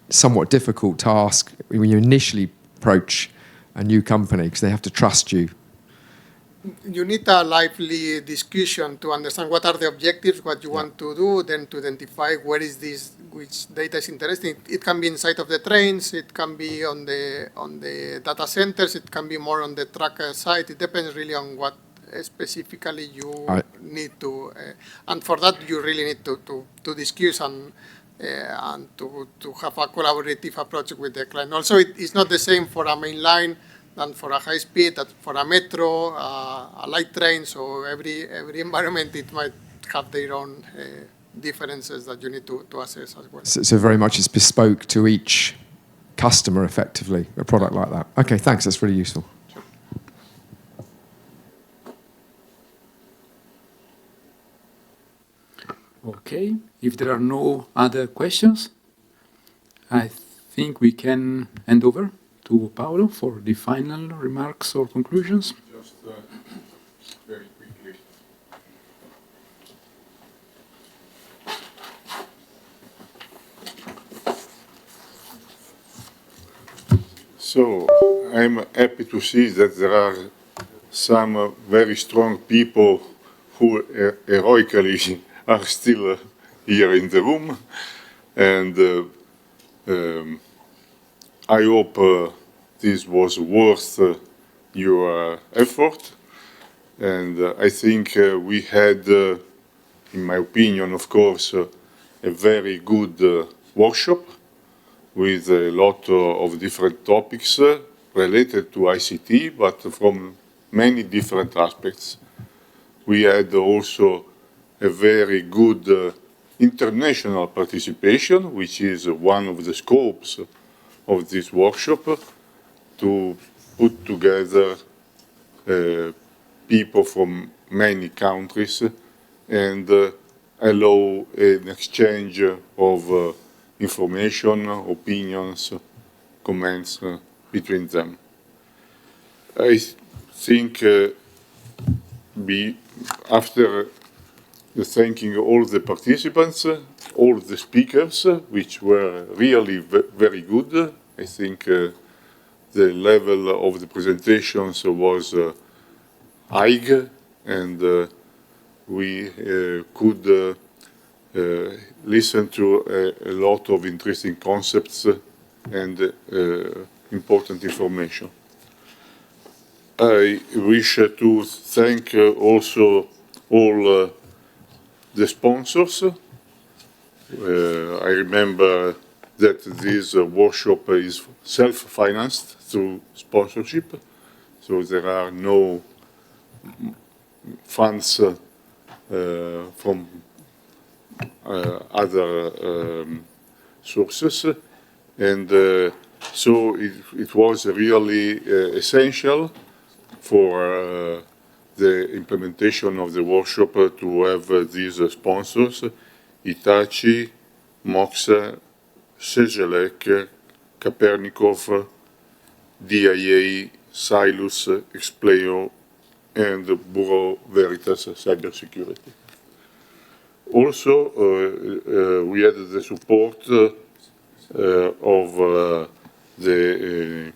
somewhat difficult task when you initially approach a new company, because they have to trust you. You need a lively discussion to understand what are the objectives, what you want to do, then to identify where is this, which data is interesting. It can be inside of the trains, it can be on the data centers, it can be more on the tracker side. It depends really on what specifically you Right. need to, and for that you really need to discuss and to have a collaborative approach with the client. Also, it's not the same for a main line than for a high speed, that for a metro, a light train. So every environment, it might have their own differences that you need to assess as well. So very much it's bespoke to each customer, effectively, a product like that. Okay, thanks. That's really useful. Okay, if there are no other questions, I think we can hand over to Paolo for the final remarks or conclusions. Just very quickly. So I'm happy to see that there are some very strong people who heroically are still here in the room, and I hope this was worth your effort. And I think we had, in my opinion, of course, a very good workshop with a lot of different topics related to ICT, but from many different aspects. We had also a very good international participation, which is one of the scopes of this workshop, to put together people from many countries and allow an exchange of information, opinions, comments between them. I think after thanking all the participants, all the speakers, which were really very good, I think the level of the presentations was high, and we could listen to a lot of interesting concepts and important information. I wish to thank also all the sponsors. I remember that this workshop is self-financed through sponsorship, so there are no funds from other sources, and so it was really essential for the implementation of the workshop to have these sponsors: Hitachi, Moxa, Cegelec, Copernicov, DIA, Silus, Expleo, and Bureau Veritas Cybersecurity. Also, we had the support of the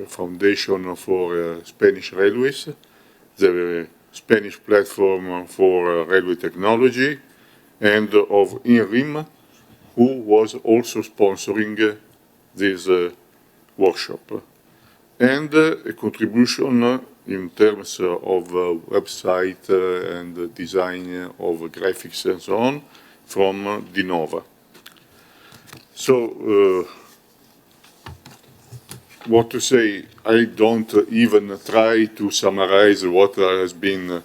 Foundation for Spanish Railways, the Spanish Platform for Railway Technology, and of INRIM, who was also sponsoring this workshop, and a contribution in terms of website and design of graphics and so on from Dinova. So, what to say? I don't even try to summarize what has been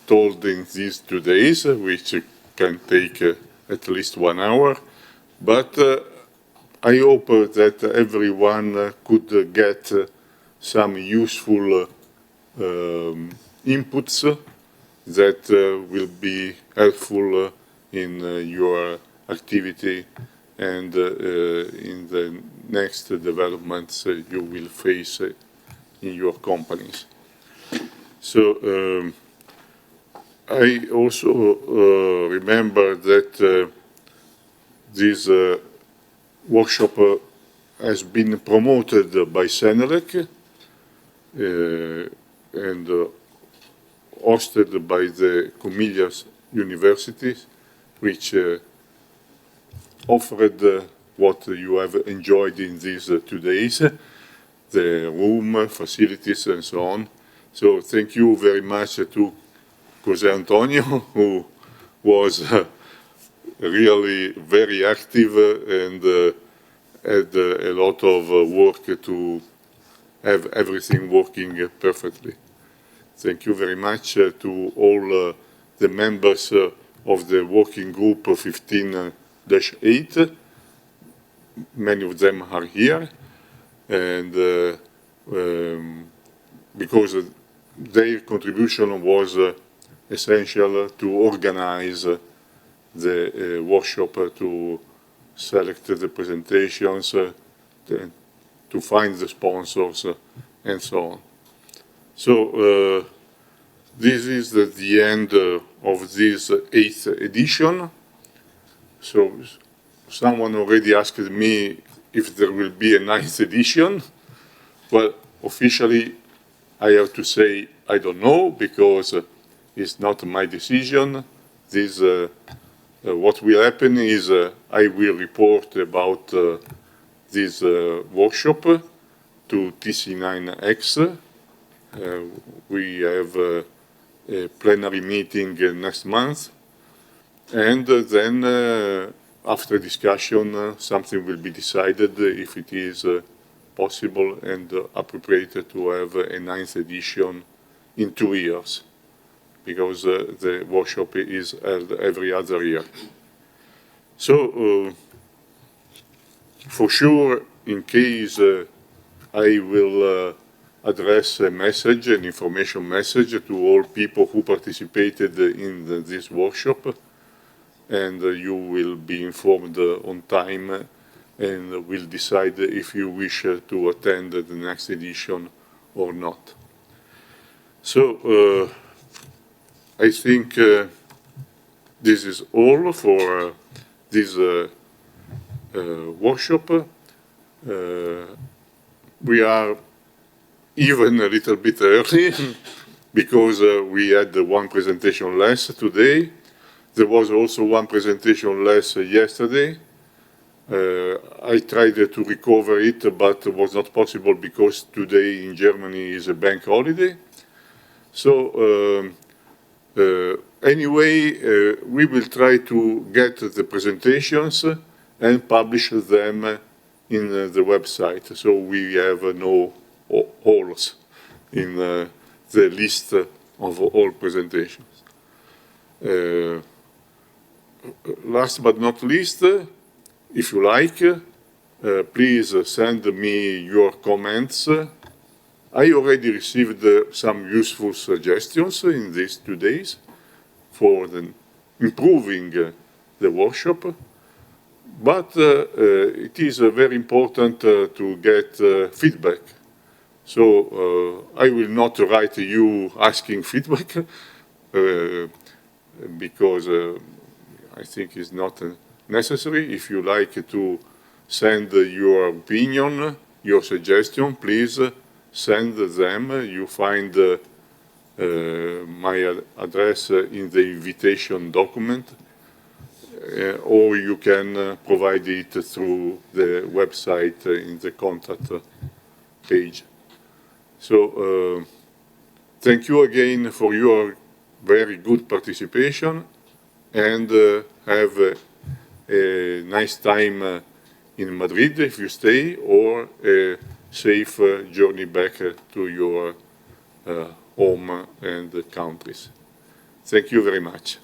told in these 2 days, which can take at least 1 hour, but I hope that everyone could get some useful inputs that will be helpful in your activity and in the next developments you will face in your companies. So I also remember that this workshop has been promoted by Senelec and hosted by the Comillas University, which offered what you have enjoyed in these 2 days, the room, facilities, and so on. So thank you very much to Jose Antonio, who was really very active and had a lot of work to have everything working perfectly. Thank you very much to all the members of the working group 15-8. Many of them are here, and because their contribution was essential to organize the workshop, to select the presentations, to find the sponsors, and so on. So this is the end of this 8th edition. So someone already asked me if there will be a 9th edition. Well, officially, I have to say I don't know, because it's not my decision. This, what will happen is I will report about this workshop to TC9X. We have a plenary meeting next month, and then after discussion something will be decided if it is possible and appropriate to have a 9th edition in 2 years, because the workshop is held every other year. So for sure, in case I will address a message, an information message to all people who participated in this workshop, and you will be informed on time and will decide if you wish to attend the next edition or not. So I think this is all for this workshop. We are even a little bit early because we had one presentation less today. There was also one presentation less yesterday. I tried to recover it, but it was not possible because today in Germany is a bank holiday. So anyway, we will try to get the presentations and publish them in the website, so we have no holes in the list of all presentations. Last but not least, if you like, please send me your comments. I already received some useful suggestions in these 2 days for improving the workshop, but it is very important to get feedback. So I will not write you asking feedback because I think it's not necessary. If you like to send your opinion, your suggestion, please send them. You find my address in the invitation document, or you can provide it through the website in the contact page. So thank you again for your very good participation, and have a nice time in Madrid if you stay, or a safe journey back to your home and countries. Thank you very much.